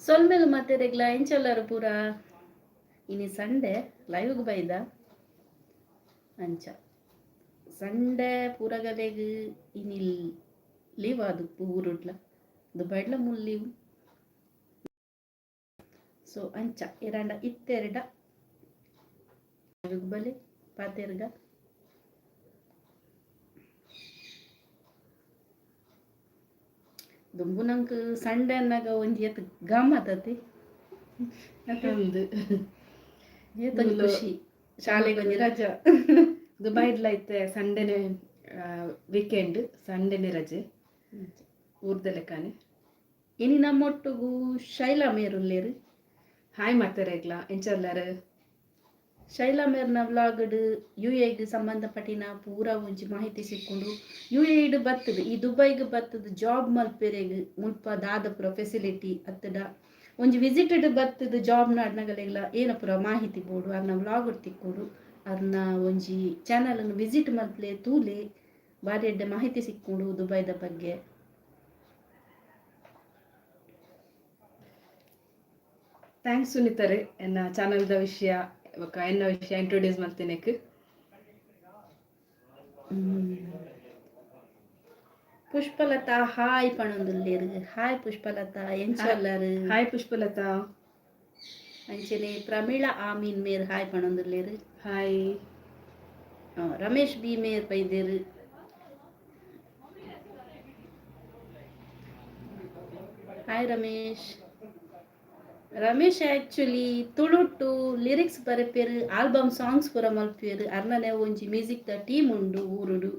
ಸೊಲ್ಮೆಲ್ ಮತ್ತೆ ರೆಗ್ಲ ಎಂಚಲ್ಲರು ಪೂರ ಇನಿ ಸಂಡೆ ಲೈವ್ಗೆ ಬೈದ ಅಂಚ ಸಂಡೆ ಪೂರಗಲೆಗ್ ಇನಿ ಲೀವ್ ಅದು ಊರುಡ್ಲ ದುಬೈಡ್ಲ ಮುಲ್ ಲೀವ್ ಸೊ ಅಂಚ ಇರಂಡ ಇತ್ತೆರಡ ಲೈವ್ಗೆ ಬಲೆ ಪಾತೆರ್ಗ ದುಂಬು ನಂಗೆ ಸಂಡೆ ಅನ್ನಗ ಒಂಜಿ ಎತ್ತು ಗಮ್ಮತ್ತತಿ ಒಂದು ಏತೊಂದು ಖುಷಿ ಶಾಲೆಗೆ ಒಂಜಿ ರಜಾ ದುಬೈಡ್ಲ ಐತೆ ಸಂಡೆನೆ ವೀಕೆಂಡ್ ಸಂಡೆನೆ ರಜೆ ಊರ್ದ ಲೆಕ್ಕನೆ ಇನಿ ನಮ್ಮೊಟ್ಟಿಗೂ ಶೈಲಾ ಮೇರುಲ್ಲೇರು ಹಾಯ್ ಮಾತಾರೆಗ್ಲ ಎಂಚಲ್ಲಾರ ಶೈಲಾ ಮೇರ್ನ ವ್ಲಾಗ್ಡ್ ಯು ಎಗ್ ಸಂಬಂಧಪಟ್ಟಿನ ಪೂರ ಒಂಜಿ ಮಾಹಿತಿ ಸಿಕ್ಕೊಂಡು ಯು ಎಡ್ ಬರ್ತದೆ ಈ ದುಬೈಗೆ ಬರ್ತದೆ ಜಾಬ್ ಮಲ್ಪೆರೆಗ್ ಮುಲ್ಪ ದಾದ ಪುರ ಫೆಸಿಲಿಟಿ ಅತ್ತಡ ಒಂಜಿ ವಿಸಿಟೆಡ್ ಬರ್ತದೆ ಜಾಬ್ ನಾಡ್ನಗಲೆಗ್ಲ ಏನ ಪುರ ಮಾಹಿತಿ ಬೋಡು ಅರ್ನ ವ್ಲಾಗ್ ತಿಕ್ಕೊಡು ಅರ್ನ ಒಂಜಿ ಚಾನಲ್ ವಿಸಿಟ್ ಮಲ್ಪಲೆ ತೂಲೆ ಬಾರಿ ಎಡ್ಡೆ ಮಾಹಿತಿ ಸಿಕ್ಕೊಂಡು ದುಬೈದ ಬಗ್ಗೆ ಥ್ಯಾಂಕ್ಸ್ ಸುನಿತಾರೆ ಎನ್ನ ಚಾನಲ್ದ ವಿಷಯ ಎನ್ನ ವಿಷಯ ಇಂಟ್ರೊಡ್ಯೂಸ್ ಮಾಡ್ತೇನೆಕ್ ಪುಷ್ಪಲತಾ ಹಾಯ್ ಪಣೊಂದುಲ್ಲೇರು ಹಾಯ್ ಪುಷ್ಪಲತಾ ಎಂಚಲ್ಲರು ಹಾಯ್ ಪುಷ್ಪಲತಾ ಅಂಚನೆ ಪ್ರಮೀಳಾ ಆಮೀನ್ ಮೇರ್ ಹಾಯ್ ಪಣೊಂದುಲ್ಲೇರು ಹಾಯ್ ರಮೇಶ್ ಬಿ ಮೇರ್ ಪೈದೇರು ಹಾಯ್ ರಮೇಶ್ ರಮೇಶ್ ಆ್ಯಕ್ಚುಲಿ ತುಳುಟು ಲಿರಿಕ್ಸ್ ಬರೆಪೇರು ಆಲ್ಬಮ್ ಸಾಂಗ್ಸ್ ಪೂರ ಮಲ್ಪೇರು ಅರ್ನನೆ ಒಂಜಿ ಮ್ಯೂಸಿಕ್ ದ ಟೀಮ್ ಉಂಡು ಊರುಡು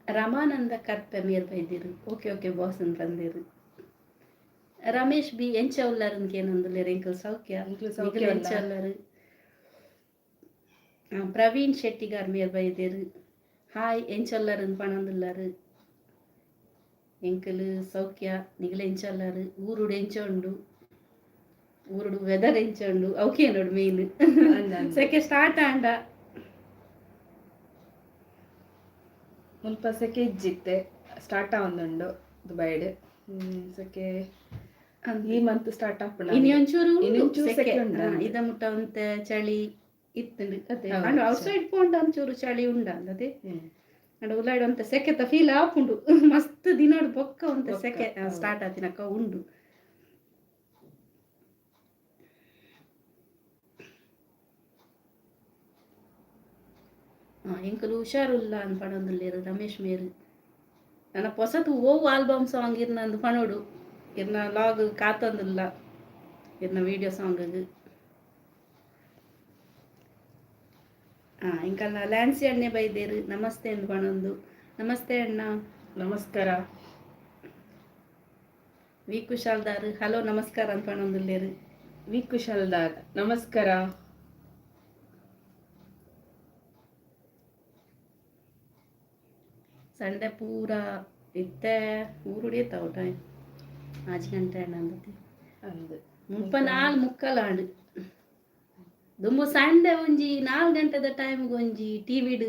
ರಮಾನಂದ ಕರ್ಪೆ ಮೇರ್ ಬೈದಿರು ಓಕೆ ಓಕೆ ಬಾಸ್ ಅಂತ ಬಂದಿರು ರಮೇಶ್ ಬಿ ಎಂಚ ಉಲ್ಲಾರನ್ಗೆ ಏನಂದುಲ್ಲೇರು ಎಂಕಲ್ ಸೌಖ್ಯ ಎಂಚ ಉಲ್ಲಾರು ಪ್ರವೀಣ್ ಶೆಟ್ಟಿಗಾರ್ ಮೇರ್ ಬೈದೇರು ಹಾಯ್ ಎಂಚಲ್ಲರು ಪಣಂದುಲ್ಲಾರು ಎಂಕಲ್ ಸೌಖ್ಯ ನಿಗಲ ಎಂಚಲ್ಲರು ಊರುಡು ಎಂಚ ಉಂಡು ಊರುಡು ವೆದರ್ ಎಂಚ ಉಂಡು ಅವಕೆ ನೋಡು ಮೇನ್ ಸೆಕೆ ಸ್ಟಾರ್ಟ್ ಆಂಡ ಮುಲ್ಪ ಸೆಕೆ ಇಜ್ಜಿತ್ತೆ ಸ್ಟಾರ್ಟ್ ಆವೊಂದುಂಡು ದುಬೈಡ್ ಸೆಕೆ ಈ ಮಂತ್ ಸ್ಟಾರ್ಟ್ ಆಪುಂಡು ಇನಿ ಒಂಚೂರು ಸೆಕೆ ಇದ ಮುಟ್ಟ ಒಂತ ಚಳಿ ಇತ್ತಂಡು ಅದೇ ಅಂಡ್ ಔಟ್ಸೈಡ್ ಪೋಂಡ ಒಂಚೂರು ಚಳಿ ಉಂಡ ಅಲ್ಲದೆ ಅಂಡ್ ಉಲಾಯ್ಡ್ ಒಂತ ಸೆಕೆತ ಫೀಲ್ ಆಪುಂಡು ಮಸ್ತ್ ದಿನೋಡು ಬೊಕ್ಕ ಒಂತ ಸೆಕೆ ಸ್ಟಾರ್ಟ್ ಆತಿನಕ ಉಂಡು ಎಂಕಲು ಹುಷಾರುಲ್ಲ ಅಂತ ಪಣೊಂದುಲ್ಲೇರು ರಮೇಶ್ ಮೇರು ನನ್ನ ಹೊಸತು ಓವು ಆಲ್ಬಮ್ ಸಾಂಗ್ ಇರ್ನಂದು ಪಣೋಡು ಇರ್ನ ಲಾಗ್ ಕಾತಂದುಲ್ಲ ಇರ್ನ ವಿಡಿಯೋ ಸಾಂಗ್ ಇಂಕಲ್ಲ ಲ್ಯಾನ್ಸಿ ಅಣ್ಣೆ ಬೈದೇರು ನಮಸ್ತೆ ಎಂದು ಪಣೊಂದು ನಮಸ್ತೆ ಅಣ್ಣ ನಮಸ್ಕಾರ ವಿ ಕುಶಾಲ್ದಾರ್ ಹಲೋ ನಮಸ್ಕಾರ ಅಂತ ಪಣೊಂದುಲ್ಲೇರು ವಿ ಕುಶಾಲ್ದಾರ್ ನಮಸ್ಕಾರ ಸಂಡೆ ಪೂರ ಇತ್ತೆ ಊರುಡಿಯತ್ತಾವ ಟೈಮ್ 5 ಗಂಟೆ ಅಂದತಿ ಅಂದು ಮುಲ್ಪ 4:45 ಆಂಡು ದುಂಬು ಸಂಡೆ ಒಂಜಿ 4 ಗಂಟೆದ ಟೈಮ್ಗೆ ಒಂಜಿ ಟಿವಿಡ್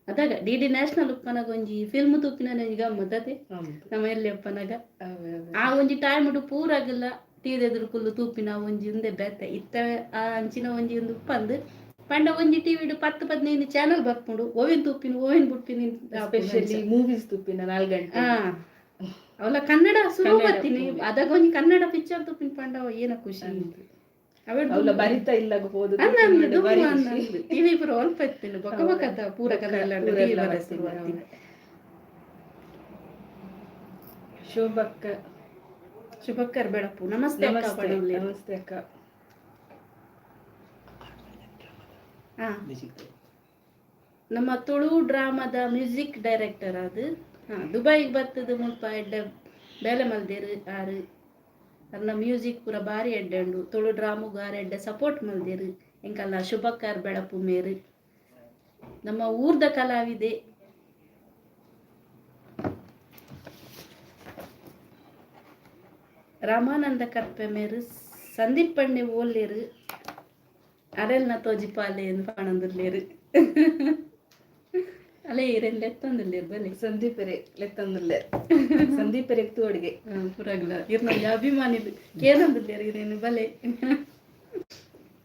ಅದಾಗ ಡಿ ನ್ಯಾಷನಲ್ ಉಪ್ಪನಗ ಒಂಜಿ ಫಿಲ್ಮ್ ತುಪ್ಪಿನ ಗಮ್ಮತ್ತತೆ ನಮ್ಮ ಎಲ್ಲಿ ಉಪ್ಪನಗ ಆ ಒಂಜಿ ಟೈಮ್ ಪೂರಾಗಿಲ್ಲ ಟಿವಿ ಎದುರು ಕುಲ್ಲು ತೂಪಿನ ಒಂಜಿ ಉಂದೆ ಬೆತ್ತೆ ಇತ್ತ ಅಂಚಿನ ಒಂಜಿ ಒಂದು ಉಪ್ಪಂದು ಪಂಡ ಒಂಜಿ ಟಿವಿಡ್ 10-15 ಚಾನಲ್ ಬರ್ಕೊಂಡು ಓವಿನ ತುಪ್ಪಿನ ಓವಿನ ಬುಟ್ಟಿನ ಸ್ಪೆಷಲಿ ಮೂವೀಸ್ ತುಪ್ಪಿನ 4 ಗಂಟೆ ಅವಳ ಕನ್ನಡ ಸುರು ಬರ್ತೀನಿ ಅದಾಗ ಒಂಜಿ ಕನ್ನಡ ಪಿಕ್ಚರ್ ತುಪ್ಪಿನ ಪಂಡ ಏನ ಖುಷಿ ಅವಳ ಬರಿತಾ ಇಲ್ಲ ಹೋದು ಟಿವಿ ಪೂರ ಒಲ್ಪ ಎತ್ತಿನ ಬೊಕ ಬೊಕದ ಪೂರ ಕನ್ನಡ ಶುಭಕ್ಕರ್ ಬೆಳಪು ನಮಸ್ತೆ ನಮಸ್ತೆ ಅಕ್ಕ ನಮ್ಮ ತುಳು ಡ್ರಾಮಾದ ಮ್ಯೂಸಿಕ್ ಡೈರೆಕ್ಟರ್ ಅದು ದುಬೈಗೆ ಬರ್ತದ ಮುಲ್ಪ ಎಡ್ಡೆ ಬೇಲೆ ಮಲ್ದೇರು ಆರು ಅರ್ನ ಮ್ಯೂಸಿಕ್ ಪೂರ ಬಾರಿ ಎಡ್ಡೆ ಉಂಡು ತುಳು ಡ್ರಾಮುಗ ಆರು ಎಡ್ಡೆ ಸಪೋರ್ಟ್ ಮಲ್ದೇರು ಎಂಕಲ್ಲ ಶುಭಕಾರ್ ಬೆಳಪು ಮೇರು ನಮ್ಮ ಊರ್ದ ಕಲಾವಿದೆ ರಾಮಾನಂದ ಕರ್ಪೆ ಮೇರು ಸಂದೀಪ್ ಪಣ್ಣೆ ಓಲ್ಲೇರು ಅರೆಲ್ನ ತೋಜಿಪಾಲೆ ಎಂದು ಪಣಂದುಲ್ಲೇರು ಅಲ್ಲೇ ಇರೆನ್ ಲೆತ್ತೊಂದುಲ್ಲೇರು ಬಲೆ ಸಂದೀಪರೆ ಲೆತ್ತೊಂದುಲ್ಲೇರು ಸಂದೀಪರೆ ತೋಡಿಗೆ ಪುರಾಗ್ಲ ಇರ್ನ ಅಭಿಮಾನಿದು ಕೇನಂದುಲ್ಲೇರು ಇರೇನು ಬಲೆ.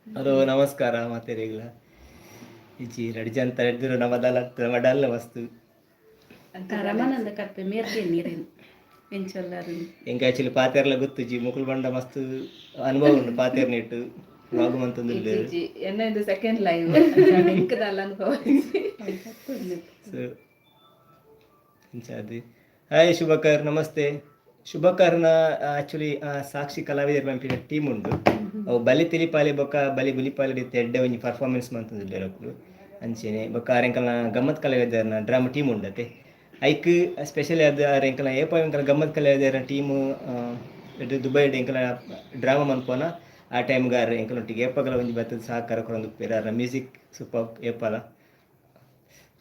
ಹಲೋ ನಮಸ್ಕಾರ ಮಾತೆರೆಗ್ಲ ಇಜಿ ರಡಿಜಂತ ಹಿಡಿದಿರೋ ನಮ್ಮ ಡಲ್ಲ ವಸ್ತು ರಮಾನಂದ ಕರ್ಪೆ ಮೇರ್ಗೆ ನೀರೇನು ಎಂಚೊಲ್ಲಾರು ಎಂಕ ಆಕ್ಚುಲಿ ಪಾತೆರ್ಲ ಗೊತ್ತುಜಿ ಮುಕುಲ್ ಬಂಡ ಮಸ್ತ್ ಅನುಭವ ಉಂಟು ಪಾತೆರ್ ನೆಟ್ಟು ವಾಗುಮಂತಂದು ಎನ್ನ ಇದು ಸೆಕೆಂಡ್ ಲೈವ್ ಎಂಕದಲ್ಲ ಅನುಭವ. ಸೊ ಇಂಚಾದು ಹಾಯ್ ಶುಭಕರ್ ನಮಸ್ತೆ. ಶುಭಕರ್ನ ಆಕ್ಚುಲಿ ಸಾಕ್ಷಿ ಕಲಾವಿದರ ಪಂಪಿನ ಟೀಮ್ ಉಂಟು ಅವು ಬಲಿ ತಿಲಿಪಾಲಿ ಬೊಕ್ಕ ಬಲಿ ಬುಲಿಪಾಲಿ ಎಡ್ಡೆ ಒಂಜಿ ಪರ್ಫಾರ್ಮೆನ್ಸ್ ಮಂತಂದುಲ್ಲೆರಕ್ಲು ಅಂಚೆನೆ ಬೊಕ್ಕ ಆರೆಂಕಲ್ನ ಗಮ್ಮತ್ ಕಲಾವಿದರ್ನ ಡ್ರಾಮಾ ಟೀಮ್ ಉಂಡತೆ ಐಕ್ ಸ್ಪೆಷಲಿ ಅದು ಆರೆಂಕಲ್ನ ಏಪ ಎಂಕಲ್ನ ಗಮ್ಮತ್ ಕಲಾವಿದರ ಟೀಮು ದುಬೈಡ್ ಎಂಕಲ ಡ್ರಾಮಾ ಮನ್ಪೋನ ಆ ಟೈಮ್ಗಾರ ಎಂಕಲೊಟ್ಟಿಗೆ ಏಪಗಲ ಒಂಜಿ ಬತ್ತದ ಸಹಕಾರ ಕೊರೊಂದುಪ್ಪೇರ ಅರ ಮ್ಯೂಸಿಕ್ ಸೂಪರ್ ಏಪಲ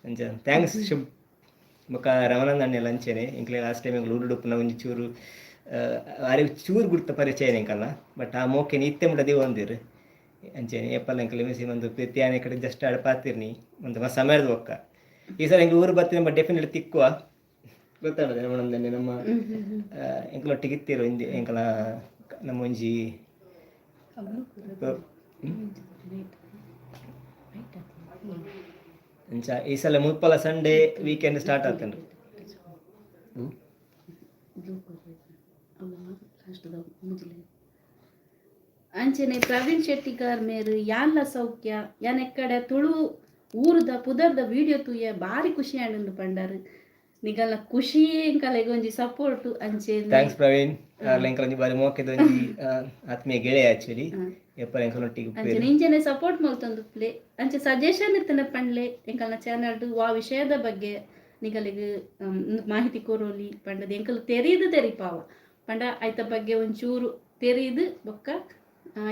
ಅಂಚ ಥ್ಯಾಂಕ್ಸ್ ಶುಭ್ ಬೊಕ್ಕ ರಮಣನ ಅಣ್ಣೆಲ್ಲ ಅಂಚೆನೆ ಎಂಕಲೆ ಲಾಸ್ಟ್ ಟೈಮ್ ಎಂಕಲು ಉರುಡುಪ್ಪುನ ಒಂಜಿ ಚೂರು ಆರೆ ಚೂರು ಗುರ್ತ ಪರಿಚಯ ಎಂಕಲ್ನ ಬಟ್ ಆ ಮೋಕೆನ ಇತ್ತೆ ಮುಟ್ಟದೆ ಒಂದಿರು ಅಂಚೆನೆ ಏಪಲ್ಲ ಎಂಕಲೆ ಮಿಸಿ ಒಂದು ಪ್ರತಿಯಾನೆ ಕಡೆ ಜಸ್ಟ್ ಆಡ ಪಾತಿರ್ನಿ ಒಂದು ಮಸ್ತ್ ಸಮಯದ ಬೊಕ್ಕ ಈ ಸಲ ಎಂಕಲು ಊರು ಬರ್ತೀನಿ ಬಟ್ ಡೆಫಿನೆಟ್ಲಿ ತಿಕ್ಕುವ ಗೊತ್ತಾಡದೆ ರಮಣಂದನ್ನೇ ನಮ್ಮ ಎಂಕಲೊಟ್ಟಿಗೆ ಇತ್ತಿರು ಹಿಂದೆ ಎಂಕಲ ನಮ್ಮ ಒಂಜಿ ಅಂಚ ಈ ಸಲ ಮುಪ್ಪಲ ಸಂಡೇ ವೀಕೆಂಡ್ ಸ್ಟಾರ್ಟ್ ಆಗ್ತೇನೆ ಅಂಚನೆ ಪ್ರವೀಣ್ ಶೆಟ್ಟಿಗಾರ್ ಮೇರು ಯಾನ್ಲ ಸೌಖ್ಯ ಯಾನ್ ಎಕ್ಕಡೆ ತುಳು ಊರ್ದ ಪುದರ್ದ ವಿಡಿಯೋ ತೂಯ ಬಾರಿ ಖುಷಿ ಆಂಡು ಪಂಡಾರು ನಿಗಲ್ಲ ಖುಷಿ ಎಂಕಲೆಗ್ ಒಂಜಿ ಸಪೋರ್ಟ್ ಅಂಚೆ. ಥ್ಯಾಂಕ್ಸ್ ಪ್ರವೀಣ್ ಎಂಕಲ ಒಂಜಿ ಬಾರಿ ಮೋಕೆದ ಒಂಜಿ ಆತ್ಮೀಯ ಗೆಳೆಯ ಆಕ್ಚುಲಿ ಎಪ್ಪರ ಎಂಕಲೊಟ್ಟಿಗೆ ಅಂಚನೆ ಇಂಚನೆ ಸಪೋರ್ಟ್ ಮಲ್ತೊಂದು ಪ್ಲೇ ಅಂಚೆ ಸಜೆಷನ್ ಇತ್ತನ ಪಂಡ್ಲೆ ಎಂಕಲ್ನ ಚಾನಲ್ಡು ಆ ವಿಷಯದ ಬಗ್ಗೆ ನಿಗಲಿಗೆ ಮಾಹಿತಿ ಕೊರೋಲಿ ಪಂಡದ ಎಂಕಲು ತೆರೀಪಾವ ಪಂಡ ಐತ ಬಗ್ಗೆ ಒಂಚೂರು ತೆರೀದು ಬೊಕ್ಕ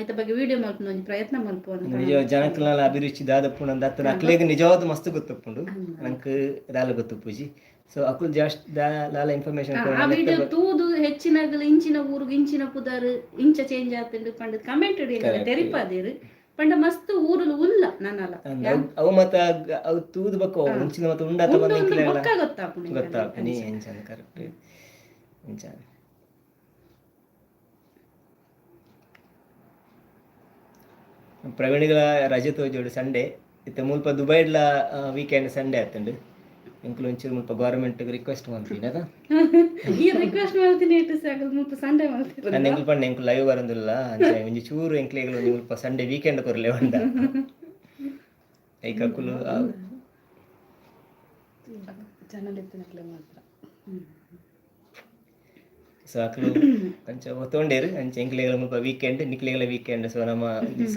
ಐತ ಬಗ್ಗೆ ವಿಡಿಯೋ ಮಲ್ಪುನ ಒಂಜಿ ಪ್ರಯತ್ನ ಮಲ್ಪುವ ನಿಜ ಜನಕ್ಲ ಅಭಿರುಚಿ ದಾದಪ್ಪುಂಡು ಅಂದ ಅತ್ತ ಅಕ್ಲೆಗ್ ನಿಜವಾದ ಮಸ್ತ್ ಗೊತ್ತಪ್ಪುಂಡು ನಂಗೆ ದಾಲ ಗೊತ್ತಪ್ಪುಜಿ ಸೊ ಅಕ್ಲು ಜಾಸ್ಟ್ ದಾಲ ಇನ್ಫಾರ್ಮೇಶನ್ ಆ ವಿಡಿಯೋ ತೂದು ಹೆಚ್ಚಿನಾಗಲ ಇಂಚಿನ ಊರುಗ್ ಇಂಚಿನ ಪುದಾರ್ ಇಂಚ ಚೇಂಜ್ ಆತಂಡು ಪಂಡ ಕಮೆಂಟ್ ತೆರಿಪಾದೇರು ಪಂಡ ಮಸ್ತ್ ಊರುಲು ಉಲ್ಲ ನನ್ನಲ ಅವು ಮತ್ತ ಅವು ತೂದು ಬಕ್ಕ ಮುಂಚಿನ ಮತ್ತ ಉಂಡಾತ ಬಂದ ಬೊಕ್ಕ ಗೊತ್ತಾಪುಂಡು ಗೊತ್ತಾಪುನಿ ಎಂಚನ್ ಕರೆಕ್ಟ್ ಎಂಚನ್ ಪ್ರವೀಣ್ಗಳ ರಜೆ ತೋಜೋಡು ಸಂಡೇ ಇತ್ತ ಮುಲ್ಪ ದುಬೈಡ್ಲ ವೀಕೆಂಡ್ ಸಂಡೇ ಆತಂಡು ಎಂಕುಲು ಒಂಚೂರು ಮುಲ್ಪ ಗೌರ್ಮೆಂಟ್ ರಿಕ್ವೆಸ್ಟ್ ಮಾಡ್ತೀನಿ ಅದ ಈ ರಿಕ್ವೆಸ್ಟ್ ಮಾಡ್ತೀನಿ ಇಟ್ಟು ಸಾಕಲ್ ಮುಲ್ಪ ಸಂಡೇ ಮಾಡ್ತೀನಿ ನಾನು ಎಂಕುಲು ಪಂಡ ಎಂಕುಲು ಲೈವ್ ಬರಂದಿಲ್ಲ ಅಂಚೆ ಒಂಜಿ ಚೂರು ಎಂಕ್ಲೆಗಳು ಒಂದು ಮುಲ್ಪ ಸಂಡೇ ವೀಕೆಂಡ್ ಕೊರಲೆ ಉಂಡ ಐಕಕ್ಕುಲು ಚಾನಲ್ ಎತ್ತಿನಕ್ಲೆ ಮಾತ್ರ ಸೊ ಅಕ್ಲು ಕೊಂಚ ಒತ್ತೊಂಡೇರು ಅಂಚೆ ಎಂಕ್ಲೆಗಳ ಮುಲ್ಪ ವೀಕೆಂಡ್ ನಿಕ್ಲೆಗಳ ವೀಕೆಂಡ್ ಸೊ ನಮ್ಮ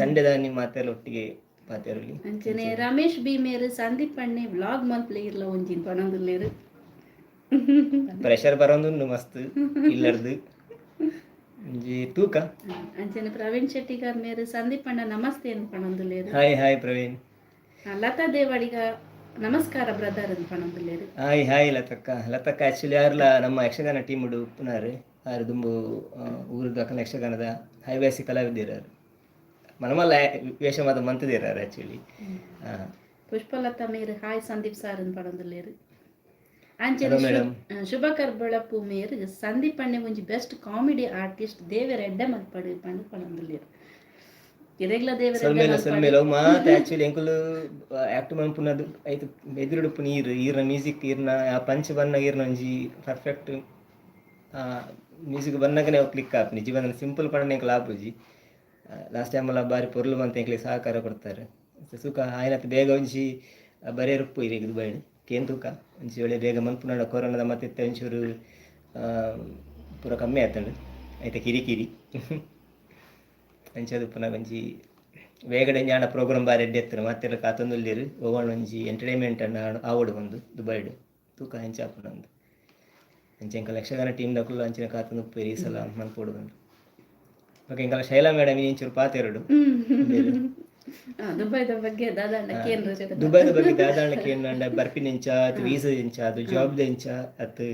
ಸಂಡೇದ ನಿಮ್ಮ ಮಾತೆಲ್ಲ ಒಟ್ಟಿಗೆ ಪಾತೆರಲಿ ಅಂಚನೆ ರಮೇಶ್ ಬಿ ಮೇರು ಸಂದೀಪ್ ಅಣ್ಣೆ ವ್ಲಾಗ್ ಮಲ್ಪ್ಲೆ ಇರ್ಲ ಒಂಜಿನ್ ಪಣಂದುಲ್ಲೇರು ಪ್ರೆಷರ್ ಬರೋದು ಮಸ್ತ್ ಇಲ್ಲರ್ದು ಒಂಜಿ ತೂಕ ಅಂಚನೆ ಪ್ರವೀಣ್ ಶೆಟ್ಟಿಗಾರ್ ಮೇರು ಸಂದೀಪ್ ಅಣ್ಣ ನಮಸ್ತೆ ಎಂದು ಪಣಂದುಲ್ಲೇರು. Hi hi Praveen. ಲತಾ ದೇವಾಡಿಗ ನಮಸ್ಕಾರ ಬ್ರದರ್ ಎಂದು ಪಣಂದುಲ್ಲೇರು. ಹಾಯ್ ಲತಕ್ಕ ಆಕ್ಚುಲಿ ಯಾರ್ಲ ನಮ್ಮ ಯಕ್ಷಗಾನ ಟೀಮ್ ಉಡು ಪುನಾರು ಆರು ದುಂಬು ಊರದ ಯಕ್ಷಗಾನದ ಹೈವೇಸಿ ಕಲಾವಿದಿರಾರು ಮನಮಲ್ಲ ವೇಷ ಮಾತ ಮಂತದಿರಾರು ಆಕ್ಚುಲಿ. ಪುಷ್ಪಲತಾ ಮೇರು ಹಾಯ್ ಸಂದೀಪ್ ಸಾರ್ ಎಂದು ಪಣಂದುಲ್ಲೇರು. ಅಂಚನೆ ಶುಭಕರ್ ಬೆಳಪು ಮೇರು ಸಂದೀಪ್ ಅಣ್ಣೆ ಒಂಜಿ ಬೆಸ್ಟ್ ಕಾಮಿಡಿ ಆರ್ಟಿಸ್ಟ್ ದೇವರ ಎಡ್ಡೆ ಮಲ್ಪಡು ಪಂಡು ಪಣಂದುಲ್ಲೇರು. ಇರೆಗ್ಲ ದೇವರ ಮಾತ ಆಕ್ಚುಲಿ ಎಂಕುಲು ಆಕ್ಟ್ ಮನ್ಪುನದು ಐತು ಎದುರುಡುಪು ಈರ್ನ ಮ್ಯೂಸಿಕ್ ಈರ್ನ ಆ ಪಂಚ ಬನ್ನ ಈರ್ನ ಒಂಜಿ ಪರ್ಫೆಕ್ಟ್ ಮ್ಯೂಸಿಕ್ ಬನ್ನಗನೆ ಕ್ಲಿಕ್ ಆಪು ನಿಜ ಬಂದ ಸಿಂಪಲ್ ಪಂಡ ಎಂಕಲು ಆಪುಜಿ. ಲಾಸ್ಟ್ ಟೈಮ್ ಎಲ್ಲ ಬಾರಿ ಪೊರ್ಲು ಬಂತ ಎಂಕ್ಲಿಗೆ ಸಹಕಾರ ಕೊಡ್ತಾರೆ ಸುಖ ಆಯ್ನತ್ತು ಬೇಗ ಒಂಜಿ ಬರೇ ರುಪ್ಪು ಇರಿಗೆ ದುಬೈಡ್ ಕೇನ್ ತೂಕ ಒಂಚಿ ಒಳ್ಳೆ ಬೇಗ ಮನ್ಪುನಾಡ ಕೊರೋನಾದ ಮತ್ತೆ ಒಂಚೂರು ಪೂರ ಕಮ್ಮಿ ಆಯ್ತಂಡು ಆಯ್ತಾ ಕಿರಿಕಿರಿ ಅಂಚದು ಪುನಃ ಒಂಜಿ ಬೇಗಡೆ ಆಡ ಪ್ರೋಗ್ರಾಮ್ ಬಾರಿ ಎಡ್ಡೆ ಎತ್ತರು ಮತ್ತೆ ಕಾತೊಂದುಲ್ಲೇರು ಓವಣ ಒಂಜಿ ಎಂಟರ್ಟೈನ್ಮೆಂಟ್ ಅನ್ನ ಆವಡು ಬಂದು ದುಬೈಡ್ ತೂಕ ಹೆಂಚಾಪುನ ಒಂದು ಅಂಚೆ ಎಂಕಲ್ ಯಕ್ಷಗಾನ ಟೀಮ್ ದಕ್ಕಲು ಅಂಚಿನ ಕಾತೊಂದು ಉಪ್ಪೇರಿ ಸಲ ಮನ್ಪೋಡು ಬಂದು ಓಕೆ ಎಂಕಲ್ಲ ಶೈಲಾ ಮೇಡಮ್ ಇಂಚೂರು ಪಾತೆರಡು ದುಬೈದ ಬಗ್ಗೆ ದಾದಾಂಡ ಕೇಂದ್ರ ದುಬೈದ ಬಗ್ಗೆ ದಾದಾಂಡಕ್ಕೆ ಏನಂಡ ಬರ್ಪಿನಿಂಚ ಅದು ವೀಸಾ ಇಂಚ ಅದು ಜಾಬ್ ಇಂಚ ಅದು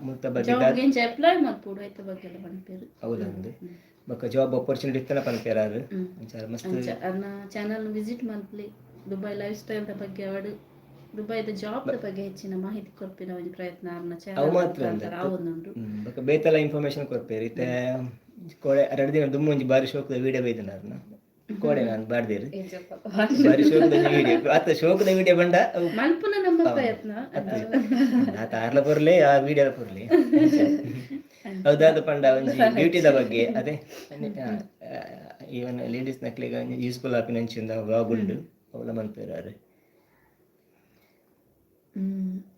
ಮುತ್ತ ಬಗ್ಗೆ ಜಾಬ್ ಇಂಚ ಅಪ್ಲೈ ಮಾಡ್ಬೋದು ಐತ ಬಗ್ಗೆ ಎಲ್ಲ ಬಂಪೇರು ಹೌದಂದು ಬೊಕ್ಕ ಜಾಬ್ ಆಪರ್ಚುನಿಟಿ ಇತ್ತನ ಪನ್ಪೇರಾರು ಮಸ್ತ್ ಅನ್ನ ಚಾನಲ್ ವಿಸಿಟ್ ಮಾಡ್ಲಿ ದುಬೈ ಲೈಫ್ ಸ್ಟೈಲ್ ಬಗ್ಗೆ ಅವಡು ದುಬೈದ ಜಾಬ್ ಬಗ್ಗೆ ಹೆಚ್ಚಿನ ಮಾಹಿತಿ ಕೊರ್ಪಿನ ಒಂದು ಪ್ರಯತ್ನ ಅನ್ನ ಅವು ಮಾತ್ರ ಚಾನಲ್ ಆವೊಂದುಂಡು ಬೊಕ್ಕ ಬೇತೆಲ್ಲ ಇನ್ಫಾರ್ಮೇಶನ್ ಕೊರ್ಪೇರು ಇತ್ತೆ ಕೋಡೆ 2 ದಿನ ದುಮ್ಮು ಒಂಜಿ ಬಾರಿ ಶೋಕದ ವಿಡಿಯೋ ಬೈದನಾರ್ನ ಕೋಡೆ ನಾನು ಬಾರ್ದೇರು ಬಾರಿ ಶೋಕದ ವಿಡಿಯೋ ಅತ್ತ ಶೋಕದ ವಿಡಿಯೋ ಬಂಡ ಮಲ್ಪುನ ನಮ್ಮ ಪ್ರಯತ್ನ ಆತ ಆರ್ಲ ಪೊರ್ಲೆ ಆ ವಿಡಿಯೋದ ಪೊರ್ಲೆ ಹೌದಾದ ಪಂಡ ಒಂಜಿ ಬ್ಯೂಟಿದ ಬಗ್ಗೆ ಅದೇ ಈವನ್ ಲೇಡೀಸ್ ನಕ್ಲಿಗ ಯೂಸ್ಫುಲ್ ಆಪಿನಂಚಿಂದ ವ್ಲಾಗ್ ಉಂಡು ಅವಲ ಮನ್ಪೇರಾರು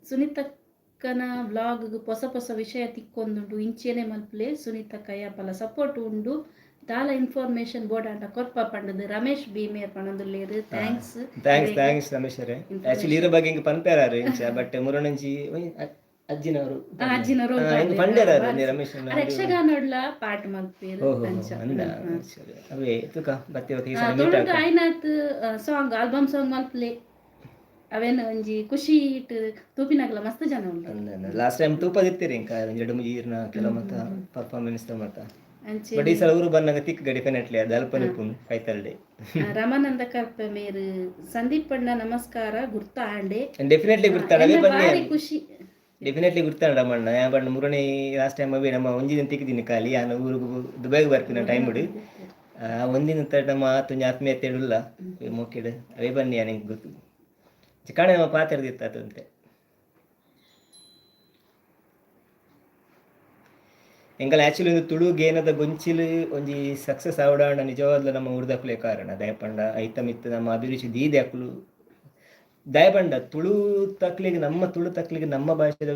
ಸುನೀತಕ್ಕನ ವ್ಲಾಗ್ ಹೊಸ ಹೊಸ ವಿಷಯ ತಿಕ್ಕೊಂದುಂಡು ಇಂಚೆನೆ ಮಲ್ಪಲೆ ಸುನೀತಕ್ಕ ಯಾಪಲ ಸಪೋರ್ಟ್ ಉಂಡು ದಾಲ ಇನ್ಫಾರ್ಮೇಶನ್ ಬೋರ್ಡ್ ಅಂಡ ಕೊರ್ಪ ಪಂಡದು ರಮೇಶ್ ಬೀಮೇರ್ ಪಣಂದುಲ್ಲೇರು ಥ್ಯಾಂಕ್ಸ್ ರಮೇಶ್ ಅವರೇ ಆಕ್ಚುಲಿ ಇರೋ ಬಗ್ಗೆ ಹಿಂಗೆ ಪನ್ಪೇರಾರು ಇಂಚ ಬಟ್ ಮುರಣಂಜಿ ಅಜ್ಜಿನವರು ಹಿಂಗೆ ಪಂಡೇರಾರು ರಮೇಶ್ ಯಕ್ಷಗಾನೋಡ್ಲ ಪಾಟ್ ಮಲ್ಪೇರು ಅವೇ ತುಕ ಬತ್ತೆ ಆಯ್ನಾತ್ ಸಾಂಗ್ ಆಲ್ಬಮ್ ಸಾಂಗ್ ಮಲ್ಪಲೆ ಅವೇನು ಒಂಜಿ ಖುಷಿ ಇಟ್ಟು ತೂಪಿನಾಗಲ ಮಸ್ತ್ ಜನ ಉಂಟು ಲಾಸ್ಟ್ ಟೈಮ್ ತೂಪದಿತ್ತೀರಿ ಇಂಕ 2 ಈರ್ನ ಕೆಲವು ಮತ್ತ ಪರ್ಫಾರ್ಮೆನ್ಸ್ ಮತ್ತ ಬಟ್ ಈ ಸಲ ಊರು ಬಂದಾಗ ತಿಕ್ ಗಡಿ ಡೆಫಿನೆಟ್ಲಿ ಅದು ಅಲ್ಪನಿಪುನ್ ಕೈತಲ್ಡೆ ರಮಾನಂದ ಕರ್ಪ ಮೇರು ಸಂದೀಪ್ ಅಣ್ಣ ನಮಸ್ಕಾರ ಗುರ್ತಾಂಡೆ ಡೆಫಿನೆಟ್ಲಿ ಗುರ್ತಾಂಡೆ ಭಾರಿ ಖುಷಿ ಡೆಫಿನೆಟ್ಲಿ ಗುರ್ತಾಂಡ ರಮಣ್ಣ ಯಾ ಬಂಡ ಮುರಣಿ ಲಾಸ್ಟ್ ಟೈಮ್ ಅವೇ ನಮ್ಮ ಒಂದಿನ ತಿಕ್ಕಿದ್ದೀನಿ ಖಾಲಿ ನಾನು ಊರಿಗೆ ದುಬೈಗೆ ಬರ್ತೀನಿ ಟೈಮ್ ಬಿಡು ಒಂದಿನ ತಡ ನಮ್ಮ ಆತೊಂಜಿ ಆತ್ಮೀಯತೆ ಇಡಲ್ಲ ಮೋಕೆಡು ಅವೇ ಬನ್ನಿ ನನಗೆ ಗೊತ್ತು ಚಿಕಾಣೆ ನಮ್ಮ ಪಾತ್ರದಿತ್ತು ಅದಂತೆ ಎಂಕಲ್ ಆಕ್ಚುಲಿ ಒಂದು ತುಳು ಗೇನದ ಗೊಂಚಿಲು ಒಂಜಿ ಸಕ್ಸಸ್ ಆವಡಾಂಡ ನಿಜವಾದ್ಲ ನಮ್ಮ ಊರ್ದಕ್ಲೆ ಕಾರಣ ದಯಪಂಡ ಐತಮಿತ್ತು ನಮ್ಮ ಅಭಿರುಚಿ ದೀದೆ ಅಕ್ಲು ದಯಪಂಡ ತುಳು ತಕ್ಲಿಗೆ ನಮ್ಮ ತುಳು ತಕ್ಲಿಗೆ ನಮ್ಮ ಭಾಷೆದ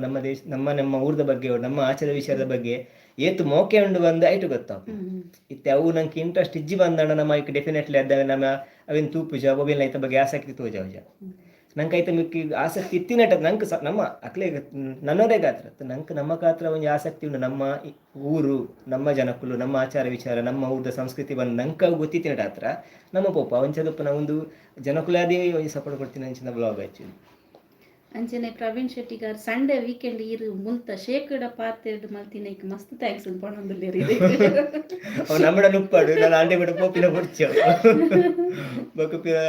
ನಮ್ಮ ದೇಶ ನಮ್ಮ ಊರ್ದ ಬಗ್ಗೆ ನಮ್ಮ ಆಚಾರ ವಿಚಾರದ ಬಗ್ಗೆ ಏತು ಮೋಕೆ ಉಂಡು ಬಂದು ಐಟು ಗೊತ್ತಾವ ಇತ್ತೆ ಅವು ನಂಗೆ ಇಂಟ್ರೆಸ್ಟ್ ಇಜ್ಜಿ ಬಂದಣ್ಣ ನಮ್ಮ ಐಕ್ ಡೆಫಿನೆಟ್ಲಿ ಅದ ನಮ್ಮ ಅವೇನು ತೂಪು ಜಾಬ್ ಅವೇನು ಐತ ಬಗ್ಗೆ ಆಸಕ್ತಿ ತೋಜಾವಜ ನಂಗೆ ಐತೆ ಮಿಕ್ಕಿ ಆಸಕ್ತಿ ಇತ್ತಿನಟ ನಂಗೆ ನಮ್ಮ ಅಕ್ಲೆ ನನ್ನದೇ ಗಾತ್ರ ನಂಗೆ ನಮ್ಮ ಗಾತ್ರ ಒಂದು ಆಸಕ್ತಿ ಉಂಡು ನಮ್ಮ ಊರು ನಮ್ಮ ಜನಕ್ಕಲು ನಮ್ಮ ಆಚಾರ ವಿಚಾರ ನಮ್ಮ ಊರದ ಸಂಸ್ಕೃತಿ ಬಂದು ನಂಗೆ ಗೊತ್ತಿತ್ತಿನಟ ಹತ್ರ ನಮ್ಮ ಪೋಪ ಒಂಚದಪ್ಪ ನಾವು ಒಂದು ಜನಕುಲಾದೇ ಒಂದು ಸಪೋರ್ಟ್ ಕೊಡ್ತೀನಿ ಅಂಚಿನ ಬ್ಲಾಗ್ ಆ್ಯಕ್ಚುಲಿ ಅಂಚನೆ Praveen Shetty gar Sunday weekend ಇರು ಮುಲ್ತ ಶೇಕಡ 42 ಮಲ್ತಿನ ಮಸ್ತ್ ಥ್ಯಾಂಕ್ಸ್ ಅನ್ಕೊಂಡಂದಿಲ್ಲ ಅವ್ ನಮ್ಮಡ ನುಪ್ಪಾಡು ನಾನು ಆಂಡೆ ಬಿಡ ಪೋಪಿನ ಬಿಡ್ಚೋ ಬಕುಪಿನ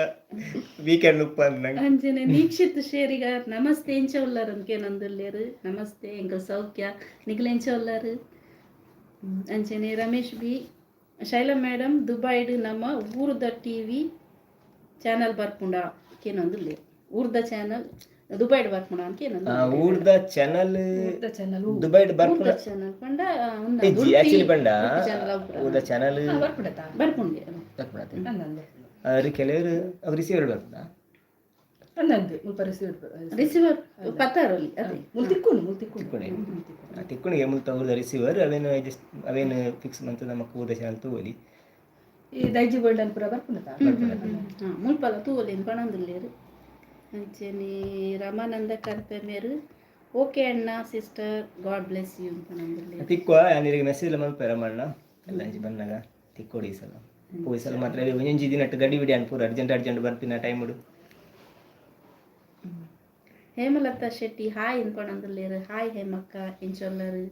ವೀಕೆಂಡ್ ನುಪ್ಪ ಅಂಚನೆ ನೀಕ್ಷಿತ್ ಶೇರಿಗ ನಮಸ್ತೆ ಎಂಚ ಉಳ್ಳಾರ ಅನ್ಕೇನಂದುಲ್ಲೇರು ನಮಸ್ತೆ ಎಂಕಲ್ ಸೌಖ್ಯ ನಿಖಿಲ್ ಎಂಚ ಉಳ್ಳಾರು ಅಂಚನೆ ರಮೇಶ್ ಬಿ ಶೈಲಾ ಮೇಡಮ್ ದುಬೈಡ್ ನಮ್ಮ ಊರ್ದ ಟಿವಿ ಚಾನಲ್ ಬರ್ಪುಂಡ ಕೇನಂದುಲ್ಲೇರು ಊರ್ದ ಚಾನಲ್ ದುಬೈಡ್ ಬರ್ಪುಂಡ ಅನ್ಕೇನಂದು ಊರ್ದ ಚಾನಲ್ ದುಬೈಡ್ ಬರ್ಪುಂಡ ಚಾನಲ್ ಪಂಡ ಆಕ್ಚುಲಿ ಪಂಡ ಊರ್ದ ಚಾನಲ್ ಬರ್ಪುಂಡೆ ಅವ್ರಿಗೆ ಕೆಲವರು ಅವ್ರು ರಿಸೀವರ್ ಬರ್ಪುಂಡ ರಿಸೀವರ್ ಪತ್ತಾರಲ್ಲಿ ಅದೇ ತಿಕ್ಕುಣಿಗೆ ಮುಲ್ತ ಊರ್ದ ರಿಸೀವರ್ ಅವೇನು ಫಿಕ್ಸ್ ಮಂತ್ ನಮ್ಮ ಊರ್ದ ಚಾನಲ್ ತೂವಲಿ ಈ ದೈಜಿ ಗೋಲ್ಡ್ ಅನ್ಪುರ ಬರ್ಪುಂಡ ಮುಲ್ಪಲ ತೂವಲಿ ಪಣಂದುಲ್ಲೇರು ಅಂಚನೆ ರಮಾನಂದ ಕರ್ಪೆ ಮೇರು ಓಕೆ ಅಣ್ಣ ಸಿಸ್ಟರ್ ಗಾಡ್ ಬ್ಲೆಸ್ ಯು ಅಂತ ತಿಕ್ಕುವ ನೀರಿಗೆ ಮೆಸೇಜ್ ಮಲ್ಪೆ ರಮಣ್ಣ ಎಲ್ಲ ಅಂಚಿ ಬಂದಾಗ ತಿಕ್ಕೋಡಿ ಈ ಸಲ ಈ ಸಲ ಮಾತ್ರ ಒಂಜಿ ದಿನ ಗಡಿ ಬಿಡಿ ಅನ್ಪೂರ ಅರ್ಜೆಂಟ್ ಬರ್ಪಿನ ಟೈಮ್ ಉಡು ಹೇಮಲತಾ ಶೆಟ್ಟಿ ಹಾಯ್ ಅನ್ಕೊಂಡಂದುಲ್ಲೇರು ಹಾಯ್ ಹೇಮಕ್ಕ ಎಂಚೊಲ್ಲರು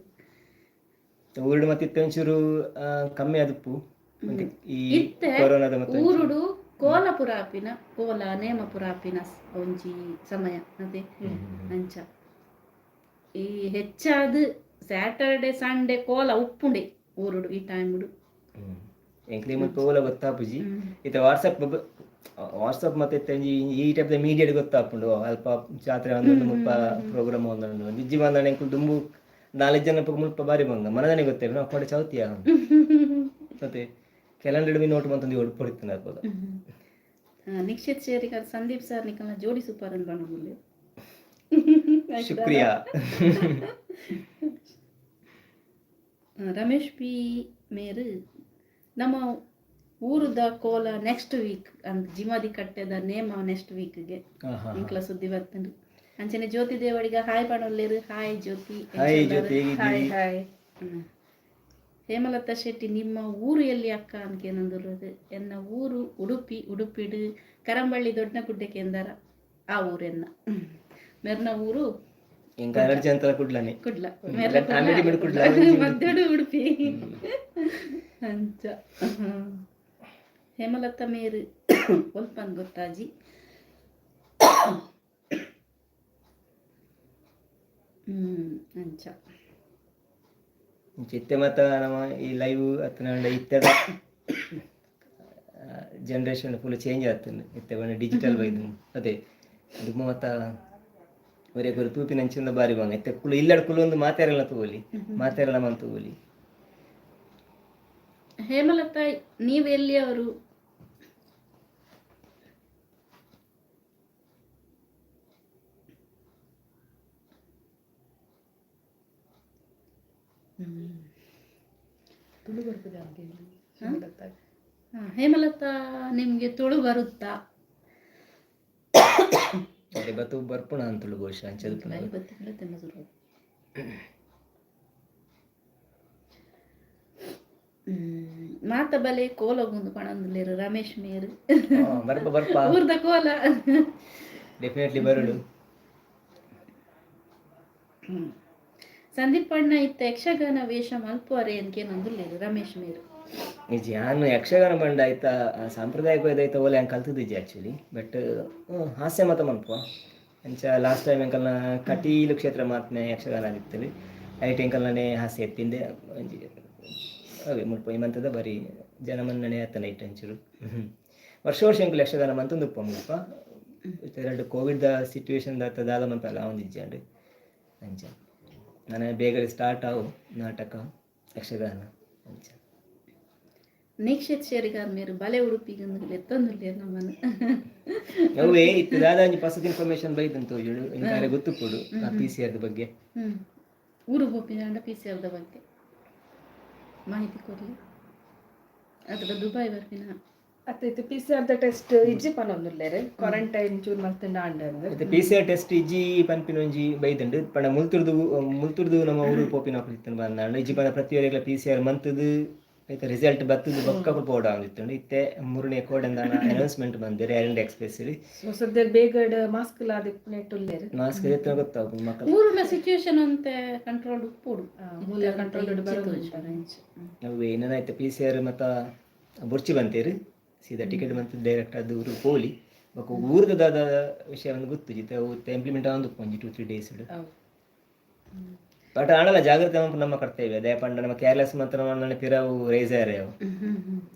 ಊರುಡು ಮತ್ತೆ ಒಂಚೂರು ಕಮ್ಮಿ ಆದಪ್ಪು ಈ ಕೊರೋನಾದ ಮತ್ತೆ ಊರುಡು ಕೋಲಪುರ ಆಪಿನ ಕೋಲ ನೇಮಪುರ ಆಪಿನ ಒಂಜಿ ಸಮಯ ಅದೇ ಅಂಚ ಈ ಹೆಚ್ಚಾದ ಸ್ಯಾಟರ್ಡೆ ಸಂಡೇ ಕೋಲ ಉಪ್ಪುಂಡೆ ಊರುಡು ಈ ಟೈಮ್ ಉಡು ಎಂಕ್ಲಿ ಮುಲ್ಪ ಓಲ ಗೊತ್ತಾಪುಜಿ ಇತ್ತೆ ವಾಟ್ಸಪ್ ಮತ್ತೆ ಈ ಟೈಪ್ ಮೀಡಿಯಾ ಗೊತ್ತಾಪುಂಡು ಅಲ್ಪ ಜಾತ್ರೆ ಒಂದೊಂದು ಮುಲ್ಪ ಪ್ರೋಗ್ರಾಮ್ ಒಂದೊಂದು ಇಜ್ಜಿ ಬಂದ ಎಂಕುಲು ದುಂಬು 4 ಜನ ಮುಲ್ಪ ಬಾರಿ ಬಂಗ ಮನದನೆ ಗೊತ್ತೇವೆ ನಾವು ಕೊಡೆ ಚೌತಿಯ ಮತ್ತೆ ಕ್ಯಾಲೆಂಡರ್ ಬಿ ನೋಟ್ ಬಂತಂದು ಹೊಡಿತಾನೆ ಆಗ್ಬೋದು ನಿಕ್ಷಿತ್ ಶೇರಿಕರ್ ಸಂದೀಪ್ ಸರ್ ನಿಕಲ್ನ ಜೋಡಿ ಸೂಪರ್ ಅನ್ಕೊಂಡು ಶುಕ್ರಿಯಾ ರಮೇಶ್ ಪಿ ಮೇರು ನಮ್ಮ ಊರುದ ಕೋಲ ನೆಕ್ಸ್ಟ್ ವೀಕ್ ಅಂತ ಜಿಮಾದಿ ಕಟ್ಟೆದ ನೇಮ ನೆಕ್ಸ್ಟ್ ವೀಕ್ಗೆ ಇಂಕ್ಲ ಸುದ್ದಿ ಬರ್ತಂಡು ಅಂಚನೆ ಜ್ಯೋತಿ ದೇವಡಿಗ ಹಾಯ್ ಪಣೊಲ್ಲೇರು ಹಾಯ್ ಜ್ಯೋತಿ ಹಾಯ್ ಹೇಮಲತಾ ಶೆಟ್ಟಿ ನಿಮ್ಮ ಊರು ಎಲ್ಲಿ ಅಕ್ಕ ಅನ್ಕೇನಂದುള്ളത് ಎನ್ನ ಊರು ಉಡುಪಿ ಉಡುಪಿಡು ಕರಂಬಳ್ಳಿ ದೊಡ್ಡ ಗುಡ್ಡಕ್ಕೆ ಎಂದಾರ ಆ ಊರೆನ್ನ ಮೆರ್ನ ಊರು ఇంకా ఎనర్జీ అంతా కుడ్లనే ಕುಡ್ಲ ಕಾಮಿಡಿ ಮಾಡಿ ಕುಡ್ಲ ಮದ್ದಡು ಉಡುಪಿ ಅಂಚ ಹೇಮಲತಾ ಮೇರು ಒಲ್ಪನ್ ಗೊತ್ತಾಜಿ ಅಂಚ ಇತ್ತೆ ಮತ್ತ ನಮ್ಮ ಈ ಲೈವ್ ಅತ್ತನಂಡ ಇತ್ತೆದ ಜನರೇಷನ್ ಫುಲ್ ಚೇಂಜ್ ಆಗ್ತದೆ ಇತ್ತೆ ಬಣ್ಣ ಡಿಜಿಟಲ್ ಬೈದು ಅದೇ ಅದು ಮತ್ತ ಒರೇ ಕೊರು ತೂಪಿನ ಅಂಚಿಂದ ಬಾರಿ ಬಂಗ ಇತ್ತೆ ಕುಲು ಇಲ್ಲಡ ಕುಲು ಒಂದು ಮಾತಾರಲ್ಲ ತಗೋಲಿ ಮಾತಾರಲ್ಲ ಮನ್ ತಗೋಲಿ. ಹೇಮಲತಾ ನೀವು ಎಲ್ಲಿಯವರು? ತುಳು ಬರ್ತದೆ ಅಂತ ಹೇಳಿ ಹೇಮಲತಾ ನಿಮ್ಗೆ ತುಳು ಬರುತ್ತಾ? ಅದೇ ಬತ್ತು ಬರ್ಪುಣ ಅಂತಳು ಘೋಷ ಅಂಚದು ಮಾತ ಬಲೆ ಕೋಲಗೊಂದು ಪಣಂದುಲೇರು ರಮೇಶ್ ಮೇರು ಬರ್ಪ ಬರ್ಪ ಊರ್ದ ಕೋಲ ಡೆಫಿನೆಟ್ಲಿ ಬರಡು. ಸಂದೀಪ್ ಅಣ್ಣ ಇತ್ತ ಯಕ್ಷಗಾನ ವೇಷ ಮಲ್ಪುವರೆ ಅನ್ಕೇನಂದುಲೇರು ರಮೇಶ್ ಮೇರು ನಿಜ ನಾನು ಯಕ್ಷಗಾನ ಬಂಡ ಆಯ್ತಾ ಸಾಂಪ್ರದಾಯಿಕ ಆಯ್ತಾ ಓಲೆ ಹಂಗೆ ಕಲ್ತಿದ್ದಿಜ್ಜಿ ಆ್ಯಕ್ಚುಲಿ ಬಟ್ ಹಾಸ್ಯ ಮತ ಮನ್ಪುವ ಅಂಚ ಲಾಸ್ಟ್ ಟೈಮ್ ಎಂಕಲ್ನ ಕಟೀಲು ಕ್ಷೇತ್ರ ಮಾತ್ನೆ ಯಕ್ಷಗಾನ ಆಗಿತ್ತಲ್ಲಿ ಐಟ್ ಎಂಕಲ್ನೇ ಹಾಸ್ಯ ಎತ್ತಿಂದೆ ಅವೇ ಮುಲ್ಪ ಈ ಮಂತದ ಬರೀ ಜನಮನ್ನಣೆ ಆತನ ಇಟ್ಟು ಅಂಚರು ವರ್ಷ ವರ್ಷ ಎಂಕಲ್ ಯಕ್ಷಗಾನ ಮಂತಂದು ಉಪ್ಪ ಮುಲ್ಪ ಎರಡು ಕೋವಿಡ್ ಸಿಚುವೇಶನ್ ದಾದ ಮಂತಲ್ಲ ಒಂದಿಜ್ಜಾಂಡು ಅಂಚ ನಾನು ಬೇಗ ಸ್ಟಾರ್ಟ್ ಆವು ನಾಟಕ ಯಕ್ಷಗಾನ ಅಂಚ ನಿಕ್ಷೇತ್ ಶೇರಿಗಾರ್ ಮೇರು ಬಲೆ ಉಡುಪಿಗೆ ಎತ್ತೊಂದುಲ್ಲೇರು ನಮ್ಮನ್ನು ಅವೇ ಇತ್ತು ದಾದ ಒಂಜಿ ಪಸತ್ ಇನ್ಫಾರ್ಮೇಶನ್ ಬೈದಂತ ತೋಜುಡು ಇಂಕಾರೆ ಗೊತ್ತು ಕೊಡು ಆ PCR ಬಗ್ಗೆ ಊರು ಬೋಪಿನ PCR ಬಗ್ಗೆ ಮಾಹಿತಿ ಕೊಡಲಿ ಅಥವಾ ದುಬೈ ಬರ್ಪಿನ ಅತ್ತೈತೆ PCR ಟೆಸ್ಟ್ ಇಜ್ಜಿ ಪನೊಂದುಲ್ಲೇರೆ ಕ್ವಾರಂಟೈನ್ ಚೂರು ಮಲ್ತಂಡ ಅಂಡಂದು ಮತ್ತೆ PCR ಟೆಸ್ಟ್ ಇಜ್ಜಿ ಪನ್ಪಿನ ಒಂಜಿ ಬೈದಂಡು ಪಂಡ ಮುಲ್ತುರ್ದು ನಮ್ಮ ಊರು ಪೋಪಿನ ಇತ್ತನು ಬಂದಾಂಡು ಇಜ್ಜಿ ಪಂಡ ಪ್ರತಿಯೊರಿಗಳ PCR ಮಂತದು ಆಯ್ತಾ ರಿಸಲ್ಟ್ ಬರ್ತದೆ ಬೊಕ್ಕ ಪೋಡ ಆಗಿತ್ತು ಇತ್ತೆ ಮೂರನೇ ಕೋಡ್ ಅಂದಾನ ಅನೌನ್ಸ್ಮೆಂಟ್ ಬಂದಿರಿ ಎರಡ್ ಎಕ್ಸ್ಪ್ರೆಸ್ ಸೊ ಸದ್ಯ ಬೇಗಡ್ ಮಾಸ್ಕ್ ಲಾದ ನೆಟ್ಟುಲ್ಲೇರು ಮಾಸ್ಕ್ ಎತ್ತ ಗೊತ್ತಾಗ ಮಕ್ಕಳು ಊರಿನ ಸಿಚುವೇಶನ್ ಅಂತ ಕಂಟ್ರೋಲ್ ಉಪ್ಪುಡು ಮೂಲ ಕಂಟ್ರೋಲ್ ಅವೇ ಏನಾಯ್ತು PCR ಮತ್ತು ಬುರ್ಚಿ ಬಂತೇರಿ ಸೀದಾ ಟಿಕೆಟ್ ಬಂತು ಡೈರೆಕ್ಟ್ ಅದು ಊರು ಪೋಲಿ ಬೊಕ್ಕ ಊರ್ದಾದ ವಿಷಯವನ್ನು ಗೊತ್ತು ಜಿತ್ತೆ ಇಂಪ್ಲಿಮೆಂಟ್ ಆಗೊಂದು ಒಂಜಿ 2-3 days ಬಟ್ ಆಣಲ್ಲ ಜಾಗ್ರತೆ ನಮ್ಮ ಕರ್ತವ್ಯ ಅದೇ ಪಂಡ ನಮ್ಮ ಕೇರ್ಲೆಸ್ ಮಾತ್ರ ನನ್ನ ಪಿರವು ರೇಸರ್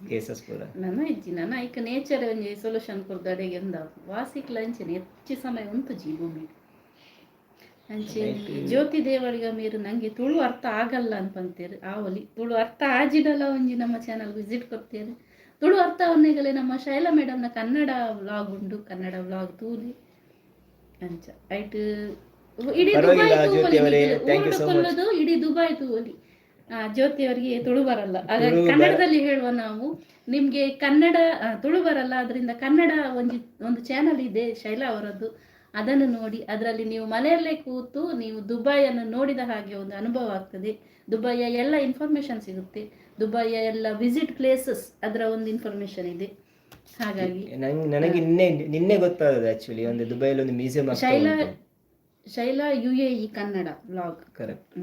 ಕೇಸಸ್ ಪೂರ ನನ್ನ ಐಕ ನೇಚರ್ ಒಂಜಿ ಸೊಲ್ಯೂಷನ್ ಕೊರ್ದಡೆಗೆ ಎಂದ ವಾಸಿಕ್ ಲಂಚನೆ ಹೆಚ್ಚು ಸಮಯ ಉಂಟು ಜೀ ಭೂಮಿ ಅಂಚೆ ಜ್ಯೋತಿ ದೇವಳಿಗ ಮೇರು ನಂಗೆ ತುಳು ಅರ್ಥ ಆಗಲ್ಲ ಅನ್ಪಂತೇರು ಆವಲಿ ತುಳು ಅರ್ಥ ಆಜಿಡಲ್ಲ ಒಂಜಿ ನಮ್ಮ ಚಾನಲ್ ವಿಸಿಟ್ ಕೊಡ್ತೇರು ತುಳು ಅರ್ಥ ಅವನಿಗಲೇ ನಮ್ಮ ಶೈಲಾ ಮೇಡಮ್ನ ಕನ್ನಡ ವ್ಲಾಗ್ ಉಂಡು ಕನ್ನಡ ವ್ಲಾಗ್ ತೂಲಿ ಅಂಚ ಐಟ್ ಇಡೀ ದುಬೈ ತೂಲಿ ಜ್ಯೋತಿ ಅವರಿಗೆ ತುಳು ಬರಲ್ಲ ಹಾಗಾಗಿ ಕನ್ನಡದಲ್ಲಿ ಹೇಳುವ ನಾವು ನಿಮ್ಗೆ ಕನ್ನಡ ತುಳು ಬರಲ್ಲ ಅದರಿಂದ ಕನ್ನಡ ಒಂದು ಚಾನಲ್ ಇದೆ ಶೈಲಾ ಅವರದ್ದು ಅದನ್ನು ನೋಡಿ ಅದರಲ್ಲಿ ನೀವು ಮನೆಯಲ್ಲೇ ಕೂತು ನೀವು ದುಬೈಯನ್ನು ನೋಡಿದ ಹಾಗೆ ಒಂದು ಅನುಭವ ಆಗ್ತದೆ ದುಬೈಯ ಎಲ್ಲ ಇನ್ಫಾರ್ಮೇಶನ್ ಸಿಗುತ್ತೆ ದುಬೈಯ ಎಲ್ಲ ವಿಸಿಟ್ ಪ್ಲೇಸಸ್ ಅದರ ಒಂದು ಇನ್ಫಾರ್ಮೇಶನ್ ಇದೆ ಹಾಗಾಗಿ ನನಗೆ ನಿನ್ನೆ ಗೊತ್ತಾದ ಆಕ್ಚುಲಿ ಒಂದು ದುಬೈಯಲ್ಲಿ ಒಂದು museum Shaila UAE Kannada vlog correct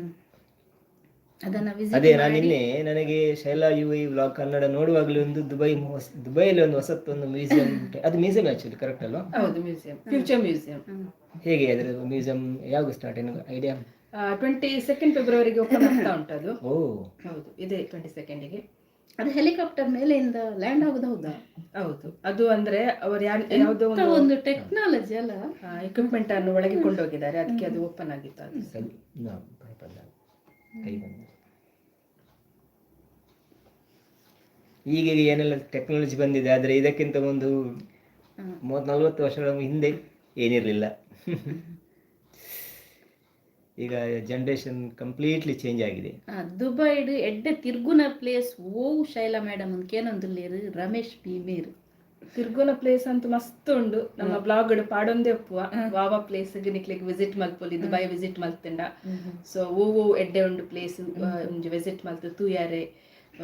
ಅದನ್ನ ಅದೇ ನಾನು ನಿನ್ನೆ ನನಗೆ ಶೈಲಾ UAE ವ್ಲಾಗ್ ಕನ್ನಡ ನೋಡುವಾಗಲೂ ಒಂದು ದುಬೈಯಲ್ಲಿ ಒಂದು ಹೊಸತ್ತೊಂದು ಮ್ಯೂಸಿಯಂ ಅದು ಮ್ಯೂಸಿಯಂ ಆಕ್ಚುಲಿ ಕರೆಕ್ಟ್ ಅಲ್ವಾ? ಹೌದು ಮ್ಯೂಸಿಯಂ ಫ್ಯೂಚರ್ ಮ್ಯೂಸಿಯಂ ಹೇಗೆ ಅದರ ಮ್ಯೂಸಿಯಂ ಯಾವಾಗ ಸ್ಟಾರ್ಟ್ ಏನು ಐಡಿಯಾ 22 ಫೆಬ್ರವರಿಗೆ ಓಪನ್ ಆಗ್ತಾ ಉಂಟು ಅದು. ಓ ಹೌದು ಇದೆ 22ಗೆ ಅದು ಹೆಲಿಕಾಪ್ಟರ್ ಮೇಲೆಯಿಂದ ಲ್ಯಾಂಡ್ ಆಗೋದು ಹೌದಾ? ಹೌದು ಅದು ಅಂದ್ರೆ ಅವರು ಯಾವುದೋ ಒಂದು ಟೆಕ್ನಾಲಜಿ ಅಲ್ಲ ಎಕ್ವಿಪ್ಮೆಂಟ್ ಅನ್ನು ಒಳಗೆ ಕೊಂಡೋಗಿದ್ದಾರೆ ಅದಕ್ಕೆ ಅದು ಓಪನ್ ಆಗಿತ್ತು ಅದು ಈಗ ಏನೆಲ್ಲ ಟೆಕ್ನಾಲಜಿ ಬಂದಿದೆ ಆದರೆ ಇದಕ್ಕಿಂತ ಒಂದು 30-40 ವರ್ಷಗಳ ಹಿಂದೆ ಏನಿರಲಿಲ್ಲ. ಈಗ ಜನರೇಷನ್ ಕಂಪ್ಲೀಟ್ಲಿ ಚೇಂಜ್ ಆಗಿದೆ. ದುಬೈಡ್ ಎಡ್ಡೆ ತಿರ್ಗುನ ಪ್ಲೇಸ್ ಓ ಶೈಲಾ ಮೇಡಮ್ ಕೇನೊಂದುಲ್ಲೇರು ರಮೇಶ್ ಬಿ ಮೇರು ತಿರ್ಗುನ ಪ್ಲೇಸ್ ಅಂತೂ ಮಸ್ತ್ ಉಂಡು ನಮ್ಮ ಬ್ಲಾಗ್ ಪಾಡೊಂದೇ ಒಪ್ಪುವ ವಾವ ಪ್ಲೇಸ್ ನಿಕ್ಲಿಗೆ ವಿಸಿಟ್ ಮಲ್ಪೊಲಿ ದುಬೈ ವಿಸಿಟ್ ಮಲ್ತಿಂಡ ಸೊ ಓ ಎಡ್ಡೆ ಉಂಡು ಪ್ಲೇಸ್ ಒಂಜಿ ವಿಸಿಟ್ ಮಲ್ತು ತೂಯಾರೆ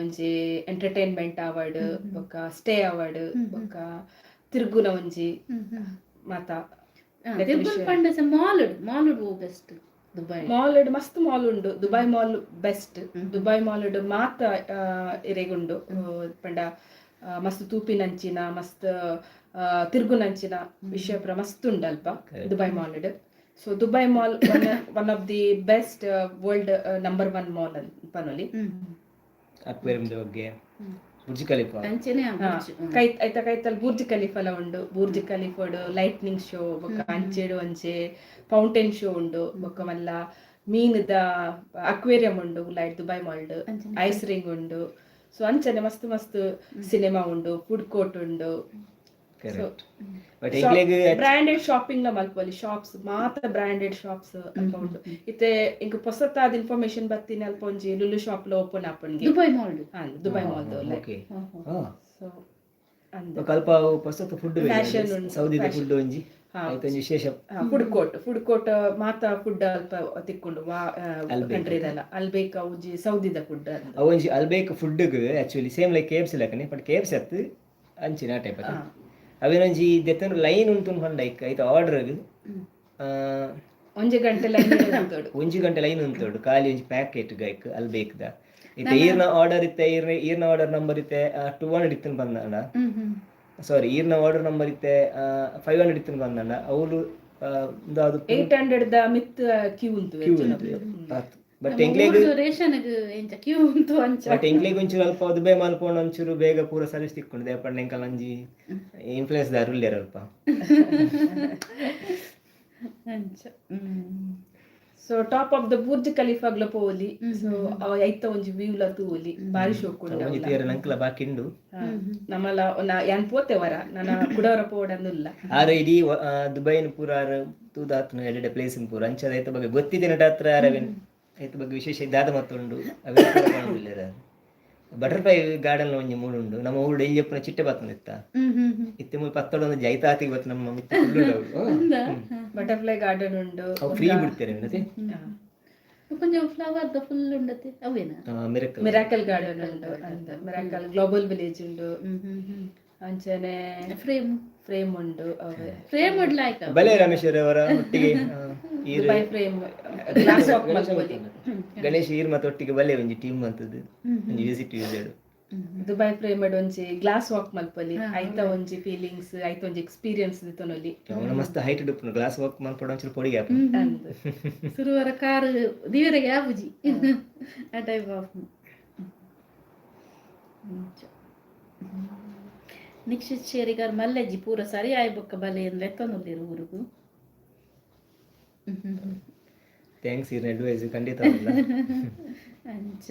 ಒಂಜಿ ಎಂಟರ್ಟೈನ್ಮೆಂಟ್ ಆವಡ್ ಬೊಕ್ಕ ಸ್ಟೇ ಆವಡ್ ಬೊಕ್ಕ ತಿರ್ಗುನ ಒಂಜಿ ಮಾತ ಮಾಲ್ ಮಸ್ತ್ ಮಾಲ್ ಉಂಡು Dubai mall best Dubai mall ಮಾತ ಇರೆಗುಂಡು ಪಂಡ ಮಸ್ತ್ ತೂಪಿನಂಚಿನ ಮಸ್ತ್ ತಿರ್ಗುನಂಚಿನ ವಿಷಯ ಪೂರ ಮಸ್ತ್ ಉಂಡು ಅಲ್ಪ Dubai mall so Dubai mall one of the best world number 1 mall ಪನೊಲಿ ಅಕ್ವೇರಿಯಂ ಬಗ್ಗೆ ಬುರ್ಜ್ ಖಲೀಫಾ ಕೈತಲ್ ಬುರ್ಜ್ ಖಲೀಫಲ ಉಂಡು ಬುರ್ಜ್ ಖಲೀಫಡ್ ಲೈಟ್ನಿಂಗ್ ಶೋ ಬೊಕ್ಕ ಅಂಚೆಡು ಒಂಚೆ ಫೌಂಟೇನ್ ಶೋ ಉಂಡು ಬೊಕ್ಕ ಮಲ್ಲ ಮೀನುದ ಅಕ್ವೇರಿಯಂ ಉಂಡು light Dubai mould ice ring ಉಂಡು ಸೊ ಅಂಚನೆ ಮಸ್ತ್ ಮಸ್ತ್ ಸಿನಿಮಾ ಉಂಡು ಫುಡ್ ಕೋರ್ಟ್ ಉಂಡು ಬ್ರಾಂಡೆಡ್ ಶಾಪಿಂಗ್ ಲ ಮಲ್ಪೊಲಿ ಶಾಪ್ಸ್ ಮಾತ ಬ್ರಾಂಡೆಡ್ ಶಾಪ್ಸ್ ಅಲ್ಪ ಉಂಡು ಇತ್ತೆ ಇಂಕ ಹೊಸತಾದ ಇನ್ಫಾರ್ಮೇಶನ್ ಬತ್ತಿನ ಅಲ್ಪ ಒಂಜಿ ಲುಲು ಶಾಪ್ ಲ ಓಪನ್ ಆಪನ್ಗೆ Dubai mall Dubai mall so ಕಲ್ಪ ಹೊಸತ ಫುಡ್ ಫ್ಯಾಷನ್ ಸೌದಿದ ಫುಡ್ ಒಂಜಿ ಆಯ್ತು ವಿಶೇಷ ಫುಡ್ ಕೋರ್ಟ್ ಮಾತ ಫುಡ್ ಅಲ್ಪ ತಿಕ್ಕೊಂಡು ಕಂಟ್ರಿದಲ್ಲ ಅಲ್ಬೇಕ ಒಂಜಿ ಸೌದಿದ ಫುಡ್ ಅವೊಂಜಿ ಅಲ್ಬೇಕ ಫುಡ್ಗ್ ಆಕ್ಚುಲಿ ಸೇಮ್ ಲೈಕ್ KFC ಲಕನೆ ಬಟ್ KFC ಅತ್ತು ಅಂಚಿನ ಟೈಪ್ ಅದ ಅವೇನೊಂಜಿ ದೆತ್ತನ ಲೈನ್ ಉಂಟು ಪಂಡ ಐಕ್ ಐತ ಆರ್ಡರ್ ಒಂಜಿ ಗಂಟೆ ಲೈನ್ ಉಂತೋಡು ಖಾಲಿ ಒಂಜಿ ಪ್ಯಾಕೆಟ್ ಗೈಕ್ ಅಲ್ಬೇಕ್ದ ಇತ್ತೆ ಈರ್ನ ಆರ್ಡರ್ ಇತ್ತೆ ಈರ್ನ ಆರ್ಡರ್ ನಂಬರ್ ಇತ್ತೆ 200 ಇತ್ತನ್ ಬಂದಣ್ಣ ಸಾರಿ ಈರ್ನ ಆರ್ಡರ್ ನಂಬರ್ ಇತ್ತೆ 500 ಇತ್ತನ್ ಬಂದಣ್ಣ ಅವಳು 800 ದ ಮಿತ್ ಕ್ಯೂ ಉಂಟು ಬಟ್ ಎಂಗ್ಲೆಗ್ ಒಂಚೂರು ಅಲ್ಪ ದುಬೈ ಮಲ್ಪೋಣ ಒಂಚೂರು ಬೇಗ ಪೂರ ಸರ್ವಿಸ್ ತಿಕ್ಕೊಂಡು ದೇಪಣ್ಣ ಎಂಕಲ್ ಒಂಜಿ ಇನ್ಫ್ಲೂಯೆನ್ಸ್ ದಾರು ಇಲ್ಲೇರ ಅಲ್ಪ so top of the Burj ಖಲೀಫಾಗ್ಲ ಪೋಲಿ ಸೊ ಐತ ಒಂಜಿ ವ್ಯೂ ಲ ತೂಲಿ ಬಾರಿ ಶೋಕ್ ಉಂಡು ಒಂಜಿ ತೀರ ನಂಕಲ ಬಾಕಿಂಡು ನಮ್ಮಲ ಯಾನ್ ಪೋತೆವರ ನನ್ನ ಕುಡವರ ಪೋಡನ್ನುಲ್ಲ ಆರ ಇಡೀ ದುಬೈನ ಪೂರ ಆರ ತೂದಾತ್ನ ಎಡೆ ಪ್ಲೇಸ್ ಪೂರ ಅಂಚದ ಐತ ಬಗ್ಗೆ ಗೊತ್ತಿದೆ ನಟಾತ್ರ ಆರವೆನ್ ಐತ ಬಗ್ಗೆ ವಿಶೇಷ ಇದಾದ ಮತ್ತೊಂಡು ಅವೆಲ್ಲ ಬಟರ್ಫ್ಲೈ ಗಾರ್ಡನ್ ಒಂಜಿ ಮೂಡುಂಡು ನಮ್ಮ ಊರು ಡೈಲಿ ಎಪ್ಪನ ಚಿಟ್ಟೆ ಬತ್ತಂದಿತ್ತ ಇತ್ತೆ ಮೂಲ ಪತ್ತೊಂದು ಜೈತಾತಿಗೆ ಬತ್ತ ನಮ್ಮ ಮಿತ್ತ ಬಟರ್ಫ್ಲೈ ಗಾರ್ಡನ್ ಉಂಡು ಫ್ರೀ ಬಿಡ್ತಾರೆ ಮತ್ತೆ ಕೊಂಚಂ ಫ್ಲವರ್ ದ ಫುಲ್ ಉಂಡತೆ ಅವೇನಾ ಮಿರಾಕಲ್ ಗಾರ್ಡನ್ ಉಂಡು ಅಂತ ಮಿರಾಕಲ್ ಗ್ಲೋಬಲ್ ವಿಲೇಜ್ ಉಂಡು ಅಂಚನೆ ಫ್ರೇಮ್ ಉಂಡು ಅವೇ ಫ್ರೇಮ್ ವುಡ್ ಲೈಕ್ ಬಲೆ ರಮೇಶ್ವರ ಅವರ ಒಟ್ಟಿಗೆ ದುಬೈ ಫ್ರೇಮ್ ಗ್ಲಾಸ್ ವಾಕ್ ಮಲ್ಪೊಲಿ ಗಣೇಶ್ ಈರ್ ಮತ್ತೆ ಒಟ್ಟಿಗೆ ಬಲೆ ಒಂಜಿ ಟೀಮ್ ಅಂತದ್ದು ಒಂಜಿ ವಿಸಿಟ್ ಯೂಸೆಡ್ ದುಬೈ ಫ್ರೇಮ್ ಒಂಜಿ ಗ್ಲಾಸ್ ವಾಕ್ ಮಲ್ಪೊಲಿ ಐತ ಒಂಜಿ ಫೀಲಿಂಗ್ಸ್ ಐತ ಒಂಜಿ ಎಕ್ಸ್ಪೀರಿಯನ್ಸ್ ದಿತೊನೊಲಿ ಅವನ ಮಸ್ತ್ ಹೈಟ್ ಡುಪ್ಪುನ ಗ್ಲಾಸ್ ವಾಕ್ ಮಲ್ಪಡ ಒಂಚೂರು ಪೊಡಿಗೆ ಆಪ ಸುರುವರ ಕಾರ್ ದಿವರೆಗೆ ಆಪುಜಿ ಆ ಟೈಪ್ ಆಫ್ ನಿಕ್ಷಿತ್ ಶೇರಿಗಾರ್ ಮಲ್ಲೆಜ್ಜಿ ಪೂರ ಸರಿ ಆಯ್ಬೊಕ್ಕ ಬಲೆ ಅಂದ್ರೆ ಎತ್ತೊಂದಿರು ಊರಿಗೂ ಥ್ಯಾಂಕ್ಸ್ ಇರ್ ಅಡ್ವೈಸ್ ಖಂಡಿತ ಅಂಚ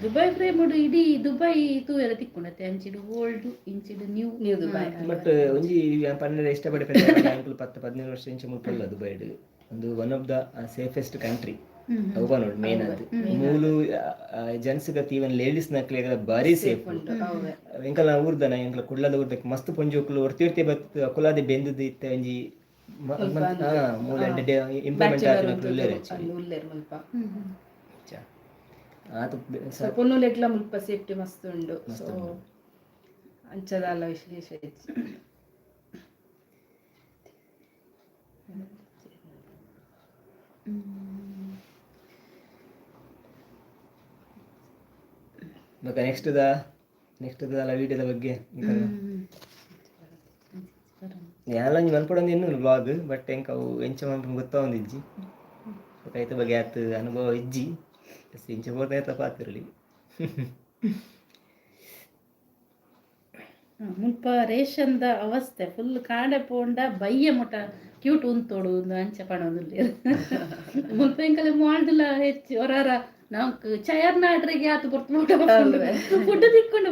ದುಬೈ ಫ್ರೇಮ್ ಇಡೀ ದುಬೈ ತೂವೆಲ್ಲ ತಿಕ್ಕೊಂಡತೆ ಅಂಚಿಡು ಓಲ್ಡ್ ಇಂಚಿಡು ನ್ಯೂ ದುಬೈ ಬಟ್ ಒಂಜಿ ಪನ್ನೆರ ಇಷ್ಟಪಡೆ 10-15 ವರ್ಷ ಇಂಚ ಮುಟ್ಟಲ್ಲ ದುಬೈ ಒಂದು one of the safest country ಅವ ನೋಡಿ ಮೇನ್ ಅದು ಮೂಲು ಜೆಂಟ್ಸ್ ಗತಿ ಇವನ್ ಲೇಡೀಸ್ ನಕ್ಲೆ ಬಾರಿ ಸೇಫ್ ಎಂಕಲ್ ನಾ ಊರ್ದನ ಎಂಕಲ್ ಕುಡ್ಲದ ಊರ್ದಕ್ಕೆ ಮಸ್ತ್ ಪೊಂಜೋಕ್ಲು ಒರ್ತಿರ್ತಿ ಬತ್ ಕುಲಾದೆ ಬೆಂದದ್ದು ಇತ್ತೆ ಒಂಜಿ ಮೂಲ ಇಂಪ್ರೂವ್ಮೆಂಟ್ ಆತ ಪೊನ್ನುಲೆಗ್ಲ ಮುಲ್ಪ ಸೇಫ್ಟಿ ಮಸ್ತ್ ಉಂಡು ಸೊ ಅಂಚದಲ್ಲ ವಿಶೇಷ ಮತ್ತೆ ನೆಕ್ಸ್ಟ್ ವಿಡಿಯೋದ ಬಗ್ಗೆ ಯಾಲಂಜಿ ಮನ್ಪಡೊಂದು ಇನ್ನೂ ಬ್ಲಾಗ್ ಬಟ್ ಎಂಕ ಅವು ಎಂಚ ಮನ್ಪು ಗೊತ್ತಾವೊಂದಿಜ್ಜಿ ಐತ ಬಗ್ಗೆ ಆತ ಅನುಭವ ಇಜ್ಜಿ ಇಂಚ ಬೋರ್ದ ಐತ ಪಾತಿರಲಿ ಮುಲ್ಪ ರೇಷನ್ದ ಅವಸ್ಥೆ ಫುಲ್ ಕಾಂಡೆ ಪೋಂಡ ಬಯ್ಯ ಮುಟ ಕ್ಯೂಟ್ ಉಂತೋಡು ಅಂಚ ಪಣೋದಿಲ್ಲ ಮುಲ್ಪ ಎಂಕಲೆ ಮಾಲ್ದಿಲ್ಲ ಹೆಚ್ಚು ಹೊರಾರ നമുക്ക് ചയറിനാട്ರಿಗೆ ആത്ത് പുറത്ത്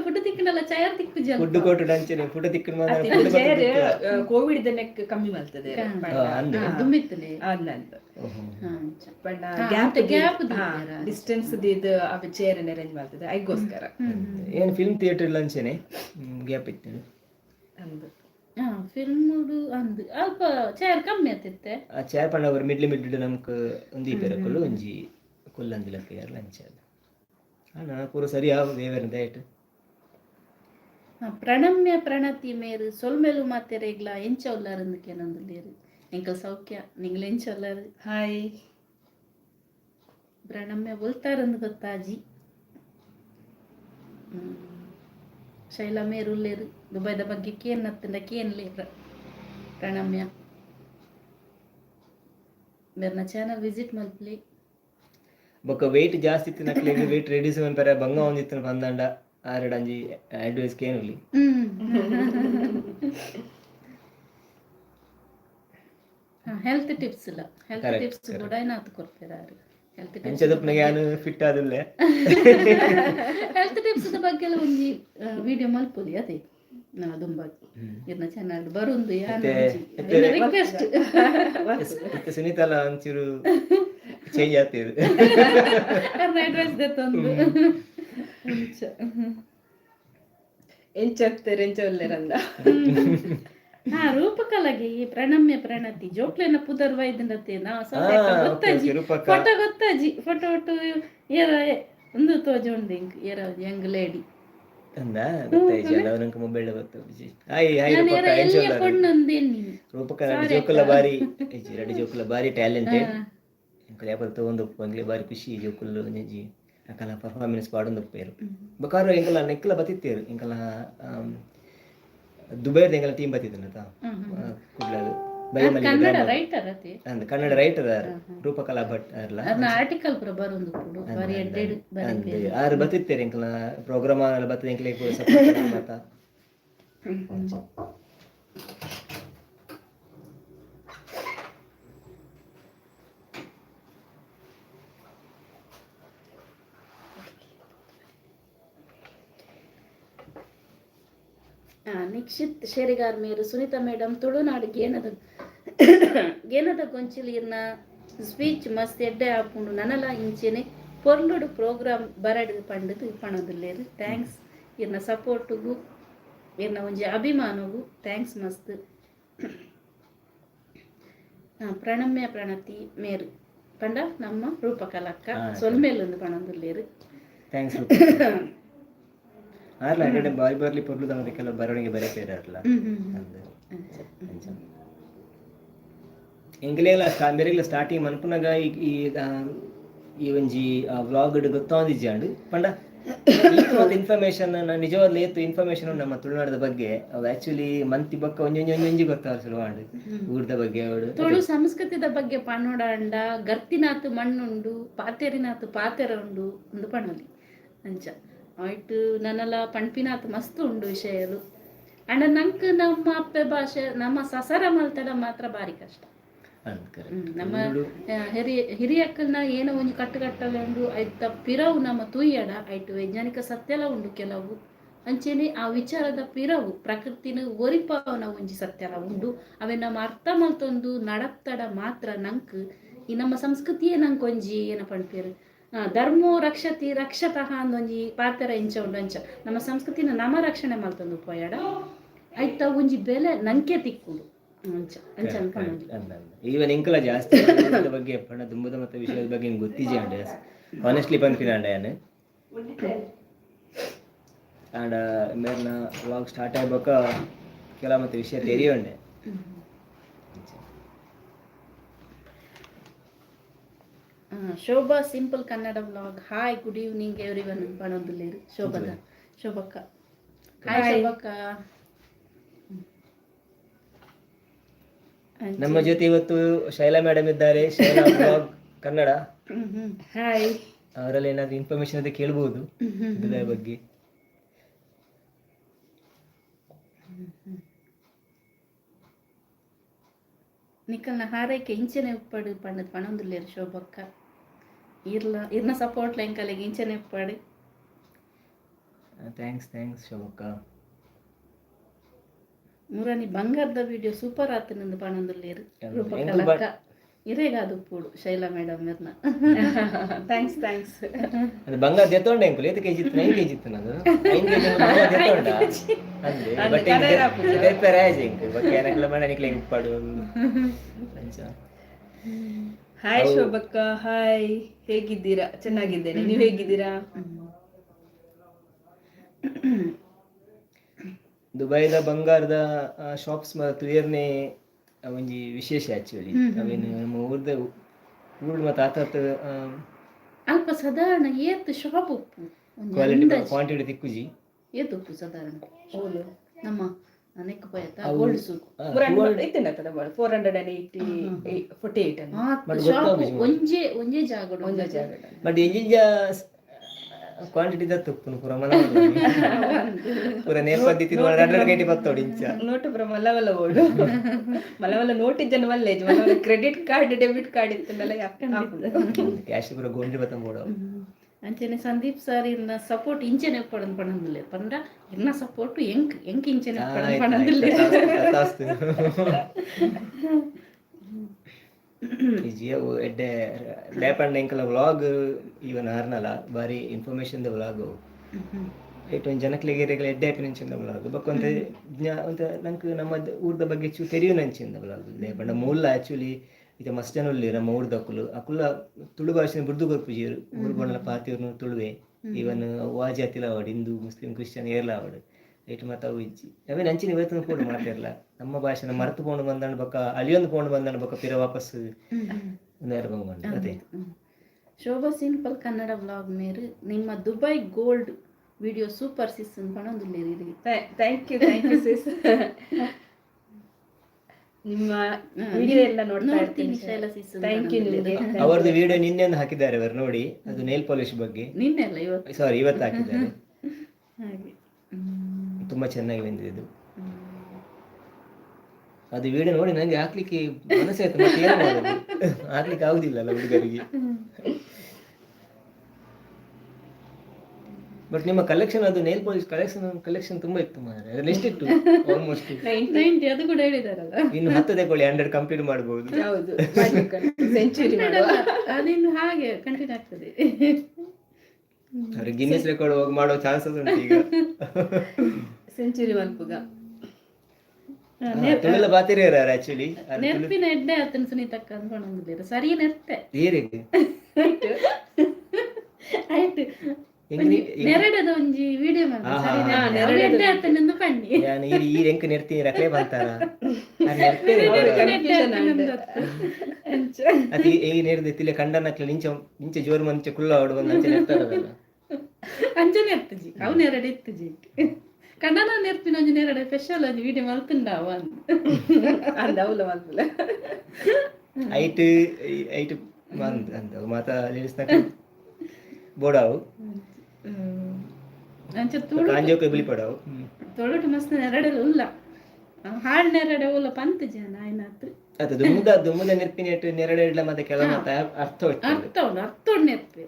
ഫുഡ് തിಕ್ಕണ്ടಲ್ಲ ಚಯರ್ ತಿಕ್ಕು ಜಲ್ಪ ಫುಡ್ ಕೊಟ್ಟು ಅಂಚನೆ ಫುಡ್ ತಿಕ್ಕಣ ಕೋವಿಡ್ ದನೆಕ್ ಕಮ್ಮಿ ಮಾಡ್ತದೆ ದುಂಬಿತ್ತಲೆ ಗ್ಯಾಪ್ ಡಿಸ್ಟೆನ್ಸ್ ಇದು ಅವ ಚೇರ್ ಅರೇಂಜ್ ಮಾಡ್ತದೆ ಐಗೋಸ್ಕರ ಏನು ಫಿಲ್ಮ್ ಥಿಯೇಟರ್ ಅಂಚನೆ ಗ್ಯಾಪ್ ಇತ್ತು ಫಿಲ್ಮ್ ಅಂದು ಅಲ್ಪ ಚೇರ್ ಕಮ್ಮಿ ಆಗ್ತಿತ್ತೆ ಆ ಚೇರ್ ಪಂಡ ಅವರು ಮಿಡ್ಲಿ ನಮ್ಗೆ ಒಂದಿ ಪೇರಕ್ಕಳು ಒಂಜಿ ಕೊಲ್ಲಂದಿಲಕ್ಕೆ ಯಾರು ಲಂಚ ಅಣ್ಣ ಪೂರ ಸರಿ ದೇವರಿಂದ ಆಯ್ತು ಪ್ರಣಮ್ಯ ಪ್ರಣತಿ ಮೇರು ಸೊಲ್ಮೆಲು ಮಾತೆರೆಗ್ಲ ಎಂಚ ಉಲ್ಲಾರಂದಕ್ಕೆ ನಂದುಲ್ಲೇರು ಎಂಕಲ್ ಸೌಖ್ಯ ನಿಂಗ್ಲ ಎಂಚ ಉಲ್ಲಾರು ಹಾಯ್ ಪ್ರಣಮ್ಯ ಬೊಲ್ತಾರಂದು ಗೊತ್ತಾಜಿ ಶೈಲಾ ಮೇರು ಉಲ್ಲೇರು ದುಬೈದ ಬಗ್ಗೆ ಕೇನ್ ನತ್ತಿಂದ ಕೇನ್ಲೇ ಪ್ರಣಮ್ಯ ಬೇರ್ನ ಚಾನಲ್ ವಿಸಿಟ್ ಮಲ್ಪ್ಲಿ ಬೊಕ್ಕ ವೆಯ್ಟ್ ಜಾಸ್ತಿ ಇತ್ತು ನಕ್ಲೆ ವೆಯ್ಟ್ ರೆಡ್ಯೂಸ್ ಪರ ಬಂಗ ಒಂದಿತ್ತು ಬಂದಂಡ ಆರಡ ಅಂಜಿ ಅಡ್ವೈಸ್ ಕೇನುಲಿ ಹೆಲ್ತ್ ಟಿಪ್ಸ್ ಇಲ್ಲ ಹೆಲ್ತ್ ಟಿಪ್ಸ್ ಕೂಡ ಏನಾತು ಕೊಡ್ತಿರಾರು ಹೆಲ್ತ್ ಟಿಪ್ಸ್ ಅಂಚದಪ್ಪನಿಗೆ ನಾನು ಫಿಟ್ ಆದಿಲ್ಲ ಹೆಲ್ತ್ ಟಿಪ್ಸ್ ಬಗ್ಗೆ ಎಲ್ಲ ಒಂಜಿ ವಿಡಿಯೋ ಮಲ್ಪುಲಿ ಅದೇ ನಾ ದುಂಬಾ ಇರ್ನ ಚಾನಲ್ ಬರುಂದು ರಿಕ್ವೆಸ್ಟ್ ಸುನೀತಲ್ಲ ಒಂಚೂರು ಚೇಂಜ್ ಆಗ್ತಿರು ಅಡ್ವೈಸ್ ದೆತ್ತೊಂದು ಎಂಚಾಗ್ತಾರೆ ಎಂಚ ಒಳ್ಳೆರಂದ ರೂಪಕಲಾಗಿ ಪ್ರಣಮ್ಯ ಪ್ರಣತಿ ಜೋಕ್ಲೆನ ಪುದರ್ ವೈದ್ಯನತೆ ನಾ ಗೊತ್ತಾಜಿ ಫೋಟೋ ಗೊತ್ತಾಜಿ ಫೋಟೋ ಒಟ್ಟು ಏರ ಒಂದು ತೋಜೊಂಡು ಏರ ಯಂಗ್ ಲೇಡಿ ಅಂದ ಗೊತ್ತಾಯ್ತು ಅಲ್ಲ ಅವನಂಕ ಮೊಬೈಲ್ ಗೊತ್ತು ಹಾಯ್ ಹಾಯ್ ರೂಪಕ ಜೋಕುಲ ಬಾರಿ ರೆಡಿ ಜೋಕುಲ ಬಾರಿ ಟ್ಯಾಲೆಂಟೆಡ್ ಎಂಕಲ್ ಯಾಪಲ್ ತಗೊಂಡು ಬಂಗ್ಲೆ ಬಾರಿ ಖುಷಿ ಜೋಕುಲು ನೆಜಿ ಅಂಕಲ ಪರ್ಫಾರ್ಮೆನ್ಸ್ ಪಾಡೊಂದು ಪೇರು ಬಕಾರ ಎಂಕಲ ನೆಕ್ಕಲ ಬತ್ತಿತ್ತೇರು ಎಂಕಲ ದುಬೈದ ಎಂಕಲ ಟೀಮ್ ಬತ್ತಿದ್ದನತ ಕುಡ್ಲ ಕನ್ನಡ ರೈಟರ್ ಅತಿ ಅಂದ ಕನ್ನಡ ರೈಟರ್ ರೂಪಕಲಾ ಭಟ್ ಅರ್ಲ ಆರ್ಟಿಕಲ್ ಪುರ ಬರೊಂದು ಕುಡು ಬಾರಿ ಎಡ್ಡೆಡ್ ಅಂದ ಆರು ಬತ್ತಿತ್ತೇರು ಎಂಕಲ ಪ್ರೋಗ್ರಾಮ್ ಎಲ್ಲ ಬತ್ತದ ಎಂಕಲ ಪೂರ ಸಪೋರ್ಟ್ ಮಾತಾ ನಿಕ್ಷಿತ್ ಶೇರಿಗಾರ್ ಮೇರು ಸುನೀತಾ ಮೇಡಮ್ ತುಳುನಾಡು ಗೇನದ ಗೊಂಚಿಲಿರ್ನ ಸ್ಪೀಚ್ ಮಸ್ತ್ ಎಡ್ಡೆ ಆಪುಂಡು ನನಲ ಇಂಚೆನೆ ಪೊರ್ಲುಡು ಪ್ರೋಗ್ರಾಮ್ ಬರಡ್ ಪಂಡದು ಪಣದುಲ್ಲೇರು ಥ್ಯಾಂಕ್ಸ್ ಇರ್ನ ಸಪೋರ್ಟುಗು ಇರ್ನ ಒಂಜಿ ಅಭಿಮಾನಗೂ ಥ್ಯಾಂಕ್ಸ್ ಮಸ್ತ್ ಪ್ರಣಮ್ಯ ಪ್ರಣತಿ ಮೇರು ಪಂಡ ನಮ್ಮ ರೂಪಕಲಕ್ಕ ಸೊಲ್ಮೇಲೊಂದು ಪಣದುಲ್ಲೇರು ಥ್ಯಾಂಕ್ಸ್ ಆರ್ಲ ಅಡೆ ಬಾಯ್ ಬರ್ಲಿ ಪೊರ್ಲು ಅದಕ್ಕೆಲ್ಲ ಬರವಣಿಗೆ ಬರೀ ಪೇರಲ್ಲ ಎಂಗ್ಲೆಲ್ಲ ಮೇರೆಗ್ಲ ಸ್ಟಾರ್ಟಿಂಗ್ ಮನ್ಪುನಾಗ ಈ ಒಂಜಿ ವ್ಲಾಗ್ ಗೊತ್ತಾಂದಿಜ್ಜಾಂಡು ಪಂಡ ಇನ್ಫಾರ್ಮೇಶನ್ ನಿಜವಾದ ಏತು ಇನ್ಫಾರ್ಮೇಶನ್ ನಮ್ಮ ತುಳುನಾಡದ ಬಗ್ಗೆ ಅವು ಆಕ್ಚುಲಿ ಮಂತಿ ಬಕ್ಕ ಒಂಜೊಂಜಿ ಗೊತ್ತಾವ ಸುಲವಾಂಡು ಊರ್ದ ಬಗ್ಗೆ ಅವಳು ತುಳು ಸಂಸ್ಕೃತಿದ ಬಗ್ಗೆ ಪನ್ನೋಡಾಂಡ ಗರ್ತಿನಾತು ಮಣ್ಣುಂಡು ಪಾತೆರಿನಾತು ಪಾತೆರ ಉಂಡು ಒಂದು ಪಣ್ಣಲಿ ಅಂಚ ಆಯ್ತು ನನ್ನಲ್ಲ ಪಣ್ಪಿನಾತ್ ಮಸ್ತ್ ಉಂಡು ವಿಷಯಲು ಅಂಡ ನಂಕ್ ನಮ್ಮ ಅಪ್ಪೆ ಭಾಷೆ ನಮ್ಮ ಸಸರ ಮಲ್ತಡ ಮಾತ್ರ ಬಾರಿ ಕಷ್ಟ ನಮ್ಮ ಹಿರಿಯಕ್ಕಲ್ನ ಏನೋ ಒಂಜಿ ಕಟ್ಟುಗಟ್ಟಲೆ ಉಂಡು ಆಯ್ತ ಪಿರವು ನಮ್ಮ ತೂಯ್ಯಡ ಆಯ್ತು ವೈಜ್ಞಾನಿಕ ಸತ್ಯಲ ಉಂಡು ಕೆಲವು ಅಂಚೆನೆ ಆ ವಿಚಾರದ ಪಿರವು ಪ್ರಕೃತಿನ ಒರಿಪಾವನ ಒಂಜಿ ಸತ್ಯಲ ಉಂಡು ಅವೇ ನಮ್ಮ ಅರ್ಥ ಮಲ್ತೊಂದು ನಡತ್ತಡ ಮಾತ್ರ ನಂಕ್ ಈ ನಮ್ಮ ಸಂಸ್ಕೃತಿಯೇ ನಂಗೆ ಒಂಜಿ ಏನ ಪಣ್ಪೇರು ಧರ್ಮೋ ರಕ್ಷತಿ ರಕ್ಷತಃ ಅಂದೊಂಜಿ ಪಾತ್ರ ಇಂಚ ಉಂಡು ಅಂಚ ನಮ್ಮ ಸಂಸ್ಕೃತಿನ ನಮ್ಮ ರಕ್ಷಣೆ ಮಲ್ತೊಂದು ಪೋಯಡ ಆಯ್ತ ಒಂಜಿ ಬೆಲೆ ನಂಕೆ ತಿಕ್ಕುಡು ಅಂಚ ಅಂಚ ಅನ್ಕೊಂಡು ಈವನ್ ಇಂಕಲ ಜಾಸ್ತಿ ಬಗ್ಗೆ ಪಣ ದುಂಬದ ಮತ್ತೆ ವಿಷಯದ ಬಗ್ಗೆ ನಿಂಗೆ ಗೊತ್ತಿಜೆ ಅಂಡೆ ಆನೆಸ್ಟ್ಲಿ ಪನ್ಪಿನ ಅಂಡೆ ಯಾನು ಆಂಡ ಮೇರ್ನ ವ್ಲಾಗ್ ಸ್ಟಾರ್ಟ್ ಆಗ್ಬೇಕ ಕೆಲ ಮತ್ತೆ ವಿಷಯ ತೆರಿಯೋಂಡೆ Shobha simple Kannada vlog hi good evening everyone ಪಣೊಂದುಲ್ಲೇರು ಶೋಭಕ್ಕ ಹಾಯ್ ಶೋಭಕ್ಕ ನಮ್ಮ ಜೊತೆ ಇವತ್ತು ಶೈಲಾ ಮೇಡಮ್ ಇದ್ದಾರೆ ಶೈಲಾ ವ್ಲಾಗ್ ಕನ್ನಡ ಹಾಯ್ ಅವರಲ್ಲಿ ಏನಾದ್ರು ಇನ್ಫಾರ್ಮೇಶನ್ ಅದೇ ಕೇಳಬಹುದು ಇದರ ಬಗ್ಗೆ ನಿಕ್ಕಲ್ನ ಹಾರೈಕೆ ಇಂಚನೆ ಉಪ್ಪಡು ಪಣ್ಣದ ಪಣೊಂದುಲ್ಲೇರು ಶೋಭಕ್ಕ ಇರ್ನ ಸಪೋರ್ಟ್ ಲೆಂಕಲೆಗೆ ಇಂಚನೆ ಪಡಿ. ಥ್ಯಾಂಕ್ಸ್ ಶೋಭಕ್ಕ. ಮೂರನಿ ಬಂಗಾರದ ವಿಡಿಯೋ ಸೂಪರ್ ಆತ ನಂದು ಪಣಂದುಲ್ಲೇರು ರೂಪಕಲಕ್ಕ ಇರೇಗಾದು ಪೂಡು ಶೈಲಾ ಮೇಡಮ್ ಇರ್ನ. ಥ್ಯಾಂಕ್ಸ್ ಅದು ಬಂಗಾರ ದೆತ್ತೊಂಡೆ ಅಂಕುಲ್ ಏತ ಕೆಜಿ ಇತ್ತು 9 ಕೆಜಿ ಇತ್ತು ನಂದು 9 ಕೆಜಿ ಬಂಗಾರ ದೆತ್ತೊಂಡ ಅಂದ್ರೆ ಬಟ್ ದೆತ್ತರ ಆಜೆ ಅಂಕುಲ್ ಬಕ್ಕೆ ಏನಕಲ ಮಾಡನಿಕ್ಲೆ ಉಪ್ಪಾಡು ಅಂಚ. ಹಾಯ್ ಶೋಭಕ್ಕ, ಹಾಯ್, ಹೇಗಿದ್ದೀರಾ? ಚೆನ್ನಾಗಿದ್ದೇನೆ, ನೀವು ಹೇಗಿದ್ದೀರಾ? ದುಬೈದ ಬಂಗಾರದ ಶಾಪ್ಸ್ ಮತ್ತು ಏರ್ನೆ ಒಂಜಿ ವಿಶೇಷ ಆಕ್ಚುಲಿ ಅವೇನು ನಮ್ಮ ಊರ್ದ ಮತ್ತು ಆತ ಅಲ್ಪ ಸಾಧಾರಣ ಏತ್ ಶಾಪ್ ಉಪ್ಪು ಕ್ವಾಲಿಟಿ ಕ್ವಾಂಟಿಟಿ ತಿಕ್ಕುಜಿ ಏತ್ ಉಪ್ಪು ಸಾಧಾರಣ ಓಲು ನಮ್ಮ ನೆಕ್ ಪಯತ ಗೋಲ್ಡ್ ಸೂಟ್ 448 ಒಂಜೇ ಜಾಗ ಬಟ್ ಎಂಜಿಂಜ ಕ್ವಾಂಟಿಟಿ ದತ್ತುಪ್ಪುನು ಪೂರ ಪೂರ ನೇಪದ್ದಿ ತಿರುವಣ 200 ಕೆಟಿ ಬತ್ತೋಡಿ ಇಂಚ ನೋಟು ಪೂರ ಮಲ್ಲವಲ್ಲ ಓಡು ಮಲ್ಲವಲ್ಲ ನೋಟಿದ್ದನ್ನು ಮಲ್ಲೇಜ್ ಮಲ್ಲವಲ್ಲ ಕ್ರೆಡಿಟ್ ಕಾರ್ಡ್ ಡೆಬಿಟ್ ಕಾರ್ಡ್ ಇತ್ತಲ್ಲ ಕ್ಯಾಶ್ ಪೂರ ಗೊಂಡಿ ಬತ್ತ ಮೋಡ ಅಂಚನೆ ಸಂದೀಪ್ ಸರ್ ಇನ್ನ ಸಪೋರ್ಟ್ ಇಂಚನೆ ಪಡನ್ ಪಣಂದಿಲ್ಲ ಪಂಡ ಇನ್ನ ಸಪೋರ್ಟ್ ಎಂಕ್ ಇಂಚನೆ ಪಡನ್ ಪಣಂದಿಲ್ಲ ಜಿಯೋ ಎಡ್ಡೆ ಲೇಪಂಡ ಎಂಕಲ ವ್ಲಾಗ್ ಇವನ್ ಆರ್ನಲ ಬಾರಿ ಇನ್ಫಾರ್ಮೇಶನ್ ದ ವ್ಲಾಗ್ ಏಟ್ ಒಂದು ಜನಕ್ಲೆಗೆ ಎಡ್ಡೆ ಹಾಪಿನಂಚಿಂದ ವ್ಲಾಗ್ ಬಕ್ಕೊಂತ ಒಂತ ನಂಗೆ ನಮ್ಮ ಊರ್ದ ಬಗ್ಗೆ ಚೂ ತೆರಿಯುನಂಚಿಂದ ವ್ಲಾಗ್ ಲೇಪಂಡ ಮೂಲ ಆ್ಯಕ್ಚುಲಿ ಇದು ಮಸ್ತ್ ಜನ ಉಳ್ಳಿ ನಮ್ಮ ಊರ್ದ ಅಕುಲ ತುಳು ಭಾಷೆ ಬುರ್ದು ಗೊಪ್ಪುಜಿರು ಊರು ಬಣ್ಣಲ ಪಾತಿಯವ್ರನ್ನ ತುಳುವೆ ಇವನ್ ವಾಜಾತಿಲ ಆವಡು ಹಿಂದೂ ಮುಸ್ಲಿಂ ಕ್ರಿಶ್ಚಿಯನ್ ಏರ್ಲ ಆವಡು ಏಟ್ ಮಾತು ಅವು ಇಜ್ಜಿ ಅವೇ ನಂಚಿನ ಇವತ್ತು ಕೂಡ ಮಾತಾಡಲ್ಲ ನಮ್ಮ ಭಾಷೆನ ಮರೆತು ಪೋಂಡು ಬಂದಣ್ಣ ಬಕ್ಕ ಅಳಿಯೊಂದು ಪೋಂಡು ಬಂದಣ್ಣ ಬಕ್ಕ ಪಿರ ವಾಪಸ್ ನೇರ ಬಂಗೊಂಡು ಅದೇ. ಶೋಭಾ ಸಿಂಪಲ್ ಕನ್ನಡ ವ್ಲಾಗ್ ಮೇರು ನಿಮ್ಮ Dubai gold video super sis ಪಣಂದುಲ್ಲೇರಿ. Thank you sis. ನಿಮ್ಮ ವಿಡಿಯೋ ಎಲ್ಲ ನೋಡ್ತಾ ಇರ್ತೀನಿ. ಶೈಲಾ ಸಿಸ್ ಥ್ಯಾಂಕ್ ಯು ನಿಮಗೆ. ಅವರದ್ದು ವಿಡಿಯೋ ನಿನ್ನೆ ಹಾಕಿದ್ದಾರೆ ಅವರು ನೋಡಿ, ಅದು ನೇಲ್ ಪಾಲಿಶ್ ಬಗ್ಗೆ. ನಿನ್ನೆ ಅಲ್ಲ ಇವತ್ತು, ಸಾರಿ ಇವತ್ತು ಹಾಕಿದ್ದಾರೆ. ಹಾಗೆ ತುಂಬಾ ಚೆನ್ನಾಗಿ ಬಂದಿದೆ ಅದು ವಿಡಿಯೋ ನೋಡಿ ನನಗೆ ಹಾಕ್ಲಿಕ್ಕೆ ಮನಸ್ಸಾಯ್ತು, ಮತ್ತೆ ಏನು ಮಾಡೋದು, ಹಾಕ್ಲಿಕ್ಕೆ ಆಗುದಿಲ್ಲ ಹುಡುಗರಿಗೆ. ಬಟ್ ನಿಮ್ಮ ಕಲೆಕ್ಷನ್ ಅದು ನೇಲ್ ಪಾಲಿಶ್ ಕಲೆಕ್ಷನ್ ತುಂಬಾ ಇತ್ತು ಮಾರ್ರೆ. ಅದು ಎಷ್ಟಿತ್ತು? ಆಲ್ಮೋಸ್ಟ್ 90 ಅದು ಕೂಡ ಹೇಳಿದಾರಲ್ಲ. ಇನ್ನು 10 ತಗೊಳ್ಳಿ 100 ಕಂಪ್ಲೀಟ್ ಮಾಡಬಹುದು. ಹೌದು, ಸೆಂಚುರಿ ಅದಿನ್ನು ಹಾಗೆ ಕಂಟಿನ್ಯೂ ಆಗ್ತದೆ. ಅವ್ರಿಗೆ ಗಿನ್ನಿಸ್ ರೆಕಾರ್ಡ್ ಹೋಗಿ ಮಾಡೋ ಚಾನ್ಸಸ್ ಉಂಟು ಈಗ. ಸೆಂಚುರಿ ಮಲ್ಪುಗ ತುಳುಲ ಬಾತಿರಿ ಆಕ್ಚುಲಿ ನೆನಪಿನ ಎಡ್ಡೆ ಆತನ ಸುನೀತಕ್ಕ ಅಂದ್ಕೊಂಡಿದ್ದೀರ ಸರಿ ನೆತ್ತೆ ಏರಿಗೆ ಆಯ್ತು ನೆರಡದ ಒಂಜಿ ವಿಡಿಯೋ ಎಡ್ಡೆ ಆತನೆಂದು ಪಣ್ಣಿ ನಾನು ಈ ರೆಂಕ್ ನೆರ್ತೀನಿ ರಕ್ಲೆ ಬಂತಾರ ಅದು ಈ ನೆರೆದಿತ್ತಿಲ್ಲ ಕಂಡನಕ್ಲೆ ನಿಂಚೆ ಜೋರು ಮಂಚೆ ಕುಳ್ಳ ಆಡು ಬಂದು ಅಂಚೆ ನೆರ್ತಾರಲ್ಲ ಅಂಚೆ ನೆರ್ತಜಿ ಅವು ನೆರಡು ಎತ್ತಜಿ ಕನ್ನಡ ನೆರ್ಪಿನ ಒಂಜಿ ನೆರಡೆ ಸ್ಪೆಷಲ್ ಒಂಜಿ ವಿಡಿಯೋ ಮಲ್ತುಂಡಾವ ಅಂದವುಲ ಮಲ್ಪುಲ ಐಟ್ ಮಂದ್ ಅಂತ ಮಾತಾ ಲೇಡಿಸ್ನಾಕ ಬೋಡಾವು ಅಂಚೆ ತುಳು ಕಾಂಜೋಕೆ ಬಿಳಿ ಪಡಾವು ತೊಳಟು ಮಸ್ತ್ ನೆರಡೆಲ್ಲ ಉಲ್ಲ ಹಾಡು ನೆರಡೆ ಉಲ್ಲ ಪಂತ್ ಜನ ಆಯ್ನಾತ್ ಅದು ದುಮ್ಮದ ನೆರ್ಪಿನ ನೆರಡೆ ಇಡ್ಲ ಮತ್ತೆ ಕೆಲ ಮತ್ತೆ ಅರ್ಥ ಉಂಡು ನೆರ್ಪಿ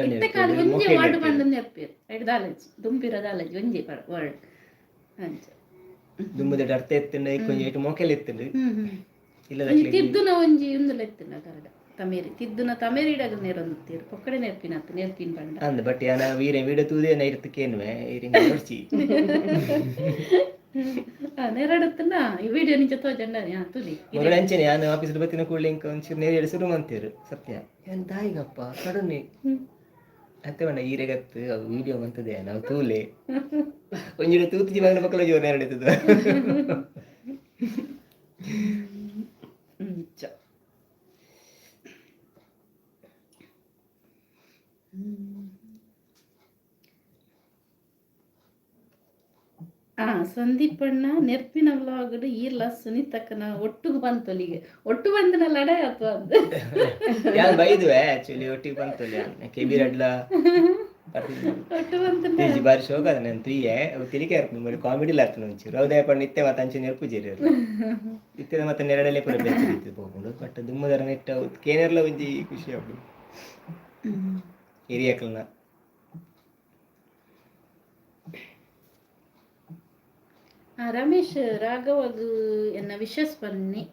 ಇತ್ತೆ ಕಾಲ ಒಂಜಿ ವರ್ಡ್ ಬಂದು ನೆರ್ಪಿ ಐಟ್ ದಾಲಜಿ ದುಂಪಿರ ದಾಲಜಿ ಒಂಜಿ ವರ್ಡ್ ಅಂಚೆ ದುಮ್ಮದ ಅರ್ಥ ಎತ್ತಿಂಡ ಕೊಂಚ ಏಟು ಮೋಕೆಲ್ ಎತ್ತಿಂಡು ಇಲ್ಲ ತಿದ್ದುನ ಒಂಜಿ ಉಂದುಲ ಎತ್ತಿನ ಕರಡ ತಮೇರಿ ತಿದ್ದುನ ತಮೇರಿ ಇಡಗ ನೆರೊಂದುತ್ತೀರು ಪೊಕ್ಕಡೆ ನೆರ್ಪಿನ ಪಂಡ ಅಂದ ಬಟ್ ಯಾನ ವೀರೆ ವೀಡಿಯೋ ತೂದೆ ನೈರ್ತಕ್ಕೇನುವೆ ಇರಿಂಗ ನೋಡ್ಚಿ ನೆರಡತ್ತನ ಈ ವಿಡಿಯೋ ನಿಂಚ ತೋಜಂಡ ತುಲಿ ಮೊದಲು ಅಂಚೆನೆ ನಾನು ಆಫೀಸ್ ಬತ್ತಿನ ಕೂಡಲೇ ಇಂಕ ಒಂಚೂರು ನೇರಿ ಶುರು ಅಂತೀರು ಸತ್ಯ ಎಂತ ಈಗಪ್ಪ ಕಡನೆ ಅತ್ತೆ ಬಣ್ಣ ಈರೆಗತ್ತು ಅವು ವಿಡಿಯೋ ಬಂತದೆ ನಾವು ತೂಲೆ ಒಂಜಿಡ ತೂತಿ ಮಗನ ಮಕ್ಕಳ ಜೋರು ನೆರಡಿತದ ಸಂದೀಪಣ್ಣ ನೆರ್ಪಿನ ವ್ಲಾಗ್ ಈರ್ಲ ಸುನೀತಕ್ಕನ ಒಟ್ಟಿಗೆ ಬಂತೊಲಿಗೆ ಒಟ್ಟು ಬಂದನ ಲಡೆ ಅಥವಾ ಯಾರು ಬೈದುವೆ ಆಕ್ಚುಲಿ ಒಟ್ಟಿಗೆ ಬಂತೊಲಿ ಕೆಬಿ ರಡ್ಲ ಒಟ್ಟು ಬಂತ ಬಾರಿ ಶೋಕ ಅದ ನಾನು ಪ್ರಿಯೆ ತಿರಿಕೆ ಇರ್ತೀನಿ మరి ಕಾಮಿಡಿ ಲಾಗ್ತಾನೆ ಒಂಚೂರು ಹೌದೇ ಪಣ್ಣ ನಿತ್ಯ ಮತ್ತೆ ಅಂಚೆ ನೆರ್ಪುಜೇರಿ ಇತ್ತಿದ ಮತ್ತೆ ನೆರಡಲ್ಲೇ ಪೂರ ಬೆಚ್ಚಿತ್ತು ಹೋಗ್ಕೊಂಡು ಬಟ್ ದುಮ್ಮದರ ನೆಟ್ಟ ಕೇನೆರ್ಲ ಒಂಜಿ ಖುಷಿ ಆಗ್ಬೋದು ಹಿರಿಯಕಲ್ನ ರಮೇಶ್ ರಾಘವಾಗ ಎನ್ನ ವಿಶಸ್ ಬನ್ನಿ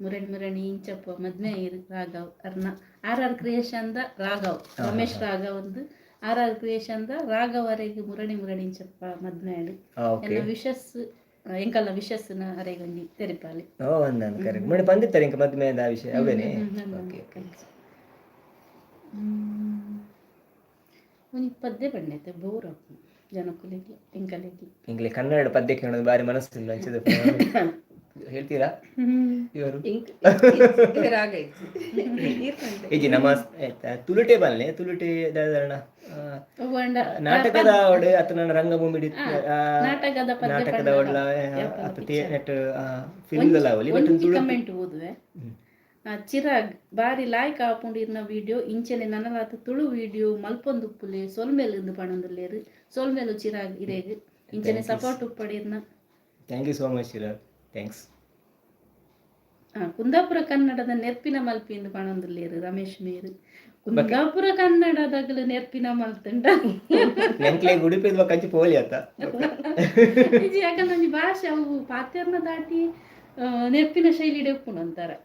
ಮುರಣಿ ಇಂಚಪ್ಪ ಮದ್ಮೆ ರಾಘವ್ ಅರ್ನ ಆರ್ ಕ್ರಿಯೇಷನ್ ರಾಘವ್ ರಮೇಶ್ ರಾಘವ್ ಒಂದು ಆರ್ ಕ್ರಿಯೇಷನ್ ರಾಘವರೆಗೆ ಮುರಣಿ ಇಂಚಪ್ಪ ಮದ್ಮೆ ಎನ್ನ ವಿಶಸ್ ಎಂಕಲ್ಲ ವಿಶಸ್ನ ಅರೆಗೊಂಜಿ ತೆರಿಪಾಲಿ ಕರೆಕ್ಟ್ ಬಂದಿತ್ತಾರೆ ಇಂಕ ಮದ್ಮೆ ಆ ವಿಷಯ ಅವೇನೆ ಒಂದು ಪದ್ಯ ಬಣ್ಣೈತೆ ಬೋರ್ ಜನಕ್ಕೂಲಿಗೆ ಇಂಗ್ಲಿ ಕನ್ನಡ ಪದ್ಯ ಕೇಳೋದು ಬಾರಿ ಮನಸ್ಸಿಲ್ಲ ಅನ್ಸಿದೆ ಹೇಳ್ತೀರಾ ಇವರು ಈಗ ನಮ್ಮ ತುಳುಟೇಬಲ್ನೆ ತುಳುಟೆ ನಾಟಕದ ಒಡೆ ಅಥವಾ ರಂಗಭೂಮಿ ನಾಟಕದ ಒಡ್ಲ ಕಮೆಂಟ್ ಓದುವೆ ಚಿರಾಗ್ ಬಾರಿ ಲಾಯ್ಕ್ ಆಪುಂಡಿರ್ನ ವಿಡಿಯೋ ಇಂಚೆನೆ ನನಲಾತ ತುಳು ವಿಡಿಯೋ ಮಲ್ಪೊಂದುಪ್ಪುಲೆ ಸೊಲ್ಮೇಲಿಂದು ಪಣಂದುಲ್ಲೇರು ಸೊಲ್ಮೇಲು ಚಿರಾಗ್ ಇರೇಗ್ ಇಂಚೆನೆ ಸಪೋರ್ಟ್ ಉಪ್ಪಡಿರ್ನ thank you so much Chirag thanks Kundapura ಕನ್ನಡದ ನೆರ್ಪಿನ ಮಲ್ಪಿಂದು ಪಣಂದುಲ್ಲೇರು ರಮೇಶ್ ಮೇರು ಕುಂದಾಪುರ ಕನ್ನಡದಾಗಲು ನೆರ್ಪಿನ ಮಲ್ತುಂಡ ನೆಂಕ್ಲೆ ಗುಡಿಪಿದ ಕಂಚಿ ಪೋಲಿ ಆತ ಯಾಕಂದ್ರೆ ಒಂಜಿ ಭಾಷೆ ಅವು ಪಾತ್ಯರ್ನ ದಾಟಿ ನೆರ್ಪಿನ ಶೈಲಿ ಡೆಪ್ಪುನು ಅಂತಾರೆ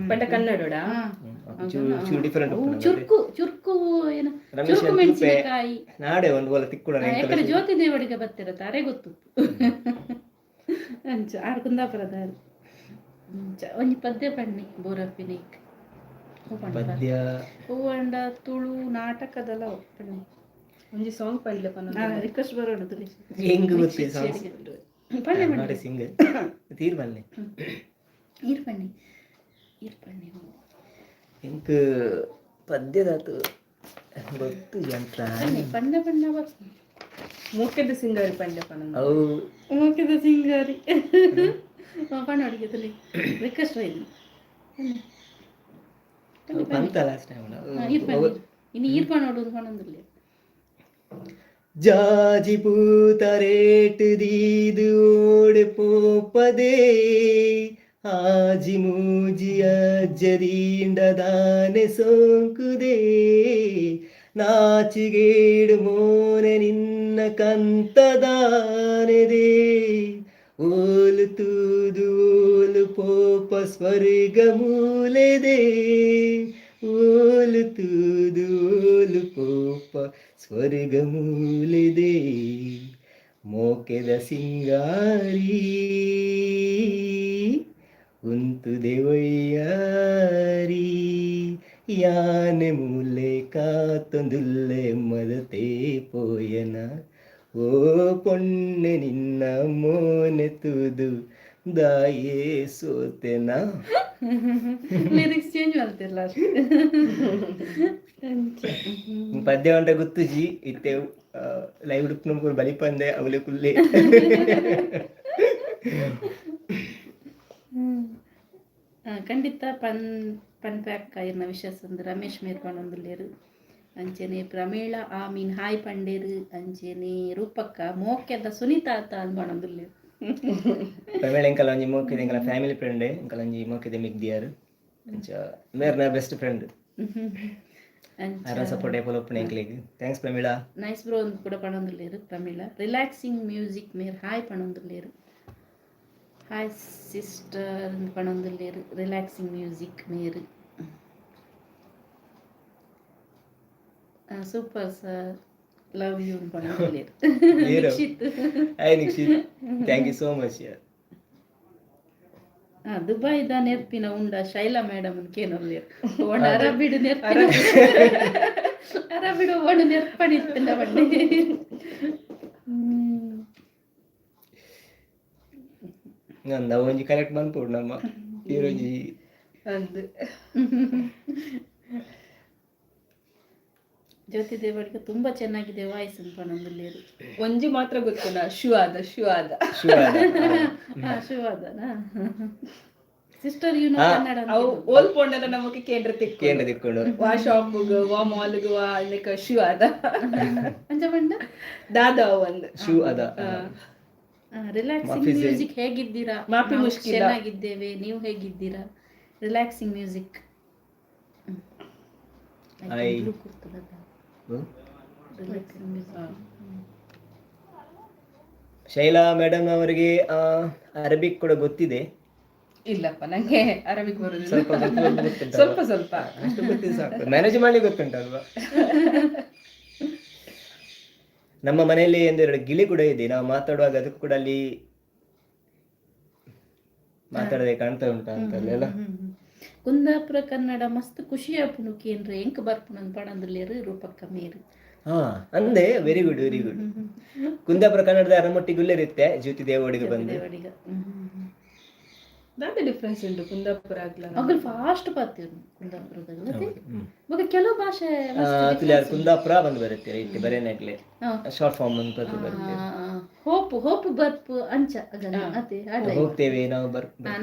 ಪಂಡ ಕನ್ನಡೋಡ ಚುರ್ಕು ಚುರ್ಕು ಏನು ಚುರ್ಕು ಮೆಣಸಿನಕಾಯಿ ನಾಡೆ ಒಂದು ಬೋಲ ತಿಕ್ಕುಡ ಯಾಕಂದ್ರೆ ಜ್ಯೋತಿ ದೇವಡಿಗೆ ಬರ್ತಿರತ್ತ ಅರೆ ಗೊತ್ತು ಅಂಚ ಆರು ಕುಂದಾಪುರದ ಒಂಜಿ ಪದ್ಯ ಪಣ್ಣಿ ಬೋರಪ್ಪಿನೈಕ್ ಪದ್ಯ ಹೂವಂಡ ತುಳು ನಾಟಕದಲ್ಲ ಪಣ್ಣಿ ಒಂಜಿ ಸಾಂಗ್ ಪಂಡ್ಲೆ ಪನ್ನ ರಿಕ್ವೆಸ್ಟ್ ಬರೋಣ ತುಳಿ ಹೆಂಗ್ ಗೊತ್ತಿ ಪಣ್ಣೆ ಮಾಡಿ ಸಿಂಗ್ ತೀರ್ ಬಲ್ಲೆ ಈರ್ ಪಣ್ಣಿ ಇಂಕ ಪದ್ಯದಾತು ಗೊತ್ತು ಯಂತ್ರ ಪಂಡ ಪಂಡ ಮೂಕೆದ ಸಿಂಗಾರಿ ಪಂಡ ಪನ್ನ ಅವು ಮೂಕೆದ ಸಿಂಗಾರಿ ಪಂಡ ಅಡಿಗೆ ತುಳಿ ರಿಕ್ವೆಸ್ಟ್ ಬೈದು ಪಂತ ಲಾಸ್ಟ್ ಟೈಮ್ ಇನ್ನು ಈರ್ಪಣ ನೋಡೋದು ಪಣಂದಿಲ್ಲ ಜಾಜಿ ಪೂತರೇಟ್ ದೀದು ಓಡೆ ಪೋಪದೇ ಆಜಿ ಮೂಜಿಯ ಜರಿಂಡದಾನೆ ಸೋಂಕುದೇ ನಾಚಿಗೇಡು ಮೋನೆ ನಿನ್ನ ಕಂತದಾನೆದೆ ಓಲು ತೂದು ಓಲು ಪೋಪ ಸ್ವರ್ಗ ಮೂಲೆದೆ ಓಲು ತೂದು ಓಲು ಪೋಪ ಸ್ವರ್ಗ ಮೂಲೆದೆ ಮೋಕೆದ ಸಿಂಗಾರಿ ಉಂತು ದೇವಯ್ಯಾರಿ ಯಾನೆ ಮೂಲೆ ಕಾತೊಂದುಲ್ಲೆ ಮದತೆ ಪೋಯನ ಓ ಪೊಣ್ಣೆ ನಿನ್ನ ಮೋನೆ ತೂದು ದಾಯೇ ಸೋತೆನ ಲಿರಿಕ್ಸ್ ಚೇಂಜ್ ಮಾಡ್ತಿರಲ್ಲ ಪದ್ಯ ಉಂಟ ಗೊತ್ತುಜಿ ಇತ್ತೆ ಲೈವ್ ಉಡುಪು ಬಲಿಪಂದೆ ಅವಲೆ ಕುಲ್ಲೆ ಖಂಡಿತ ಪನ್ ಪ್ಯಾಕ್ ಇರ್ನ ವಿಶಸ್ ರಮೇಶ್ ಮೇರ್ ಪಣೊಂದುಲ್ಲೇರು ಅಂಚೆನೆ ಪ್ರಮೀಳಾ ಆಮೀನ್ ಹಾಯ್ ಪಂಡೇರು ಅಂಚೆನೆ ರೂಪಕ್ಕ ಮೋಕೆದ ಸುನೀತಾ ಅತ್ತ ಅಂದ್ ಪಣೊಂದುಲ್ಲೇರು ಪ್ರಮೀಳಾ ಎಂಕಲ ಒಂಜಿ ಮೋಕೆದ ಎಂಕಲ ಫ್ಯಾಮಿಲಿ ಫ್ರೆಂಡ್ ಎಂಕಲ ಒಂಜಿ ಮೋಕೆದ ಮಿಗ್ದಿಯಾರು ಅಂಚ ಮೇರ್ನ ಬೆಸ್ಟ್ ಫ್ರೆಂಡ್ ಸಪೋರ್ಟ್ ಏಪಲ್ ಒಪ್ಪನೆ ಎಂಕ್ಲೆಗ್ ಥ್ಯಾಂಕ್ಸ್ ಪ್ರಮೀಳಾ ನೈಸ್ ಬ್ರೋ ಅಂದ್ ಕೂಡ ಪಣೊಂದುಲ್ಲೇರು ಪ್ರಮೀಳಾ ರಿಲ್ಯಾಕ್ಸಿಂಗ್ ಮ್ಯೂಸಿಕ್ ಮೇರ್ ಹಾಯ್ ಪಣೊಂದುಲ್ಲೇರು ಹಾಯ್ ಸಿಸ್ಟರ್ ಪಣೊಂದುಲ್ಲೇರು ರಿಲ್ಯಾಕ್ಸಿಂಗ್ ಮ್ಯೂಸಿಕ್ ಮೇರು ಸೂಪರ್ ಸರ್ ಲವ್ ಯು ಪಣೊಂದುಲ್ಲೇರು Nikshith hi Nikshith thank you so much ಯಾರ್ ದುಬೈದ ನೆರ್ಪಿನ ಉಂಡ ಶೈಲಾ ಮೇಡಮ್ ಕೇನೊಲ್ಲೇರು ಒಣ ಅರಬಿಡು ನೆರ್ಪಿನ ಅರಬಿಡು ಒಣ ನೆರ್ಪಣಿತ್ತಿನ ಬಣ್ಣೆ ನಂದ ಒಂಜಿ ಕರೆಕ್ಟ್ ಬಂದ್ಪುಡು ನಮ್ಮ ಈರೋಜಿ ಅಂದ್ ಜ್ಯೋತಿ ದೇವಡಿಗೆ ತುಂಬಾ ಚೆನ್ನಾಗಿದೆ ವಾಯ್ಸ್ ಪಣೊಂದುಲ್ಲೇರು ಒಂಜಿ ಮಾತ್ರ ಗೊತ್ತುನ ಶೂ ಆದ ಶಿವಾದನಾ ಸಿಸ್ಟರ್ ಯು ನೋ ಕನ್ನಡ ಅವು ಓಲ್ ಪೊಂಡಲ ನಮಗೆ ಕೇಂದ್ರ ತಿಕ್ಕೊಂಡು ವಾ ಶಾಪ್ಗ್ ವಾ ಮಾಲ್ಗ್ ವಾ ಲೈಕ್ ಶೂ ಆದ ಅಂಚ ಬಂಡ ದಾದ ಒಂದು ಶೂ ಅದ ರಿಲ್ಯಾಕ್ಸಿಂಗ್ ಮ್ಯೂಸಿಕ್ ಹೇಗಿದ್ದೀರಾ? ಮಾಫಿ ಮುಷ್ಕಿಲ. ಚೆನ್ನಾಗಿದ್ದೇವೆ, ನೀವು ಹೇಗಿದ್ದೀರಾ? Relaxing music. I Shaila madam ಅವರಿಗೆ ಅರಬಿಕ್ ಕೂಡ ಗೊತ್ತಿದೆ. ಇಲ್ಲಪ್ಪ ನಂಗೆ ಅರಬಿಕ್ ಬರುದಿಲ್ಲ. ಸ್ವಲ್ಪ ಗೊತ್ತುಂಟು, ಸ್ವಲ್ಪ ಸ್ವಲ್ಪ ಅಷ್ಟು ಗೊತ್ತಿದೆ ಸಾಕು, ಮ್ಯಾನೇಜ್ ಮಾಡಿ ಗೊತ್ತುಂಟಲ್ವಾ. ನಮ್ಮ ಮನೆಯಲ್ಲಿ ಒಂದೆರಡು ಗಿಳಿ ಕೂಡ ಇದೆ, ನಾವು ಮಾತಾಡುವಾಗ ಅದಕ್ಕೂ ಕೂಡ ಅಲ್ಲಿ ಮಾತಾಡದೆ ಕಾಣ್ತಾ ಉಂಟು ಅಂತಲ್ಲ. ಕುಂದಾಪುರ ಕನ್ನಡ ಮಸ್ತ್ ಖುಷಿ ಆಪುನು ಕೇಂದ್ರ ಎಂಕ್ ಬರ್ಪುನಂದ್ ಪಡಂದ್ರಲ್ಲೇರು ರೂಪಕ್ಕ ಮೇರು. ಹಾ ಅಂದೆ very good very good. Kundapura ಕನ್ನಡದ ಅರಮೊಟ್ಟಿಗುಲ್ಲೇ ಜ್ಯೋತಿ ದೇವಡಿಗೆ ಬಂದು ದಾದ ಡಿಫ್ರೆನ್ಸ್ ಉಂಟು ಕುಂದಾಪುರ ಅಗಲ್ ಫಾಸ್ಟ್ ಪಾತಿರು ಕುಂದಾಪುರದಾಗ ಮತ್ತೆ ಕೆಲವು ಭಾಷೆ ಕುಂದಾಪುರ ಬಂದು ಬರುತ್ತೆ ರೈಟ್ ಬರೇನಾಗ್ಲೆ ಶಾರ್ಟ್ ಫಾರ್ಮ್ ಅಂತ ಬರುತ್ತೆ. ಹೋಪ್ ಹೋಪ್ ಬರ್ಪು ಅಂಚ ಅದೇ ಹೋಗ್ತೇವೆ ನಾವು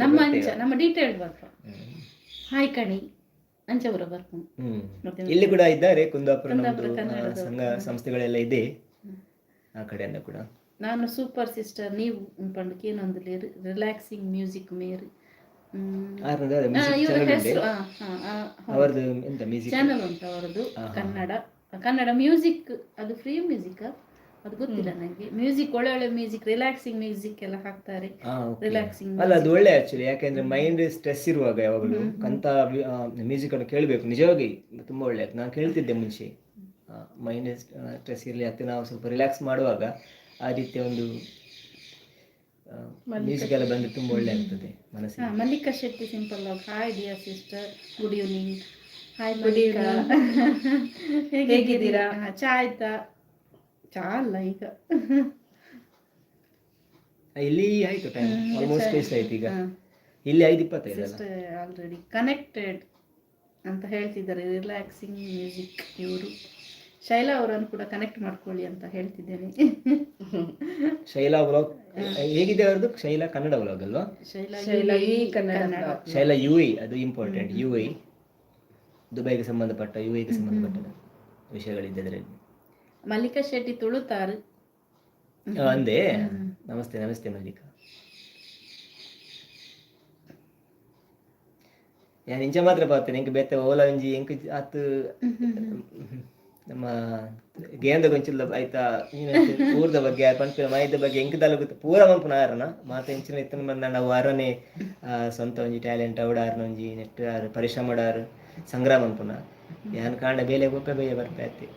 ನಮ್ಮ ಅಂಚ ನಮ್ಮ ಡೀಟೇಲ್ಡ್ ಬರ್ಪ ಹಾಯ್ ಕಣಿ ಅಂಚ ಬರ ಬರ್ಪು. ಇಲ್ಲಿ ಕೂಡ ಇದ್ದಾರೆ ಕುಂದಾಪುರ ಸಂಘ ಸಂಸ್ಥೆಗಳೆಲ್ಲ ಇದೆ ಆ ಕಡೆಯಿಂದ ಕೂಡ. ನಾನು ಸೂಪರ್ ಸಿಸ್ಟರ್ ನೀವು ಪಂಡಕ್ಕೆ ಏನೊಂದು ರಿಲ್ಯಾಕ್ಸಿಂಗ್ ಮ್ಯೂಸಿಕ್ ಮೇರು ಇವರ ಹೆಸರು ಅವರದು ಎಂತ ಮ್ಯೂಸಿಕ್ ಚಾನಲ್ ಉಂಟು ಅವರದು ಕನ್ನಡ ಮ್ಯೂಸಿಕ್. ಅದು ಫ್ರೀ ಮ್ಯೂಸಿಕ್ ಅದು ಗೊತ್ತಿಲ್ಲ ನನಗೆ. ಮ್ಯೂಸಿಕ್ ಒಳ್ಳೆ ಒಳ್ಳೆ ಮ್ಯೂಸಿಕ್ ರಿಲ್ಯಾಕ್ಸಿಂಗ್ ಮ್ಯೂಸಿಕ್ ಎಲ್ಲ ಹಾಕ್ತಾರೆ. ರಿಲ್ಯಾಕ್ಸಿಂಗ್ ಅಲ್ಲ ಅದು ಒಳ್ಳೆ ಆಕ್ಚುಲಿ, ಯಾಕೆಂದ್ರೆ ಮೈಂಡ್ ಸ್ಟ್ರೆಸ್ ಇರುವಾಗ ಯಾವಾಗಲೂ ಕಂತ ಮ್ಯೂಸಿಕ್ ಅನ್ನು ಕೇಳಬೇಕು. ನಿಜವಾಗಿ ತುಂಬಾ ಒಳ್ಳೆ. ನಾನು ಕೇಳ್ತಿದ್ದೆ ಮುಂಚೆ, ಮೈಂಡ್ ಸ್ಟ್ರೆಸ್ ಇರಲಿ ಅಂತ ನಾವು ಸ್ವಲ್ಪ ರಿಲ್ಯಾಕ್ಸ್ ಮಾಡುವಾಗ ಆ ರೀತಿಯ ಒಂದು ಮ್ಯೂಸಿಕ್ ಎಲ್ಲ ಬಂದ್ರೆ ತುಂಬಾ ಒಳ್ಳೆ ಆಗ್ತದೆ ಮನಸ್ಸಿಗೆ. Mallika Shetty simple log. Hi dear sister, good evening. Hi Mallika, ಹೇಗಿದ್ದೀರಾ? ಚಾ ಆಯ್ತಾ? ಚಾ ಅಲ್ಲ ಈಗ ಇಲ್ಲಿ ಆಯ್ತು ಟೈಮ್ ಆಲ್ಮೋಸ್ಟ್ ಎಷ್ಟು ಆಯ್ತು ಈಗ? ಇಲ್ಲಿ 5:25 ಆಲ್ರೆಡಿ ಕನೆಕ್ಟೆಡ್ ಅಂತ ಹೇಳ್ತಿದ್ದಾರೆ. ರಿಲ್ಯಾಕ್ಸಿಂಗ್ ಮ್ಯೂಸಿಕ್ ಇವರು. ಶೈಲಾ ಅವರನ್ನು ಕೂಡ ಕನೆಕ್ಟ್ ಮಾಡ್ಕೊಳ್ಳಿ ಅಂತ ಹೇಳ್ತಿದ್ದೇನೆ. ಶೈಲಾ ವ್ಲಾಗ್ ಹೇಗಿದೆ ಅವ್ರದ್ದು? ಶೈಲಾ ಕನ್ನಡ ವ್ಲಾಗ್ ಅಲ್ವಾ? ಶೈಲಾ UAE, ಅದು ಇಂಪಾರ್ಟೆಂಟ್. UAE ದುಬೈಗೆ ಸಂಬಂಧಪಟ್ಟ UAEಗೆ ಸಂಬಂಧಪಟ್ಟ ವಿಷಯಗಳಿದೆ ಅದರಲ್ಲಿ. ಮಲ್ಲಿಕಾ ಶೆಟ್ಟಿ ತುಳುತಾರು ಅಂದೆ. ನಮಸ್ತೆ ನಮಸ್ತೆ ಮಲ್ಲಿಕಾ. ಯಾನ್ ಇಂಚ ಮಾತ್ರ ಪಾತೇನೆ ಎಂಕ್ ಬೇತೆ ಓಲಾ ಒಂಜಿ ಎಂಕ್ ಆತು ನಮ್ಮ ಗೇಂದ ಗೊಂಚಿಲ್ಲ ಆಯ್ತಾ ಊರ್ದ ಬಗ್ಗೆ ಪಂಪಿನ ಮಾಹಿತಿ ಬಗ್ಗೆ ಎಂಕ್ ತಲುಗುತ್ತೆ ಪೂರ ಮಂಪನ ಆರನ ಮಾತ ಇಂಚಿನ ಇತ್ತನ ಬಂದ ನಾವು ಆರನೇ ಸ್ವಂತ ಒಂಜಿ ಟ್ಯಾಲೆಂಟ್ ಅವಡಾರ್ನ ಒಂಜಿ ನೆಟ್ ಪರಿಶ್ರಮಡಾರು ಸಂಗ್ರಾಮ ಮಂಪುನ ಯಾನ್ ಕಾಂಡ ಬೇಲೆ ಗೊಬ್ಬೆ ಬೇಯ ಬರ್ತಾಯ್ತಿ.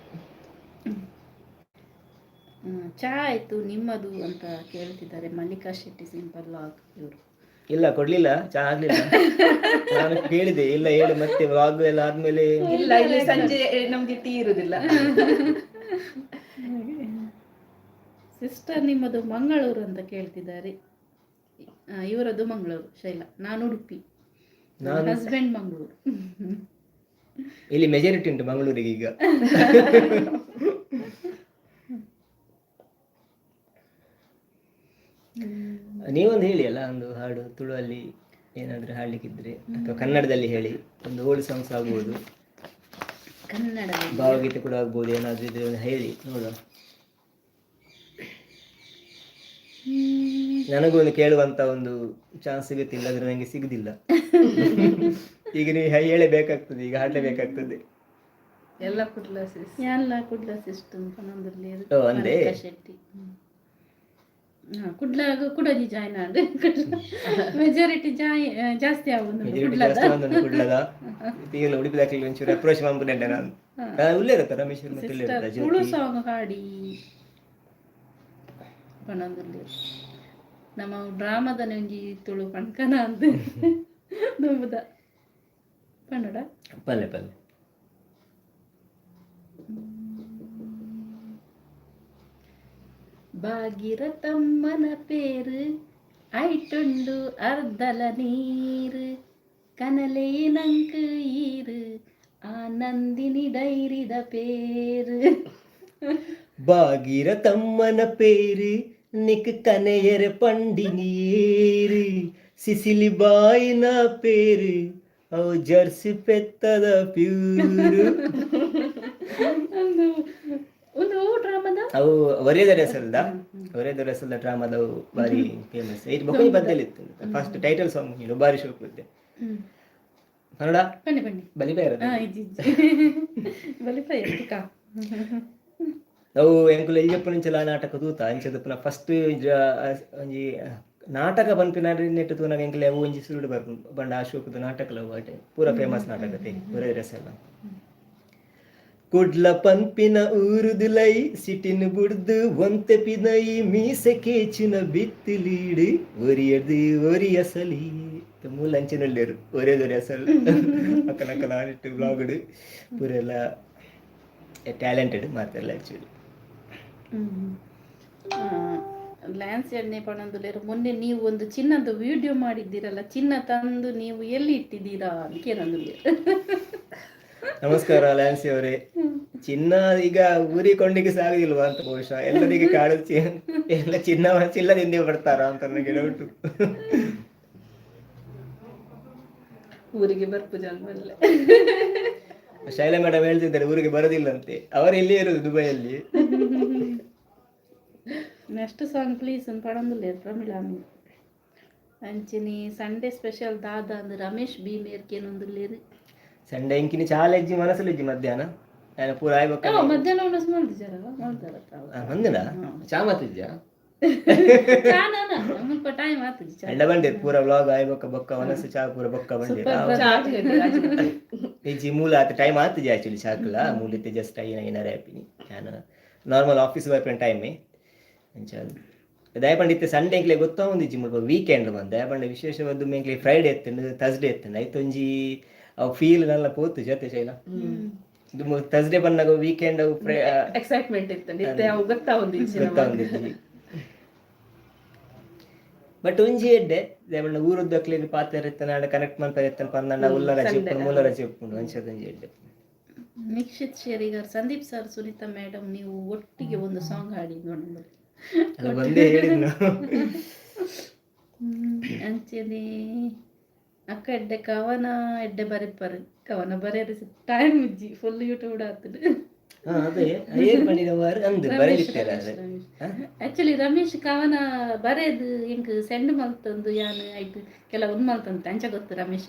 ಚಾ ಆಯ್ತು ನಿಮ್ಮದು ಅಂತ ಕೇಳ್ತಿದ್ದಾರೆ ಮಲ್ಲಿಕಾ ಶೆಟ್ಟಿ ಸಿಂಪಲ್ ಲಾಗ್ ಇವರು. ಇಲ್ಲ ಕೊಡ್ಲಿಲ್ಲ, ಚಾ ಆಗ್ಲಿಲ್ಲ. ನಾನು ಕೇಳಿದೆ ಇಲ್ಲ ಹೇಳು ಮತ್ತೆ ವ್ಲಾಗ್ ಎಲ್ಲ ಆದ್ಮೇಲೆ. ಇಲ್ಲ ಇಲ್ಲಿ ಸಂಜೆ ನಮ್ಗೆ ಟೀ ಇರುದಿಲ್ಲ. ಸಿಸ್ಟರ್ ನಿಮ್ಮದು ಮಂಗಳೂರು ಅಂತ ಕೇಳ್ತಿದ್ದಾರೆ. ಇವರದ್ದು ಮಂಗಳೂರು ಶೈಲಾ, ನಾನು ಉಡುಪಿ, ಹಸ್ಬೆಂಡ್ ಮಂಗಳೂರು. ಇಲ್ಲಿ ಮೆಜಾರಿಟಿ ಉಂಟು ಮಂಗಳೂರಿಗೆ ಈಗ. ನೀವೊಂದು ಹೇಳಿ ಅಲ್ಲ ಒಂದು ಹಾಡು ತುಳುವಲ್ಲಿ ಏನಾದರೂ ಹಾಡ್ಲಿಕ್ಕಿದ್ರೆ, ಅಥವಾ ಕನ್ನಡದಲ್ಲಿ ಹೇಳಿ. ಒಂದು ಓಲ್ಡ್ ಸಾಂಗ್ಸ್ ಆಗ್ಬೋದು, ಕನ್ನಡ ಭಾವಗೀತೆ ಕೂಡ ಆಗ್ಬೋದು, ಏನಾದರೂ ಇದ್ರೆ ಒಂದು ಹೇಳಿ ನೋಡುವ. ನನಗೂ ಒಂದು ಕೇಳುವಂತ ಒಂದು ಚಾನ್ಸ್ ಸಿಗುತ್ತೆ, ಇಲ್ಲಾಂದ್ರೆ ನನಗೆ ಸಿಗುದಿಲ್ಲ. ಈಗ ನೀವು ಹೇಳಬೇಕಾಗ್ತದೆ, ಈಗ ಹಾಡಲೇಬೇಕಾಗ್ತದೆ. ಎಲ್ಲ ಕುಡ್ಲ ಸಿಸ್ಟಮ್ ಅಂದೆ ಶೆಟ್ಟಿ ಕುಡ್ಲಾಗ ಕುಡಜಿ ಜಾಯ್ನ್ ಆದ್ರೆ ಮೆಜಾರಿಟಿ ಜಾಸ್ತಿ ಆಗುದು ಕುಡ್ಲದ ಈಗೆಲ್ಲ ಉಡುಪಿದಾಗಲಿ ಒಂಚೂರು ಅಪ್ರೋಚ್ ಮಾಡ್ಬಿಟ್ಟೆ ನಾನು. ಉಳ್ಳೇ ಇರುತ್ತೆ ರಮೇಶ್ ತುಳು ಸಾಂಗ್ ಹಾಡಿ ಪಣದಲ್ಲಿ ನಮ್ಮ ಡ್ರಾಮಾದ ಒಂಜಿ ತುಳು ಪಣ್ಕನ ಅಂತ ದುಂಬುದ ಪನ್ನಡ ಪಲ್ಲೆ ಪಲ್ಲೆ ಭಾಗೀರಥಮ್ಮನ ಪೇರು ಐಟುಂಡು ಅರ್ಧಲ ನೀರು ಕನಲೆ ನಂಕು ಈರು ಆನಂದಿನಿ ಡೈರಿದ ಪೇರು. ಭಾಗೀರಥಮ್ಮನ ಪೇರು ನಿಕ್ ಕನೆಯರ ಪಂಡಿನಿಯೇರು ಸಿಸಿಲಿ ಬಾಯಿನ ಪೇರು ಅವು ಜರ್ಸಿ ಪೆತ್ತದ ಪ್ಯೂರು. ಒಂದು ಡ್ರಾಮಾದ ಅವು ಒರೇದರ ಹೆಸರದ ಡ್ರಾಮಾದ ಬಾರಿ ಫೇಮಸ್. ಇದು ಬಹು ಬದ್ದಲಿತ್ತು ಫಸ್ಟ್ ಟೈಟಲ್ ಸಾಂಗ್ ನೀನು ಬಾರಿ ಶೋಕ್ ಇದ್ದೆ. ಕನ್ನಡ ಬನ್ನಿ ಬನ್ನಿ ಬಲಿಪೇರ ಇಜ್ಜಿ ಬಲಿಪಾಯ ಎತ್ತಿಕ ನಾವು ಎಂಕುಲು ಎಲ್ಜಪ್ಪ నుంచెಲ್ಲ ನಾಟಕ ತೂತ ಅಂಚದ ಪುನಃ ಫಸ್ಟ್ ಒಂಜಿ ನಾಟಕ ಪನ್ಪಿನ ನೆಟ್ಟು ತೂನಾಗ ಎಂಕುಲು ಅವು ಒಂಜಿ ಸುರುಡು ಬರ್ಪುಂಡು ಬಂಡ ಅಶೋಕದ ನಾಟಕಲ ಅಟೆ ಪೂರ ಫೇಮಸ್ ನಾಟಕತೆ ಪೂರ ರಸೆಲ್ಲ ಕುಡ್ಲ ಪಂಪಿನ ಊರುದುಲೈ ಸಿಟಿನ ಬುಡ್ದು ಒಂತೆ ಪಿನೈ ಮೀಸೆ ಕೇಚಿನ ಬಿತ್ತಿಲೀಡು ಒರಿಯದು ಒರಿ ಅಸಲಿ ಮೂಲ ಅಂಚಿನಲ್ಲೇರು ಒರೇದೊರಿ ಅಸಲು ಅಕ್ಕನಕ್ಕನ ಆಡಿಟ್ಟು ಬ್ಲಾಗ್ಡು ಪೂರ ಎಲ್ಲ ಟ್ಯಾಲೆಂಟೆಡ್ ಮಾತೆಲ್ಲ ಆ್ಯಕ್ಚುಲಿ ಲ್ಯಾನ್ಸ್ ಎಣ್ಣೆ ಪಣಂದುಲೇರು ಮೊನ್ನೆ ನೀವು ಒಂದು ಚಿನ್ನದ ವಿಡಿಯೋ ಮಾಡಿದ್ದೀರಲ್ಲ, ಚಿನ್ನ ತಂದು ನೀವು ಎಲ್ಲಿ ಇಟ್ಟಿದ್ದೀರಾ ಅದಕ್ಕೇನಂದ್ರೆ ನಮಸ್ಕಾರ ಲ್ಯಾನ್ಸಿ ಅವರೇ. ಚಿನ್ನ ಈಗ ಊರಿಕೊಂಡಿಗೆ ಸಾಗುದಿಲ್ವಾ ಅಂತ ಬಹುಶಃ ಎಲ್ಲರಿಗೆ ಕಾಡು ಎಲ್ಲ ಚಿಲ್ಲದಿಂದ ಬರ್ತಾರ ಅಂತ ನನಗೆ ಡೌಟು. ಊರಿಗೆ ಬರ್ಪು ಜನ್ಮಲ್ಲೇ ಶೈಲಾ ಮೇಡಮ್ ಹೇಳ್ತಿದ್ದಾರೆ ಊರಿಗೆ ಬರೋದಿಲ್ಲಂತೆ, ಅವರು ಎಲ್ಲಿ ಇರೋದು ದುಬೈಯಲ್ಲಿ. ನೆಕ್ಸ್ಟ್ ಸಾಂಗ್ ಪ್ಲೀಸ್ ಅಂತ ಪಡಂದಿಲ್ಲ ಪ್ರಮಿಳಾಮಿ ಅಂಚಿನಿ ಸಂಡೇ ಸ್ಪೆಷಲ್ ದಾದ ಅಂದ್ರೆ ರಮೇಶ್ ಬಿ ಮೇರ್ಕೇನೊಂದಿಲ್ಲೇರು ಸಂಡೆ ಇಂಕಿನಿ ಚಾಲೆ ಇಜ್ಜಿ ಮನಸ್ಸಲ್ಲಿ ಇಜ್ಜಿ ಮಧ್ಯಾಹ್ನ ನಾನು ಪೂರ ಆಯ್ಬೇಕು ಮಧ್ಯಾಹ್ನ ಉಣಸ್ ಮಾಡ್ತಿದ್ದಾರಲ್ಲ ಮಾಡ್ತಾರ ಮಂದಿನ ಚಾ ಮಾತಿದ್ಜ ಮುಲ್ಪ ಟೈಮ್ ಆಗ್ತದೆ ಎಂಡ ಬಂಡೆ ಪೂರ ವ್ಲಾಗ್ ಆಯ್ಬೇಕ ಬೊಕ್ಕ ಮನಸ್ಸು ಚಾ ಪೂರ ಬೊಕ್ಕ ಬಂಡೆ ಇಜ್ಜಿ ಮೂಲ ಆತ ಟೈಮ್ ಆಗ್ತದೆ ಆಕ್ಚುಲಿ ಚಾಕಲ ಮೂಲಿತ್ತೆ ಜಸ್ಟ್ ಏನಾರ ಹ್ಯಾಪಿನಿ ನಾನು ನಾರ್ಮಲ್ ಆಫೀಸ್ ಬರ್ಪೇನು ಟೈಮೇ ಅಂಚದು ದಯಪಂಡಿತ್ತೆ ಸಂಡೇ ಎಂಕ್ಲೆ ಗೊತ್ತಾ ಒಂದಿಜ್ಜಿ ಮುಲ್ಪ ವೀಕೆಂಡ್ ಬಂದು ದಯಪಂಡ ವಿಶೇಷವಾದ ಮೇಂಕ್ಲೆ ಫ್ರೈಡೆ ಎತ್ತಂಡು ಥರ್ಸ್ಡೇ ಎತ್ತಂಡು ಐತೊಂಜಿ ಅವು ಫೀಲ್ ನಲ್ಲ ಪೋತು ಜೊತೆ ಶೈಲ ಥರ್ಸ್ಡೇ ಬಂದಾಗ ವೀಕೆಂಡ್ ಎಕ್ಸೈಟ್ಮೆಂಟ್ ಇತ್ತು ಗೊತ್ತಾ ಒಂದಿಜ್ಜಿ ಬಟ್ ಒಂಜಿ ಎಡ್ಡೆ ದಯಪಂಡ ಊರದ್ದಕ್ಲೆ ಪಾತ್ರ ಎತ್ತ ನಾಡ ಕನೆಕ್ಟ್ ಮಾಡ್ತಾ ಎತ್ತನ ಪಂದಂಡ ಉಲ್ಲ ರಜೆ ಉಪ್ಪುಂಡು ಮೂಲ ರಜೆ ಉಪ್ಪುಂಡು ಅಂಚದೊಂಜಿ ಎಡ್ಡೆ. ನಿಕ್ಷಿತ್ ಶೇರಿಗರ್, ಸಂದೀಪ್ ಸರ್, ಸುನೀತಾ ಮೇಡಮ್ ನೀವು ಒಟ್ಟಿಗೆ ಒಂದು ಸಾಂಗ್ ಹಾಡಿ ನೋಡಿ ಅದು ಬಂದೇ ಹೇಳಿದ್ನು ಅಂಚನೆ ಅಕ್ಕ ಎಡ್ಡೆ ಕವನ ಎಡ್ಡೆ ಬರೆಪರು ಕವನ ಬರೆಯರು ಟೈಮ್ ಇಜ್ಜಿ ಫುಲ್ ಯೂಟ್ಯೂಬ್ ಆಗ್ತದೆ. ಆಕ್ಚುಲಿ ರಮೇಶ್ ಕವನ ಬರೆದು ಇಂಕ್ ಸೆಂಡ್ ಮಲ್ತಂದು ಯಾನು ಆಯ್ತು ಕೆಲವು ಮಲ್ತಂತ ಅಂಚ ಗೊತ್ತು ರಮೇಶ್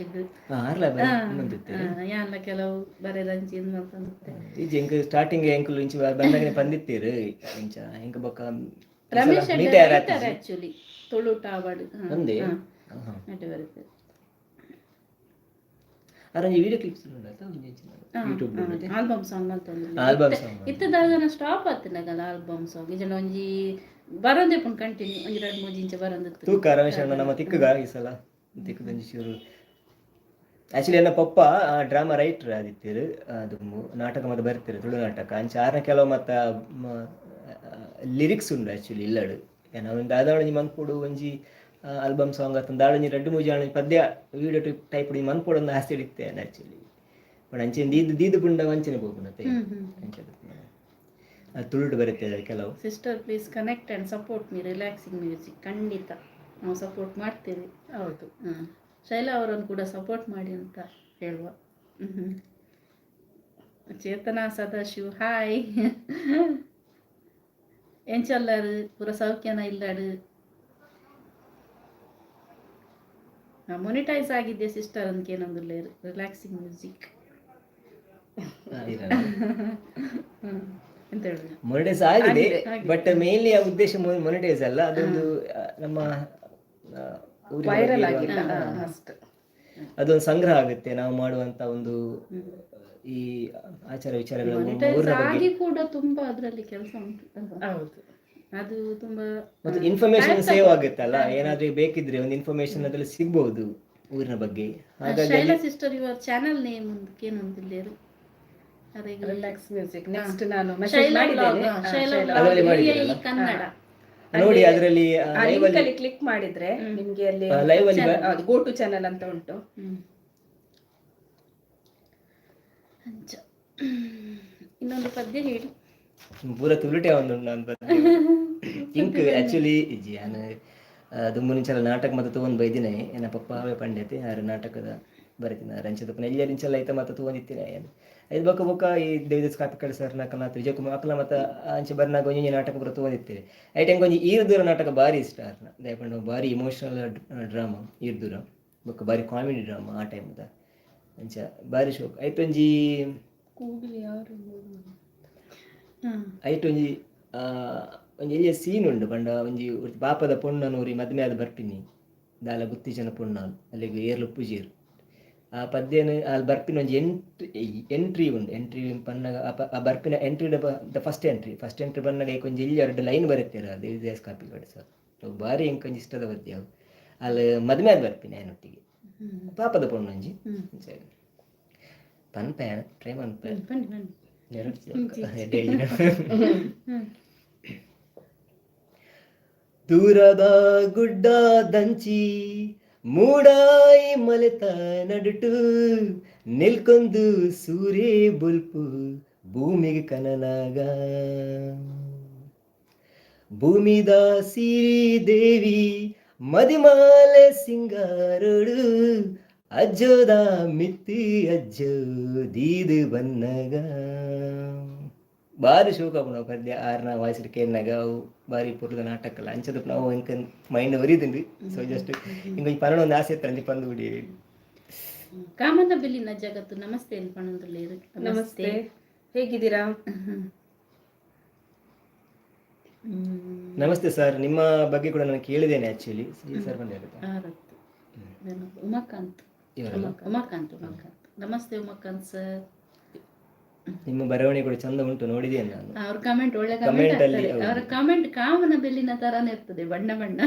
ಯಾನ್ಲ ಕೆಲವು ಬರೆದ ಅಂಚಿ ಮಲ್ತಂತೆ ಸ್ಟಾರ್ಟಿಂಗ್ ಎಂಕುಲು ಇಂಚ ಬಂದಾಗ ಬಂದಿತ್ತೀರು ಇಂಚ ಎಂಕ ಬೊಕ್ಕ ರಮೇಶ್ ಆಕ್ಚುಲಿ ತುಳುಟ ಅವಡು ಒಂದೇ ಅಡ್ಡೆ ಬರುತ್ತೆ ಅರಂಜಿ ವಿಡಿಯೋ ಕ್ಲಿಪ್ಸ್ ಆಲ್ಬಮ್ ಸಾಂಗ್ ಮಲ್ತಂದು ಆಲ್ಬಮ್ ಸಾಂಗ್ ಇತ್ತದಾಗ ಸ್ಟಾಪ್ ಆತನಗಲ್ಲ ಆಲ್ಬಮ್ ಸಾಂಗ್ ಇಜನ ಒಂಜಿ ಬರೋದೇ ಪುನ್ ಕಂಟಿನ್ಯೂ ಒಂಜಿ 2-3 ಇಂಚ ಬರೋದಿತ್ತು ತೂಕ ರಮೇಶ್ ಅಣ್ಣ ನಮ್ಮ ತಿಕ್ಕಗ ಈ ಸಲ ತಿಕ್ಕದಂಜಿ ಶುರು ಆಕ್ಚುಲಿ ನನ್ನ ಪಪ್ಪ ಡ್ರಾಮಾ ರೈಟರ್ ಆದಿತ್ತೀರು ಅದು ನಾಟಕ ಮತ್ತೆ ಬರ್ತೀರು ತುಳು ನಾಟಕ ಅಂಚ ಆರ್ನ ಕೆಲವು ಮತ್ತ ಲಿರಿಕ್ಸ್ ಉಂಡು ಆಕ್ಚುಲಿ ಇಲ್ಲಡು ಏನ ಒಂದು ದಾದಾವಣಿ ಮನ್ಪುಡು ಒಂಜಿ ಆಲ್ಬಮ್ ಸಾಂಗ್ ಆತನ ದಾಡಂಜಿ 2-3 ಜಾಣ ಪದ್ಯ ವಿಡಿಯೋ ಟೈಪ್ ಮನ್ಪುಡು ಒಂದು ಆಸ್ತಿ ಹಿಡಿತೆ ಆಕ್ಚುಲಿ ಬಟ್ ಅಂಚೆ ದೀದು ಪುಂಡ ವಂಚನೆ ಹೋಗುನತ್ತೆ ಅದು ತುಳುಟು ಬರುತ್ತೆ ಕೆಲವು. Sister please connect and support me relaxing music. ಖಂಡಿತ ನಾವು ಸಪೋರ್ಟ್ ಮಾಡ್ತೇವೆ. ಹೌದು. ಶೈಲಾ ಅವರನ್ನು ಕೂಡ ಸಪೋರ್ಟ್ ಮಾಡಿ ಅಂತ ಹೇಳುವ. ಚೇತನಾ ಸದಾಶಿವ್ ಹಾಯ್ ಎಂಚಲ್ಲಾರು ಪೂರ ಸೌಖ್ಯನ ಇಲ್ಲಾಡು ಮೊನಿಟೈಸ್ ಆಗಿದ್ದೆ ಸಿಸ್ಟರ್ ಅಂತ ಏನೊಂದಿಲ್ಲ ರಿಲ್ಯಾಕ್ಸಿಂಗ್ ಮ್ಯೂಸಿಕ್ ಎಂತ ಹೇಳುದು ಮೊನಿಟೈಸ್ ಆಗಿದೆ ಬಟ್ ಮೇನ್ಲಿ ಆ ಉದ್ದೇಶ ಮೊನಿಟೈಸ್ ಅಲ್ಲ, ಅದೊಂದು ನಮ್ಮ ವೈರಲ್ ಆಗಿಲ್ಲ ಅಷ್ಟೇ. ಅದೊಂದು ಸಂಗ್ರಹ ಆಗುತ್ತೆ ನಾವು ಮಾಡುವಂತ ಒಂದು ಈ ಆಚಾರ ವಿಚಾರಗಳ ಆಗಿ ಕೂಡ ತುಂಬಾ ಅದರಲ್ಲಿ ಕೆಲಸ ಉಂಟು. ಹೌದು, ಅದು ತುಂಬಾ ಮತ್ತೆ ಇನ್ಫಾರ್ಮೇಶನ್ ಸೇವ್ ಆಗುತ್ತಲ್ಲ, ಏನಾದ್ರೂ ಬೇಕಿದ್ರೆ ಒಂದು ಇನ್ಫಾರ್ಮೇಶನ್ ಅದ್ರಲ್ಲಿ ಸಿಗಬಹುದು ಊರಿನ ಬಗ್ಗೆ. ಹಾಗಾಗಿ Shaila sister your channel name ಏನಂತಿಲ್ಲ ರಿಲ್ಯಾಕ್ಸ್ ಮ್ಯೂಸಿಕ್. ನೆಕ್ಸ್ಟ್ ನಾನು ಮೆಸೇಜ್ ಮಾಡಿದ್ದೇನೆ ಕನ್ನಡ ನೋಡಿ, ಅದರಲ್ಲಿ ಲಿಂಕ್ ಅಲ್ಲಿ ಕ್ಲಿಕ್ ಮಾಡಿದ್ರೆ ನಿಮ್ಗೆ ಅಲ್ಲಿ ಲೈವ್ ಅಲ್ಲಿ ಗೋ ಟು ಚಾನೆಲ್ ಅಂತ ಉಂಟು. ಇನ್ನೊಂದು ಪದ್ಯ ಹೇಳಿ. ಪೂರ ತುಳುಟೆ ಒಂದು ನಾನು ಪದ್ಯ ಇಂಕ್ ಆಕ್ಚುಲಿ ನಾನು ದುಂಬು ನಿಂಚಲ ನಾಟಕ ಮತ್ತೆ ತಗೊಂಡು ಬೈದಿನ ಏನ ಪಪ್ಪ ಅವೇ ಪಂಡ್ಯತೆ ಆರು ನಾಟಕದ ಬರೀತೀನಿ ರಂಚದಪ್ಪನ ಎಲ್ಲ ನಿಂಚಲ ಐತ ಮತ್ತೆ ತಗೊಂಡಿತ್ತೀನಿ ಐದು ಬೊಕ್ಕ ಬೊಕ್ಕ ಈ ದೇವದಾಸ್ ಕಾಪಿಕಲ್ ಸರ್ ನಕಲ ವಿಜಯಕುಮಾರ್ ಅಕಲ ಮತ್ತೆ ಅಂಚೆ ಬರ್ನಾಗ ಒಂಜಿ ನಾಟಕ ಪೂರ ತಗೊಂಡಿತ್ತೇವೆ. ಐ ಟೈಮ್ ಒಂಜಿ ಈರ್ದೂರ ನಾಟಕ ಭಾರಿ ಇಷ್ಟ ಆರ್ನ ದಯಪಂಡು ಭಾರಿ ಇಮೋಷನಲ್ ಡ್ರಾಮಾ ಈರ್ದೂರ ಬೊಕ್ಕ ಭಾರಿ ಕಾಮಿಡಿ ಡ್ರಾಮಾ ಆ ಟೈಮ್ದ ಅಂಚ ಬಾರಿ ಶೋಕ ಐಟೊಂಜಿ ಕೂಗ್ಲಿ ಯಾರು ಐಟೊಂಜಿ ಒಂಜಿ ಎಲ್ಲಿಯ ಸೀನ್ ಉಂಡು ಪಂಡ ಒಂಜಿ ಪಾಪದ ಪೊಣ್ಣನೂರಿ ಮದ್ಮೆ ಆದ ಬರ್ಪಿನಿ ದಾಲ ಗುತ್ತಿಜನ ಪೊಣ್ಣಾಲು ಅಲ್ಲಿಗೆ ಏರ್ಲು ಪೂಜೀರು ಆ ಪದ್ಯನ ಅಲ್ಲಿ ಬರ್ಪಿನ ಒಂಜಿ ಎಂಟ್ರಿ ಉಂಡು ಎಂಟ್ರಿ ಪನ್ನಾಗ ಆ ಬರ್ಪಿನ ಎಂಟ್ರಿ ದ ಫಸ್ಟ್ ಎಂಟ್ರಿ ಬಂದಾಗ ಒಂಜಿ ಇಲ್ಲಿ 2 ಲೈನ್ ಬರುತ್ತೀರ ಅದು ದೇಶ ಕಾಪಿ ಕಡೆ ಸರ್ ಭಾರಿ ಎಂಕೊಂಜಿ ಇಷ್ಟದ ಪದ್ಯ ಅವು ಅಲ್ಲಿ ಮದ್ಮೆ ಆದ ಬರ್ಪಿನ ಏನೊಟ್ಟಿಗೆ ಪಾಪದ ಪೊಣ್ಣೊಂಜಿ ಪನ್ಪೇನ ಟ್ರೈ ಮನ್ಪೇನ ದೂರದ ಗುಡ್ಡ ದಂಚಿ ಮೂಡಾಯಿ ಮಲೆತ ನಡುಟು ನಿಲ್ಕೊಂದು ಸೂರ್ಯ ಬುಲ್ಪು ಭೂಮಿಗೆ ಕನನಾಗ ಭೂಮಿದ ಸಿರಿದೇವಿ ಮದಿಮಾಲೆ ಸಿಂಗಾರೋಡು ಅಜ್ಜೋದ ಮಿತ್ತಿ ಅಜ್ಜೋ ದೀದು ಬನ್ನಗ ಭಾರಿ ಶೋಕ ನಾವು ಪದ್ಯ ಆರ್ನ ವಾಯ್ಸರ್ ಕೇಳಿನಾಗ ಅವು ಭಾರಿ ಪುರದ ನಾಟಕಲ್ಲ ಅಂಚದ ನಾವು ಇಂಕ ಮೈಂಡ್ ಒರಿದಿಂದು ಸೊ ಜಸ್ಟ್ ಹಿಂಗೆ ಪರಣ ಒಂದು ಆಸೆ ಇತ್ತು ಅಂದು ಪಂದು ಬಿಡಿ ಕಾಮನ ಬಿಲ್ಲಿನ ಜಗತ್ತು ನಮಸ್ತೆ ಅನ್ಪಣಂದ್ರಲ್ಲಿ ನಮಸ್ತೆ, ಹೇಗಿದ್ದೀರಾ? ನಮಸ್ತೆ ಸರ್, ನಿಮ್ಮ ಬಗ್ಗೆ ಕೂಡ ನಾನು ಕೇಳಿದ್ದೇನೆ ಆಕ್ಚುಲಿ ಸರ್ ಉಮಾಕಾಂತ್. ನಮಸ್ತೆ ಉಮಾಕಾಂತ್ ಸರ್. ನಿಮ್ಮ ಬರವಣಿಗೆ ಕೂಡ ಚಂದ ಉಂಟು, ನೋಡಿದ್ದೇನೆ ನಾನು. ಅವ್ರ ಕಮೆಂಟ್ ಒಳ್ಳೆ ಕಮೆಂಟ್ ಅಲ್ಲಿ, ಅವರ ಕಮೆಂಟ್ ಕಾಮನ ಬೆಲ್ಲಿನ ತರಾನೇ ಇರ್ತದೆ, ಬಣ್ಣ ಬಣ್ಣ.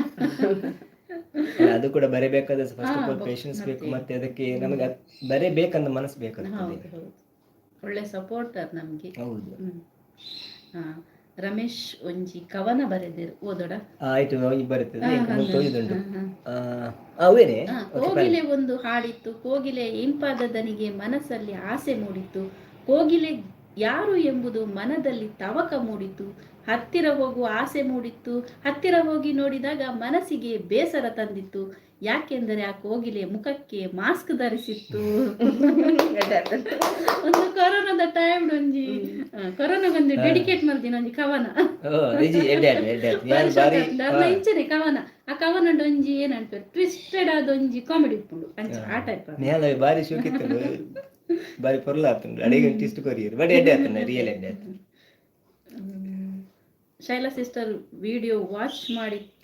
ಅದು ಕೂಡ ಬರೀಬೇಕಾದ ಫಸ್ಟ್ ಆಫ್ ಆಲ್ ಪೇಷನ್ಸ್ ಬೇಕು, ಮತ್ತೆ ಅದಕ್ಕೆ ನಮಗೆ ಬರೀಬೇಕಂತ ಮನಸ್ಸು ಬೇಕಾಗ್ತದೆ. ಒಳ್ಳೆ ಸಪೋರ್ಟರ್ ನಮ್ಗೆ. ಹೌದು. ರಮೇಶ್ ಒಂಜಿ ಕವನ ಬರೆದಿರು, ಓದೋಡ? ಆಯ್ತು, ಬರುತ್ತದೆ. ಅವೇನೆ. ಕೋಗಿಲೆ ಒಂದು ಹಾಡಿತ್ತು, ಕೋಗಿಲೆ ಇಂಪಾದ ದನಿಗೆ ಮನಸ್ಸಲ್ಲಿ ಆಸೆ ಮೂಡಿತ್ತು, ಕೋಗಿಲೆ ಯಾರು ಎಂಬುದು ಮನದಲ್ಲಿ ತವಕ ಮೂಡಿತು, ಹತ್ತಿರ ಹೋಗುವ ಆಸೆ ಮೂಡಿತ್ತು, ಹತ್ತಿರ ಹೋಗಿ ನೋಡಿದಾಗ ಮನಸ್ಸಿಗೆ ಬೇಸರ ತಂದಿತ್ತು, ಯಾಕೆಂದರೆ ಆ ಕೋಗಿಲೆ ಮುಖಕ್ಕೆ ಮಾಸ್ಕ್ ಧರಿಸಿತ್ತು. ಒಂದು ಕೊರೋನಾದ ಟೈಮ್ ಕೊರೋನಾಗೊಂದು ಡೆಡಿಕೇಟ್ ಮಾಡ್ತೀನಿ ಒಂಜಿ ಕವನ. ಇಂಚನೆ ಕವನ, ಆ ಕವನ ಒಂಜಿ ಏನಂತ ಟ್ವಿಸ್ಟೆಡ್ ಆದೊಂಜಿ ಕಾಮಿಡಿ ಇಪ್ಪುಂಡು ಆ ಟೈಪ್. ಬಾರಿ ಶೋಕಿತ್ತು, ಬಾರಿ ಪೊರ್ಲ ಆಗ್ತುಂಡು ಅಡಿಗೆ ಟ್ವಿಸ್ಟ್ ಕೊರಿಯರ್ ಬಟ್ ಎಡ್ಡೆ ಆಗ್ತದೆ, ರಿಯಲ್ ಎಡ್ಡೆ ಆಗ್ತದೆ. ಶೈಲಾ ಸಿಸ್ಟರ್ ವಿಡಿಯೋ ವಾಚ್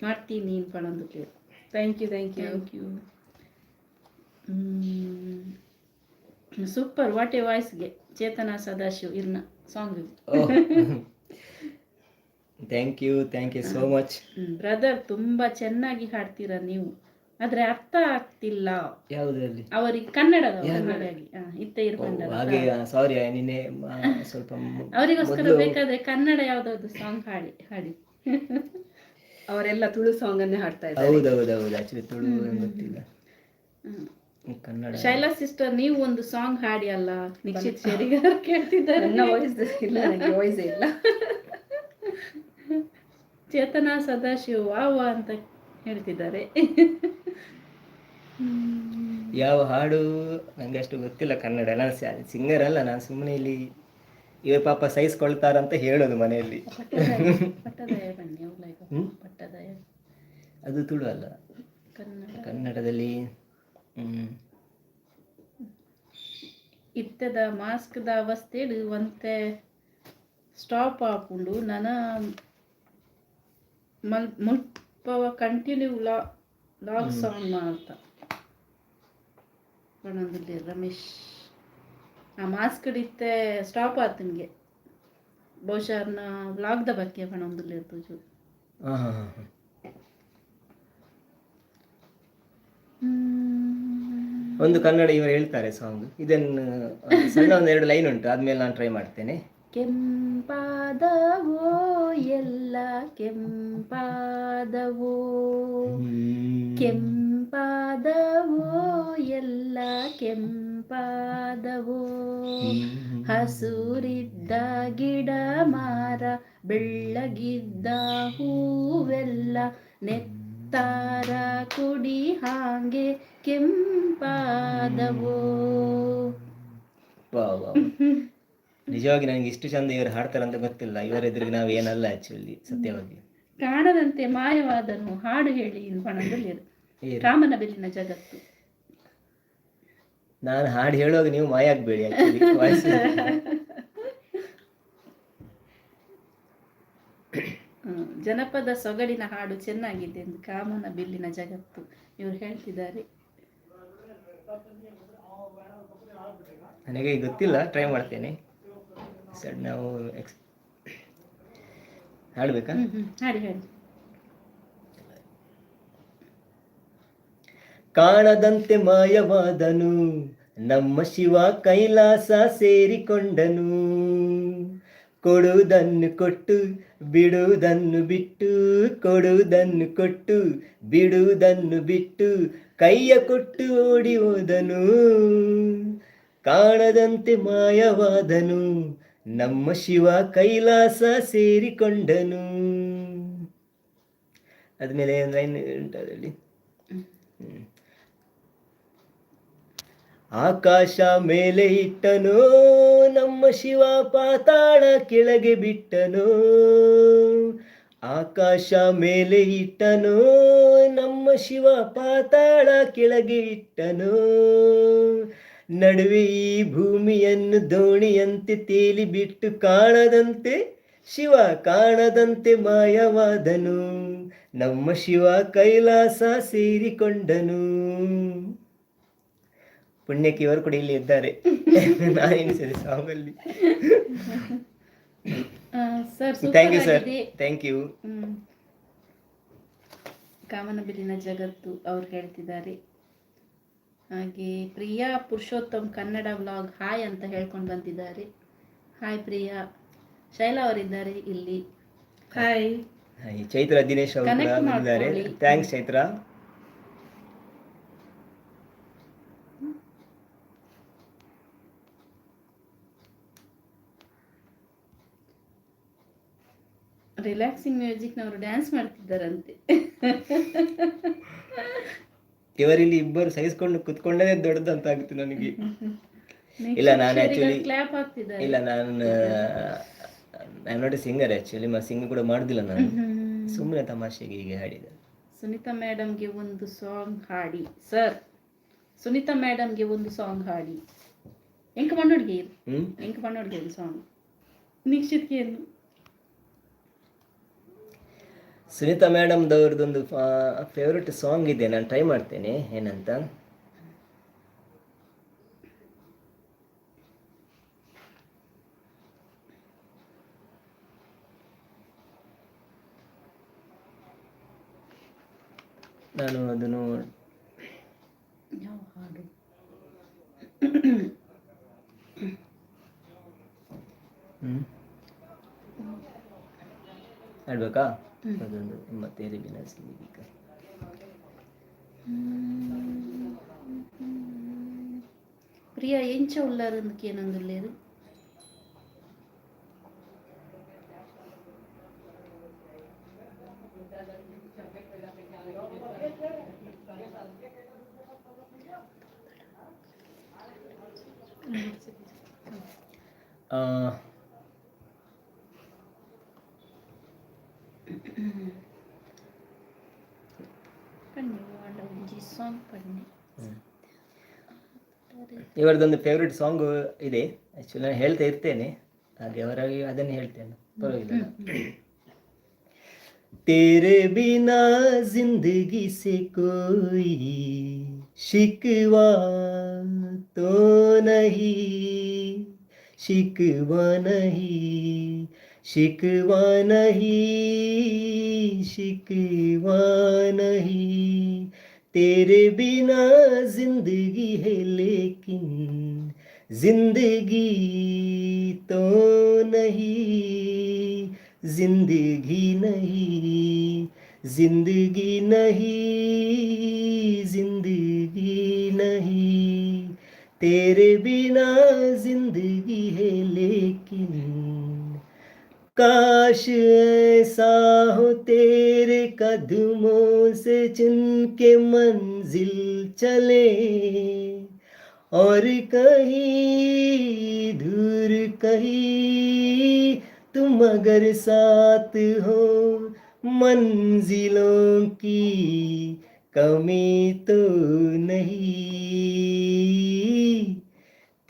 ಮಾಡ್ತೀನಿ ಪಣಂದು. Thank you. Super, what a ವಾಯ್ಸ್ಗೆ ಚೇತನಾ ಸದಾಶಿವ್ ಇರ್ನ song. Thank you so much brother. ತುಂಬಾ ಚೆನ್ನಾಗಿ ಹಾಡ್ತೀರಾ ನೀವು, ಆದ್ರೆ ಅರ್ಥ ಆಗ್ತಿಲ್ಲ. ಯಾವುದ್ರಲ್ಲಿ? ಅವರಿಗೆ ಕನ್ನಡವಾಗಿ ಇತ್ತ ಇರ್ಕೊಂಡ ಹಾಗೆ. ಸಾರಿ, ನಿನ್ನೆ ಸ್ವಲ್ಪ ಅವರಿಗೋಸ್ಕರ ಬೇಕಾದ್ರೆ ಕನ್ನಡ ಯಾವ್ದಾದ್ರು ಸಾಂಗ್ ಹಾಡಿ. ಅವರೆಲ್ಲ ತುಳು ಸಾಂಗ್ ಅನ್ನೇ ಹಾಡ್ತಾ ಇದ್ದಾರೆ. ಹೌದೌದು, ಆಕ್ಚುಲಿ ತುಳು ಗೊತ್ತಿಲ್ಲ, ಕನ್ನಡ. ಶೈಲಾ ಸಿಸ್ಟರ್, ನೀವು ಒಂದು ಸಾಂಗ್ ಹಾಡಿ ಅಲ್ಲ, ನಿಶ್ಚಿತ್ ಶೇರಿಗಾರ್ ಕೇಳ್ತಿದ್ದಾರೆ. ನನ್ನ ವಾಯ್ಸ್ ಇಲ್ಲ, ನನಗೆ ವಾಯ್ಸ್ ಇಲ್ಲ. ಚೇತನಾ ಸದಾಶಿವ್ ವಾ ಅಂತ ಹೇಳ್ತಿದ್ದಾರೆ. ಯಾವ ಹಾಡು ನಂಗೆ ಅಷ್ಟು ಗೊತ್ತಿಲ್ಲ ಕನ್ನಡ, ನಾನು ಸಿಂಗರ್ ಅಲ್ಲ, ನಾನು ಸುಮ್ಮನೆ ಇಲ್ಲಿ ಇವ್ರ ಪಾಪ ಸಹಿಸ್ಕೊಳ್ತಾರಂತ ಹೇಳೋದು ಮನೆಯಲ್ಲಿ. ಅದು ತುಳು ಅಲ್ಲ, ಕನ್ನಡದಲ್ಲಿ. ಇತ್ತದ ಮಾಸ್ಕ್ದ ಅವಸ್ಥೆಡು ಒಂತೆ ಸ್ಟಾಪ್ ಹಾಕೊಂಡು ನನ್ನ ಮುಲ್ಪವ ಕಂಟಿನ್ಯೂ ಲಾಗ್ ಸಾಂಗ್ ಮಾಡ್ತಾ ಪಣಂದಿಲ್ಲ ರಮೇಶ್. ಆ ಮಾಸ್ಕ್ ಇತ್ತೆ ಸ್ಟಾಪ್ ಆಯ್ತು ನಿಮಗೆ, ಬಹುಶಃ ವ್ಲಾಗ್ದ ಬಗ್ಗೆ ಪಣಂದಿಲ್ಲ ಇರ್ತದೆ. ಒಂದು ಕನ್ನಡ ಇವರು ಹೇಳ್ತಾರೆ ಸಾಂಗ್, ಇದನ್ನು ಸಣ್ಣ 1-2 ಲೈನ್ ಉಂಟು, ಆದ್ಮೇಲೆ ನಾನು ಟ್ರೈ ಮಾಡ್ತೇನೆ. ಕೆಂಪಾದವೋ ಎಲ್ಲ ಕೆಂಪಾದವೋ, ಕೆಂಪಾದವೋ ಎಲ್ಲ ಕೆಂಪಾದವೋ, ಹಸುರಿದ್ದ ಗಿಡ ಮರ ಬೆಳ್ಳಗಿದ್ದ ಹೂವೆಲ್ಲ ನೆತ್ತಾರ ಕುಡಿ ಹಾಗೆ ಕೆಂಪಾದವೋ. ನಿಜವಾಗಿ ನನಗೆ ಇಷ್ಟು ಚಂದ ಇವರು ಹಾಡ್ತಾರಂತ ಗೊತ್ತಿಲ್ಲ, ಇವರ ಎದುರಿಗೆ ನಾವು ಏನಲ್ಲ ಆಕ್ಚುಲಿ, ಸತ್ಯವಾಗಿ. ಕಾಣದಂತೆ ಮಾಯವಾದನು ಹಾಡು ಹೇಳಿ ಪಣದಲ್ಲಿ ರಾಮನ ಬೆಲ್ಲಿನ ಜಗತ್ತು. ನಾನು ಹಾಡು ಹೇಳುವಾಗ ನೀವು ಮಾಯ ಆಗ್ಬೇಡಿ ಆಕ್ಚುಲಿ ವಾಯ್ಸ್. ಜನಪದ ಸೊಗಡಿನ ಹಾಡು ಚೆನ್ನಾಗಿದೆ ಎಂದು ಕಾಮನ ಬಿಲ್ಲಿನ ಜಗತ್ತು ಇವರು ಹೇಳ್ತಿದ್ದಾರೆ. ನನಗೆ ಗೊತ್ತಿಲ್ಲ, ಟ್ರೈ ಮಾಡ್ತೇನೆ. ಸರ್ ನಾವು ಹಾಡ್ಬೇಕಾ? ಹಾಡಿ ಹಾಡಿ. ಕಾಣದಂತೆ ಮಾಯವಾದನು ನಮ್ಮ ಶಿವ ಕೈಲಾಸ ಸೇರಿಕೊಂಡನು. ಕೊಡುವುದನ್ನು ಕೊಟ್ಟು ಬಿಡುವುದನ್ನು ಬಿಟ್ಟು, ಕೊಡುವುದನ್ನು ಕೊಟ್ಟು ಬಿಡುವುದನ್ನು ಬಿಟ್ಟು ಕೈಯ ಕೊಟ್ಟು ಓಡಿ ಹೋದನು. ಕಾಣದಂತೆ ಮಾಯವಾದನು ನಮ್ಮ ಶಿವ ಕೈಲಾಸ ಸೇರಿಕೊಂಡನು. ಆದ್ಮೇಲೆ ಒಂದು ಲೈನ್ ಉಂಟಲ್ಲಿ, ಆಕಾಶ ಮೇಲೆ ಇಟ್ಟನೋ ನಮ್ಮ ಶಿವ ಪಾತಾಳ ಕೆಳಗೆ ಬಿಟ್ಟನೋ. ಆಕಾಶ ಮೇಲೆ ಇಟ್ಟನೋ ನಮ್ಮ ಶಿವ ಪಾತಾಳ ಕೆಳಗೆ ಇಟ್ಟನೋ. ನಡುವೆ ಈ ಭೂಮಿಯನ್ನು ದೋಣಿಯಂತೆ ತೇಲಿ ಬಿಟ್ಟು ಕಾಣದಂತೆ ಶಿವ ಕಾಣದಂತೆ ಮಾಯವಾದನು. ನಮ್ಮ ಶಿವ ಕೈಲಾಸ ಸೇರಿಕೊಂಡನು. ಪುಣ್ಯಕ್ಕೆ ಇವರು ಕೂಡ ಇಲ್ಲಿ ಇದ್ದಾರೆ. ನಾನೇನಿಸಿದೆ ಸಾಂಗಲ್ಲಿ. Thank you sir, thank you. ಕಾಮನಬಿಲ್ಲಿನ ಜಗತ್ತು ಅವ್ರು ಹೇಳ್ತಿದ್ದಾರೆ. ಹಾಗೆ ಪ್ರಿಯಾ ಪುರುಷೋತ್ತಮ್ ಕನ್ನಡ ವ್ಲಾಗ್ ಹಾಯ್ ಅಂತ ಹೇಳ್ಕೊಂಡು ಬಂದಿದ್ದಾರೆ. ಹಾಯ್ ಪ್ರಿಯಾ. ಶೈಲಾ ಅವರಿದ್ದಾರೆ ಇಲ್ಲಿ. ಹಾಯ್. ಚೈತ್ರ ದಿನೇಶ್ ಅವರು ಬಂದಿದ್ದಾರೆ. ಥ್ಯಾಂಕ್ಸ್ ಚೈತ್ರ. ರಿಲ್ಯಾಕ್ಸಿಂಗ್ ಮ್ಯೂಸಿಕ್ನವರು ಡ್ಯಾನ್ಸ್ ಮಾಡ್ತಿದ್ದಾರಂತೆ. ಇವರಿಲ್ಲಿ ಇಬ್ಬರು ಸಹಿಸ್ಕೊಂಡು ಕುತ್ಕೊಂಡೇ ದೊಡ್ಡದು ಅಂತ ಆಗುತ್ತೆ ನನಗೆ. ಇಲ್ಲ ನಾನು ಆಕ್ಚುಲಿ ಕ್ಲಾಪ್ ಆಗ್ತಿದ್ದಾರೆ. ಇಲ್ಲ ನಾನು I am not A singer actually. Singh ಕೂಡ ಮಾಡುದಿಲ್ಲ ನಾನು, ಸುಮ್ಮನೆ ತಮಾಷೆಗೆ ಹೀಗೆ ಹಾಡಿದೆ. ಸುನೀತಾ ಮೇಡಮ್ಗೆ ಒಂದು ಸಾಂಗ್ ಹಾಡಿ ಸರ್. ಸುನೀತಾ ಮೇಡಮ್ಗೆ ಒಂದು ಸಾಂಗ್ ಹಾಡಿ. ಎಂಕ ಮಣ್ಣೊಡ್ಗೆ ಎಂಕ ಮಣ್ಣೊಡ್ಗೆ ಸಾಂಗ್ ನಿಶ್ಚಿತ್ಕೇನು. ಸುನೀತಾ ಮೇಡಮ್ದವ್ರದ್ದೊಂದು ಫೇವ್ರೆಟ್ ಸಾಂಗ್ ಇದೆ, ನಾನು ಟ್ರೈ ಮಾಡ್ತೇನೆ ಏನಂತ. ನಾನು ಅದನ್ನು ಯಾವ ಹಾಡು ಹಾಡ್ಬೇಕಾ? ಅದೊಂದು ಮತ್ತೆ ಬಿನಸ್ಲಿಗ ప్రియా ఏం చెవులారు ఎందుకేనందు లేదు. ಇವರದೊಂದು ಫೇವ್ರೆಟ್ ಸಾಂಗ್ ಇದೆ ಆ್ಯಕ್ಚುಲಿ. ನಾನು ಹೇಳ್ತಾ ಇರ್ತೇನೆ, ಹಾಗೆ ಅವರಾಗಿ ಅದನ್ನು ಹೇಳ್ತೇನೆ, ಪರವಾಗಿಲ್ಲ. तेरे बिना जिंदगी से कोई शिकवा तो नहीं, शिकवा नहीं, शिकवा नहीं, शिकवा नहीं. तेरे बिना जिंदगी है लेकिन जिंदगी तो नहीं, जिंदगी नहीं, जिंदगी नहीं, जिंदगी नहीं. तेरे बिना जिंदगी है लेकिन काश ऐसा हो तेरे कदमों से चुन के मंजिल चले, और कहीं दूर कहीं तुम अगर साथ हो, मंजिलों की कमी तो नहीं.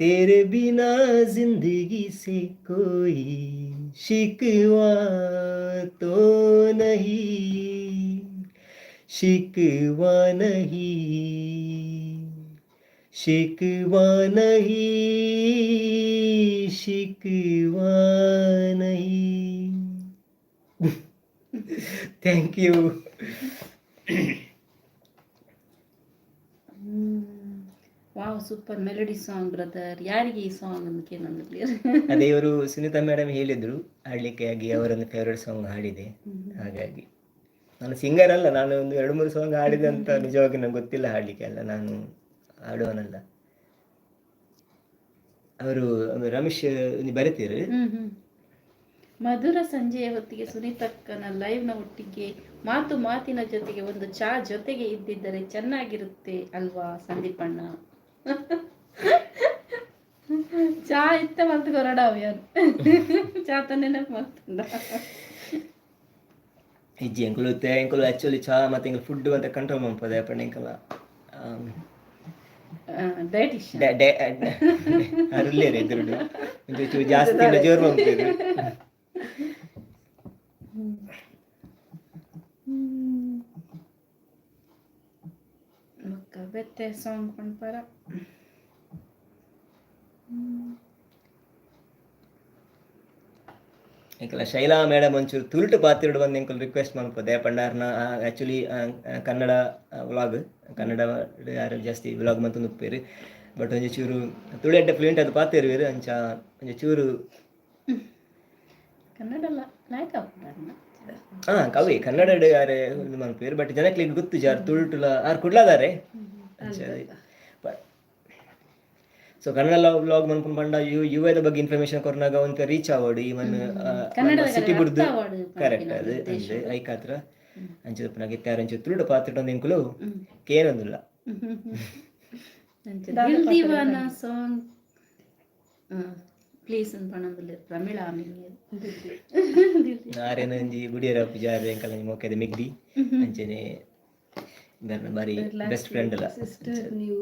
तेरे बिना जिंदगी से कोई शिकवा तो नहीं, शिकवा नहीं, शिकवा नहीं, शिकवा नहीं. Thank you. Wow, super melody song brother. ಯಾರಿಗೆ ಈ ಸಾಂಗ್ ಅಂತ ಕೇಳಂದ್ರೆ ಅದೇ ಇವರು ಸುನೀತಾ ಮೇಡಮ್ ಹೇಳಿದ್ರು ಹಾಡ್ಲಿಕ್ಕೆ, ಆಗಿ ಅವರೊಂದು ಫೇವ್ರೆಟ್ ಸಾಂಗ್ ಹಾಡಿದೆ. ಹಾಗಾಗಿ ನಾನು ಸಿಂಗರ್ ಅಲ್ಲ, ನಾನು ಒಂದು 2-3 ಸಾಂಗ್ ಹಾಡಿದೆ ಅಂತ ನಿಜವಾಗಿ ನಂಗೆ ಗೊತ್ತಿಲ್ಲ ಹಾಡ್ಲಿಕ್ಕೆ ಅಲ್ಲ, ನಾನು ಹಾಡುವನಲ್ಲ. ಅವರು ರಮೇಶ್ ಬರೀತೀರಿ. ಮಧುರ ಸಂಜೆಯ ಹೊತ್ತಿಗೆ ಸುನೀತಕ್ಕನ ಲೈವ್ನ ಒಟ್ಟಿಗೆ ಮಾತು ಮಾತಿನ ಜೊತೆಗೆ ಒಂದು ಚಾ ಜೊತೆಗೆ ಇದ್ದಿದ್ದರೆ ಚೆನ್ನಾಗಿರುತ್ತೆ ಅಲ್ವಾ ಸಂದೀಪಣ್ಣ? ಚಾ ಇತ್ತ ಮಲ್ತು ಕೊರಡಾವ್ ಯಾರು ಚಾ ತನ್ನೇ ಮಲ್ತಂಡ ಇಜ್ಜಿ ಎಂಕುಲು ಆಕ್ಚುಲಿ ಚಾ ಮತ್ತೆ ಎಂಕುಲು ಫುಡ್ ಅಂತ ಕಂಟ್ರೋಲ್ ಮಾಡ್ಪದೆ ಪಂಡ ಎಂಕಲ ಡಯಟಿಷಿಯನ್ ಅರುಲ್ಲೇರೆ ಎದುರುಡು ಒಂಚೂರು ಜಾಸ್ತಿ ಜೋರು ಮಾಡ್ತಿದ್ರು. ಬೆತ್ತೆ ಸಾಂಗ್ ಪಂಪರ ಎಂಕಲ ಶೈಲಾ ಮೇಡಮ್ ಒಂಚೂರು ತುಳುಟು ಪಾತಿರುಡು ಬಂದು ಎಂಕುಲು ರಿಕ್ವೆಸ್ಟ್ ಮಾಡ್ಪದೆ ಪಂಡಾರ್ನ ಆ್ಯಕ್ಚುಲಿ ಕನ್ನಡ ವ್ಲಾಗ್, ಕನ್ನಡ ಯಾರು ಜಾಸ್ತಿ ವ್ಲಾಗ್ ಮಂತಂದು ಉಪ್ಪೇರು, ಬಟ್ ಒಂಜಿ ಚೂರು ತುಳು ಎಡ್ಡೆ ಫ್ಲೂಯೆಂಟ್ ಅದು ಪಾತಿರುವೇರು ಅಂಚ ಒಂಜಿ ಚೂರು ಕನ್ನಡ ಲಾಯ್ಕ ಕವಿ ಕನ್ನಡ ಯಾರೇ ಇದು ಮಾಡ್ಪೇರು, ಬಟ್ ಜನಕ್ಕೆ ಗೊತ್ತು ಜಾರು ತುಳುಟುಲ ಆರು ಕುಡ್ಲಾದಾರೆ ಸೊ ಕನ್ನಡ ವ್ಲಾಗ್ ಮನ್ಕೊಂಡು ಬಂಡ ಯುವದ ಬಗ್ಗೆ ಇನ್ಫಾರ್ಮೇಶನ್ ಕೊರ್ನಾಗ ಒಂದು ರೀಚ್ ಆಗೋಡು ಇವನ್ ಸಿಟಿ ಬಿಡ್ದು ಕರೆಕ್ಟ್ ಅದು ಅಂದ್ರೆ ಐಕಾತ್ರ ಅಂಚದಪ್ಪನಾಗ ಇತ್ತಾರಂಚು ತುಳುಡು ಪಾತ್ರದ ಎಂಕುಲು ಕೇನೊಂದಿಲ್ಲ ಸಾಂಗ್ ಪ್ಲೀಸ್ ಅನ್ಪಣಂದಿಲ್ಲ ತಮಿಳ ಆರೇನ ಒಂಜಿ ಗುಡಿಯರ ಪೂಜಾರ ಎಂಕಲ ಮೊಕ್ಕದ ಮಿಗ್ದಿ ಅಂಚನೆ ಬಾರಿ ಬೆಸ್ಟ್ ಫ್ರೆಂಡ್ ಅಲ್ಲ. ಸಿಸ್ಟರ್ ನೀವು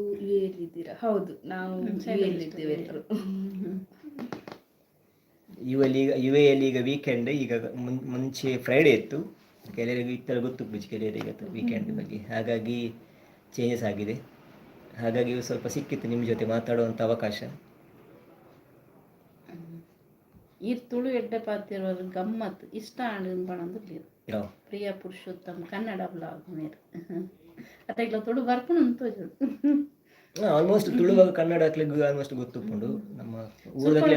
ಇದ್ದೀರಾ? ಹೌದು, ನಾವು ಇದ್ದೇವೆ ಎಲ್ಲರೂ. ಯುಎಯಲ್ಲಿ ಈಗ ವೀಕೆಂಡ್, ಈಗ ಮುಂಚೆ ಫ್ರೈಡೇ ಇತ್ತು, ಕೆಲವರಿಗೆ ಇತ್ತರ ಗೊತ್ತು ಕೆಲವರಿಗೆ ವೀಕೆಂಡ್ ಬಗ್ಗೆ, ಹಾಗಾಗಿ ಚೇಂಜಸ್ ಆಗಿದೆ. ಹಾಗಾಗಿ ಸ್ವಲ್ಪ ಸಿಕ್ಕಿತ್ತು ನಿಮ್ಮ ಜೊತೆ ಮಾತಾಡುವಂಥ ಅವಕಾಶ. ಈ ತುಳು ಎಡ್ಡೆ ಪಾತಿರೋರು ಗಮ್ಮತ್ ಇಷ್ಟ ಪಣಂದು ಪ್ರಿಯ ಪುರುಷೋತ್ತಮ್ ಕನ್ನಡ ಬ್ಲಾಗ್ ಮೇರೆ ಅತ್ತಾಗ್ಲ ತುಳು ಬರ್ಪುಣು ಅಂತೋಜು ಆಲ್ಮೋಸ್ಟ್ ತುಳುವಾಗ ಕನ್ನಡ ಹಾಕ್ಲಿಕ್ಕೆ ಆಲ್ಮೋಸ್ಟ್ ಗೊತ್ತುಕೊಂಡು ನಮ್ಮ ಊರಲ್ಲಿ.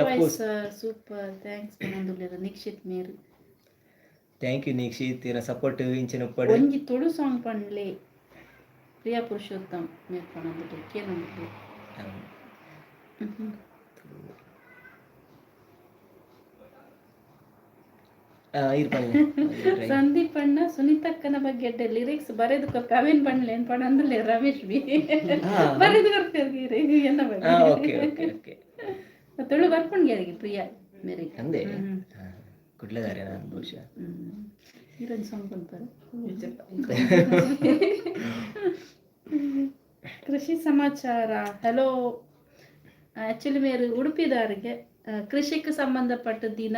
ಸೂಪರ್ ಥ್ಯಾಂಕ್ಸ್ ಪಣಂದುಲ್ಲೆರ ನಿಕ್ಷಿತ್ ಮೇರು. ಥ್ಯಾಂಕ್ ಯು ನಿಕ್ಷಿತ್, ಇರ ಸಪೋರ್ಟ್ ಇಂಚಿನ ಉಪ್ಪಡು ಒಂಜಿ ತುಳು ಸಾಂಗ್ ಪಂಡ್ಲೆ ಪ್ರಿಯ ಪುರುಷೋತ್ತಮ್ ಮೇರು ಪಣಂದುಲ್ಲೆ ಕೇನಂದುಲ್ಲೆ ಸಂದೀಪಣ್ಣ ಸುನೀತಕ್ಕನ ಬಗ್ಗೆ ಲಿರಿಕ್ಸ್ ಬರೆದು ಕವಿನ್ ಪಣ್ಲೆ ಪಣಂದುಲ್ಲೆ ರಮೇಶ್ ಬಿ ಬರೆದು ಕೊಡ್ತೇವೆ ಎನ್ನ ಬಗ್ಗೆ ತುಳು ಬರ್ಪಣ್ಗೆ ಪ್ರಿಯ ಮೇರೆ ಅಂದೆ ಕುಡ್ಲದಾರೆ ನಾನು ಬಹುಶಃ ಹೀರೋನ್ ಸಾಂಗ್ ಬಂತಾರೆ. ಕೃಷಿ ಸಮಾಚಾರ. ಹಲೋ, ಆಕ್ಚುಲಿ ಮೇರು ಉಡುಪಿದಾರಿಗೆ ಕೃಷಿಗೆ ಸಂಬಂಧಪಟ್ಟ ದಿನ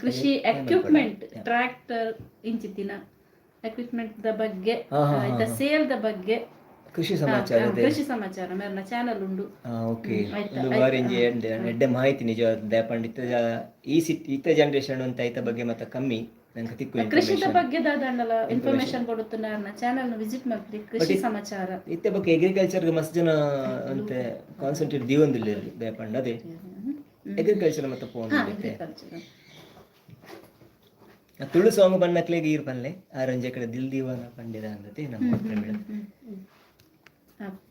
ಕೃಷಿ ಎಕ್ವಿಪ್ಮೆಂಟ್ ಟ್ರ್ಯಾಕ್ಟರ್ ಇಂಚಿತ್ತಿನ ಎಕ್ವಿಪ್ಮೆಂಟ್ ದ ಬಗ್ಗೆ ಸೇಲ್ ದ ಬಗ್ಗೆ ಕೃಷಿ ಸಮಾಚಾರ ಮೇರ್ನ ಚಾನಲ್ ಉಂಡು. ಓಕೆ, ಎಡ್ಡೆ ಮಾಹಿತಿ ನಿಜ ಪಂಡಿತ ಇತ್ತ ಜನರೇಷನ್ ಅಂತ ಐತ ಬಗ್ಗೆ ಮತ್ತೆ ಕಮ್ಮಿ ನಂಗೆ ತಿಕ್ಕು ಕೃಷಿದ ಬಗ್ಗೆ ದಾದಂಡಲ ಇನ್ಫಾರ್ಮೇಶನ್ ಕೊಡುತ್ತ ಚಾನಲ್ ವಿಸಿಟ್ ಮಾಡ್ತೀವಿ. ಕೃಷಿ ಸಮಾಚಾರ ಇತ್ತ ಬಗ್ಗೆ ಅಗ್ರಿಕಲ್ಚರ್ ಮಸ್ತ್ ಜನ ಅಂತ ಕಾನ್ಸಂಟ್ರೇಟ್ ದೀವಂದಿಲ್ಲ ಬೇಪಂಡ ಅದೇ ಅಗ್ರಿಕಲ್ಚರ್ ಮತ್ತೆ ಫೋನ್ ತುಳು ಸಾಂಗ್ ಬನ್ನಕ್ಲೆಗೆ ಈರ್ ಪನ್ಲೆ ಆರಂಜೆ ಕಡೆ ದಿಲ್ ದೀವಾನ ಪಂಡಿದ ಅಂದತೆ ನಮ್ಮ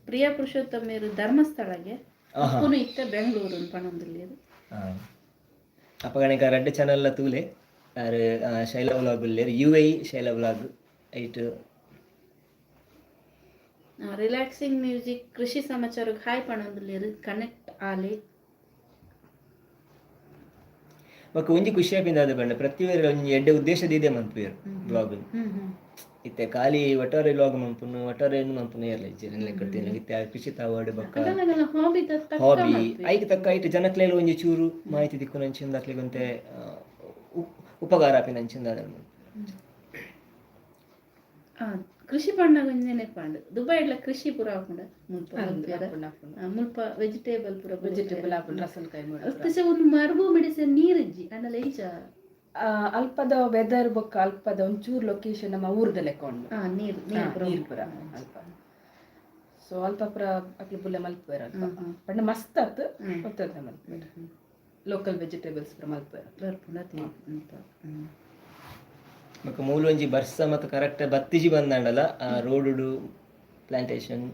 ಪ್ರಿಯ ಪುರುಷೋತ್ತಮ ಮೇರು ಧರ್ಮಸ್ಥಳಗೆ ಅಪ್ಪುನು ಇತ್ತ ಬೆಂಗಳೂರು ಪಣಂದಲ್ಲಿ ಅಪ್ಪಗಣಕ ರೆಡ್ ಚಾನಲ್ ತೂಲೆ ಆರು ಶೈಲ ವ್ಲಾಗ್ ಉಲ್ಲೇರು UAE ಶೈಲ ವ್ಲಾಗ್ ಐಟ್ ರಿಲ್ಯಾಕ್ಸಿಂಗ್ ಮ್ಯೂಸಿಕ್ ಕೃಷಿ ಸಮಾಚಾರಕ್ಕೆ ಹಾಯ್ ಪಣಂದಲ್ಲಿ ಕನೆಕ್ಟ್ ಆಲೆ ಮಕ್ಕ ಒಂಜಿ ಖುಷಿ ಆಪಿಂದ ಅದು ಬಂಡ ಪ್ರತಿ ಒಂಜಿ ಎಡ್ಡೆ ಉದ್ದೇಶದ ಇದೆ ಮಂತ್ವೇರು ಬ್ಲಾಗ್ ಇತ್ತೆ ಖಾಲಿ ಒಟ್ಟಾರೆ ಲಾಗ್ ಮನ್ಪುನು ಒಟ್ಟಾರೆ ಏನು ಮನ್ಪುನು ಇರಲ್ಲ ಇಜ್ಜೆ ಕಟ್ತೀನಿ ಇತ್ತೆ ಕೃಷಿ ತಾವಾಡು ಬೊಕ್ಕ ಹಾಬಿ ಹಾಬಿ ಐಕ್ ತಕ್ಕ ಐಟ್ ಜನಕ್ಲೆಲ್ಲ ಒಂಜಿ ಚೂರು ಮಾಹಿತಿ ದಿಕ್ಕು ನಂಚಿಂದ ಅಕ್ಲಿಗಂತೆ ಉಪಕಾರ ಆಪಿನಂಚಿಂದ ಅದನ್ನು ಕೃಷಿ ಪಂಡ ಒಂಜನೆ ಪಾಂಡ್ ದುಬೈಡ್ಲ ಕೃಷಿ ಪೂರ ಆಪುಂಡ ಮುಲ್ಪ ವೆಜಿಟೇಬಲ್ ಪೂರ ವೆಜಿಟೇಬಲ್ ಆಪುಂಡ ರಸಲ್ಕಾಯಿ ಅಷ್ಟೇ ಒಂದು ಮರಬು ಮೆಡಿಸೆ ನೀರಿಜ್ಜಿ ಅಂಡಲ ಈಚ ಅಲ್ಪದ ವೆದರ್ ಬೊಕ್ಕ ಅಲ್ಪದ ಒಂಚೂರು ಲೊಕೇಶನ್ ನಮ್ಮ ಊರ್ದ ಲೆಕ್ಕ ಉಂಡು ನೀರು ನೀರು ಪುರ ಅಲ್ಪ ಸೊ ಅಲ್ಪ ಪುರ ಅಕ್ಲು ಬುಲ್ಲೆ ಮಲ್ಪುವೆರ್ ಅಲ್ಪ ಪಂಡ ಮಸ್ತ್ ಆತ್ ಗೊತ್ತದ ಮಲ್ಪುವೆರ್ ಲೋಕಲ್ ವೆಜಿಟೇಬಲ್ಸ್ ಪುರ ಮಲ್ಪುವೆರ್ ಮಕ್ಕ ಮೂಲು ಒಂಜಿ ಬರ್ಸ ಮತ್ತು ಕರೆಕ್ಟ್ ಬತ್ತಿಜಿ ಬಂದಾಂಡಲ ರೋಡು ಪ್ಲಾಂಟೇಶನ್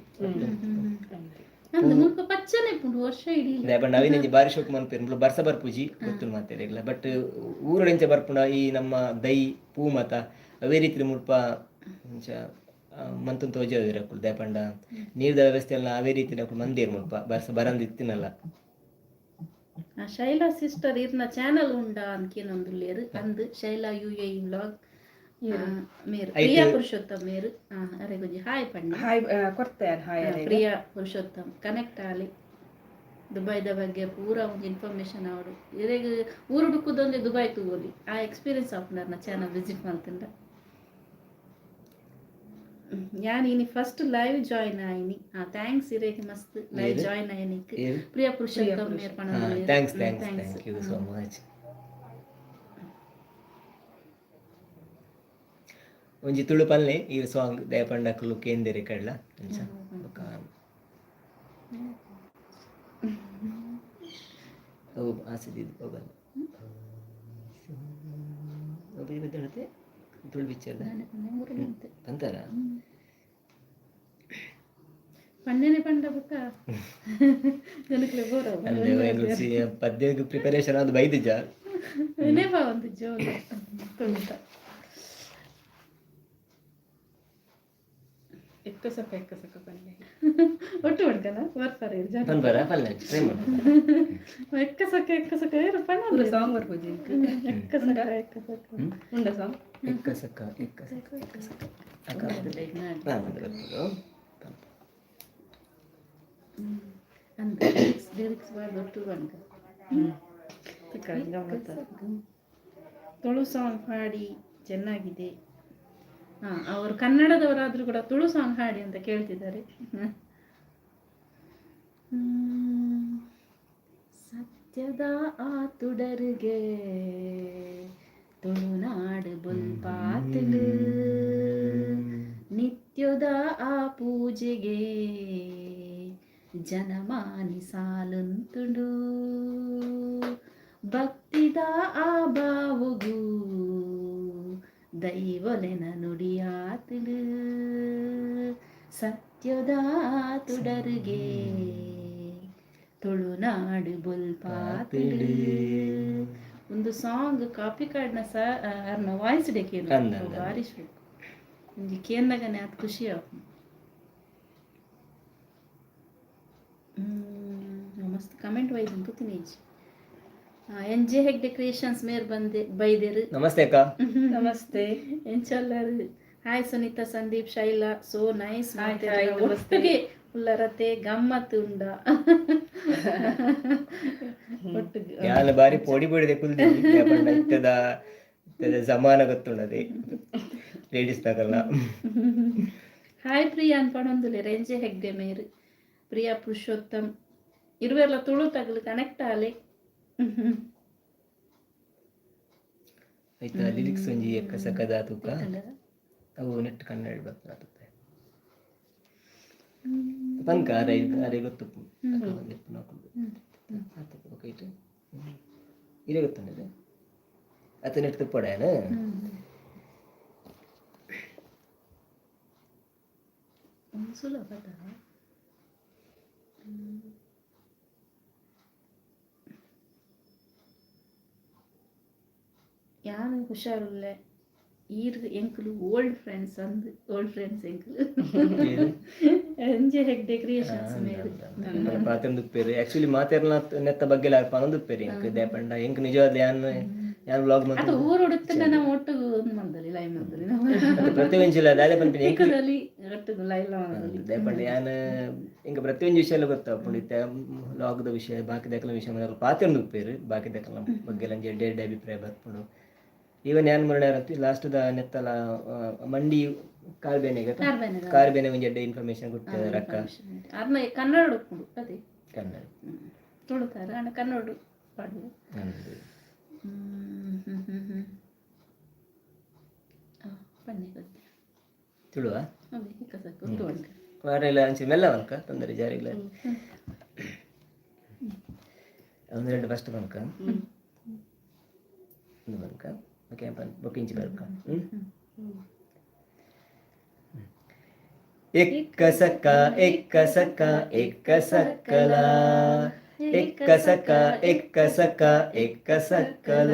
ನವೀನ ಬಾರಿ ಶೋಕ್ ಮನ್ಪೇರು ಬರ್ಸ ಬರ್ಪುಜಿ ಗೊತ್ತು ಮಾತಾಡಿಲ್ಲ ಬಟ್ ಊರಡೆಂಚ ಬರ್ಪುಂಡ ಈ ನಮ್ಮ ದೈ ಪೂ ಮತ ಅವೇ ರೀತಿ ಮುಲ್ಪ ಮಂತು ತೋಜದಿರಕ್ಕಳು ದೇಪಂಡ ನೀರ್ದ ವ್ಯವಸ್ಥೆ ಎಲ್ಲ ಅವೇ ರೀತಿ ಮಂದಿರ್ ಮುಲ್ಪ ಬರ್ಸ ಬರಂದಿತ್ತಿನಲ್ಲ ಶೈಲಾ ಸಿಸ್ಟರ್ ಇರ್ನ ಚಾನಲ್ ಉಂಡ ಅನ್ಕೇನೊಂದುಲ್ಲೇರು ಅಂದ್ ಶೈಲಾ UAE ವ್ಲಾಗ್ ಮೇರು ಪ್ರಿಯಾ ಪುರುಷೋತ್ತಮ್ ಮೇರು ಅರೆ ಗುಜಿ ಹಾಯ್ ಪಂಡಿ ಹಾಯ್ ಕೊಡ್ತೆ ಹಾಯ್ ಪ್ರಿಯಾ ಪುರುಷೋತ್ತಮ್ ಕನೆಕ್ಟ್ ಆಲಿ ದುಬೈದ ಬಗ್ಗೆ ಪೂರ ಒಂದು ಇನ್ಫಾರ್ಮೇಶನ್ ಅವಡು ಇರೆಗ್ ಊರು ಡುಕ್ಕುದೊಂದು ದುಬೈ ತೂಗೋಲಿ ಆ ಎಕ್ಸ್ಪೀರಿಯನ್ಸ್ ಆಪುಂಡರ್ನ ಚಾನಲ್ ವಿಸಿಟ್ ಮಾಡ್ತಿಂದ ಯಾನ್ ಇನಿ ಫಸ್ಟ್ ಲೈವ್ ಜಾಯಿನ್ ಆಯ್ನಿ ಥ್ಯಾಂಕ್ಸ್ ಇರೆಗ್ ಮಸ್ತ್ ಲೈವ್ ಜಾಯಿನ್ ಆಯ್ನಿಕ್ ಪ್ರಿಯಾ ಪುರುಷೋತ್ತಮ್ ಮೇರ್ ಪಣ ಥ್ಯಾಂಕ್ ಯು ಸೋ ಮಚ್ ಒಂಜಿ ತುಳು ಪಲ್ಲೆ ಈ ಸಾಂಗ್ ದಯಪಂಡಕ್ಲು ಕೇಂದೆರೆ ಕಡ್ಲ ಅಂಚ ಓ ಆಸದಿದ್ದು ಹೋಗಲ್ಲ ಒಬ್ಬರಿಗೆ ಬದ್ದಳತೆ ತುಳು ಬಿಚ್ಚದ ಅಂತಾರ ಪಂಡನೆ ಪಂಡ ಬುಕ್ಕ ಜನಕ್ಲೆ ಬೋರ ಅಂದ್ರೆ ಪದ್ಯಕ್ಕೆ ಪ್ರಿಪರೇಷನ್ ಅದು ಬೈದಿಜ ನೆನಪ ಒಂದು ಜೋಗ ತುಳುತ ಎಕ್ಕಸಕ ಪಲ್ಲೆ ಒಟ್ಟು ಹೊಡ್ಕನ ಬರ್ತಾರೆ ಬರ ಪಲ್ಲೆ ಟ್ರೈ ಮಾಡು ಎಕ್ಕಸಕ ಏರು ಪಣ್ಣ ಸಾಂಗ್ ಬರ್ಬೋದು ಎಕ್ಕಸಕ ಉಂಡ ಸಾಂಗ್ ಎಕ್ಕಸಕ ಅಕ್ಕ ಅಂದ್ರೆ ಲಿರಿಕ್ಸ್ ಬಾರ್ದು ಒಟ್ಟು ಬಂಕ ತುಳು ಸಾಂಗ್ ಹಾಡಿ ಚೆನ್ನಾಗಿದೆ ಅವರು ಕನ್ನಡದವರಾದ್ರೂ ಕೂಡ ತುಳು ಸಾಂಗ್ ಹಾಡಿ ಅಂತ ಕೇಳ್ತಿದ್ದಾರೆ ಸತ್ಯದ ಆ ತುಡರಿಗೆ ತುಳುನಾಡು ಬುಲ್ಪಾತಲು ನಿತ್ಯದ ಆ ಪೂಜೆಗೆ ಜನಮಾನಿ ಸಾಲುಂತುಡು ಭಕ್ತಿದ ಆ ಬಾವುಗೂ ದೈವಲೆನ ನುಡಿಯಾತುಡು ಸತ್ಯದ ತುಡರಿಗೆ ತುಳುನಾಡು ಬುಲ್ಪಾತುಡು ಒಂದು ಸಾಂಗ್ ಕಾಪಿ ಕಾರ್ಡ್ನ ಅರ್ನ ವಾಯ್ಸ್ ಡೇಕೇನು ಭಾರಿ ಶೋಕ್ ಒಂಜಿ ಕೇಂದಾಗನೆ ಅದು ಖುಷಿ ಆಪು ಮಸ್ತ್ ಕಮೆಂಟ್ ವೈಸ್ ಅಂತೀನಿ ಈಜಿ NJ ಹೆಗ್ಡೆ ಕ್ರಿಯೇಷನ್ಸ್ ಮೇರ್ ಬಂದೆ ಬೈದೇರು ನಮಸ್ತೆ ಅಕ್ಕ ನಮಸ್ತೆ ಎಂಚಲ್ಲರು hi Sunitha Sandeep Shaila so nice ಒಟ್ಟಿಗೆ ಉಲ್ಲರತೆ ಗಮ್ಮತ್ತು ಉಂಡ ಒಟ್ಟಿಗೆ ಯಾನ ಬಾರಿ ಪೊಡಿ ಪೊಡಿದೆ ಕುಲ್ದಿ ಇತ್ತದ ಜಮಾನ ಗೊತ್ತುಂಡದೆ ಲೇಡೀಸ್ ತಗಲ್ಲ ಹಾಯ್ ಪ್ರಿಯಾ ಅನ್ಪಣೊಂದುಲೆ NJ ಹೆಗ್ಡೆ ಮೇರು ಪ್ರಿಯಾ ಪುರುಷೋತ್ತಮ್ ಇರುವೆಲ್ಲ ತುಳು ತಗಲು ಕನೆಕ್ಟ್ ಆಲೆ ಆಯ್ತಾ ಲಿರಿಕ್ಸ್ ಒಂಜಿ ಎಕ್ಕಸಕದ ತೂಕ ಅವು ನೆಟ್ ಕನ್ನಡ ಬರ್ತಾರೆ ಪಂಕ ಅರೆ ಗೊತ್ತು ಇರೇ ಗೊತ್ತುಂಡದೆ ಅತ ನೆಟ್ ತುಪ್ಪಡೇನ ಸುಲಭ ಯಾರು ಹುಷಾರಿಲ್ಲ ಈರ್ ಎಂಕುಲು ಓಲ್ಡ್ ಫ್ರೆಂಡ್ಸ್ ಎಂಕುಲು NJ ಹೆಗ್ಡೆ ಕ್ರಿಯೇಷನ್ಸ್ ಮೇರು ಪಾತಂದುಪ್ಪೇರು ಆಕ್ಚುಲಿ ಮಾತೆರ್ನ ನೆತ್ತ ಬಗ್ಗೆ ಪನೊಂದುಪ್ಪೇರು ಎಂಕ್ ದೇಪಂಡ ಎಂಕ್ ನಿಜವಾದ ಯಾನ್ ಯಾರು ವ್ಲಾಗ್ ಅದು ಮಾಡ್ತಾರೆ ಊರು ಹುಡುಕ್ತಂಡ ನಾವು ಒಟ್ಟಿಗೆ ಒಂದು ಮಂದಲ್ಲಿ ಲೈ ಮಂದಲ್ಲಿ ಪ್ರತಿ ಒಂಜಿಲ್ಲ ದಾದೆ ಪಂಪಿನ ಏಕದಲ್ಲಿ ಒಟ್ಟಿಗೆ ಲೈಲ ಮಂದಲ್ಲಿ ದಯಪಂಡಿ ಯಾನು ಇಂಕ ಪ್ರತಿ ಒಂದು ವಿಷಯ ಎಲ್ಲ ಗೊತ್ತಾಗ್ಪುಂಡು ಇತ್ತೆ ವ್ಲಾಗ್ದ ವಿಷಯ ಬಾಕಿ ದಕ್ಕಲ ವಿಷಯ ಮೇಲೆ ಪಾತ್ರ ಉಪ್ಪೇರು ಬಾಕಿ ದಕ್ಕಲ ಬಗ್ಗೆ ಎಡ್ಡೆ ಅಭಿಪ್ರಾಯ ಬರ್ಪುಂಡು ಈವನ್ ಯಾನ್ ಮುರಡ್ಯಾರಂತ ಲಾಸ್ಟ್ ದ ನೆತ್ತಲ ಮಂಡಿ ಕಾರ್ಬೇನೆ ಒಂಜಿ ಎಡ್ಡೆ ಇನ್ಫಾರ್ಮೇಶನ್ ಕೊಡ್ತಾರೆ ರಕ್ಕ ಅದನ್ನ ಕನ್ನಡ ಹುಡುಕ್ಕೊಂಡು ಅದೇ ಕನ್ನಡ ತುಳುತಾರೆ ಅಣ್ಣ ಕನ್ನಡ ಪಾಡು ಪನ್ನೆ ಗೊತ್ತೆ ತುಳುವ ಅದೇ ಕಸಕ್ಕೆ ಒಂದು ಒಣಕ ವಾರೆಲ್ಲ ಅಂಚೆ ಮೆಲ್ಲ ಒನ್ಕ ತೊಂದರೆ ಜಾರಿಲ್ಲ ಒಂದು ಎರಡು ಫಸ್ಟ್ ಬಂಕ ಒಂದು ಬಂಕ ಓಕೆ ಬೊಕ್ಕಿಂಚಿ ಬರ್ಕ ಎಕ್ಕ ಸಕ್ಕ ಎಕ್ಕ ಸಕ್ಕ ಎಕ್ಕ ಸಕ್ಕಲ ಎಕ್ಕ ಸಕ್ಕ ಎಕ್ಕ ಸಕ್ಕ ಎಕ್ಕ ಸಕ್ಕಲ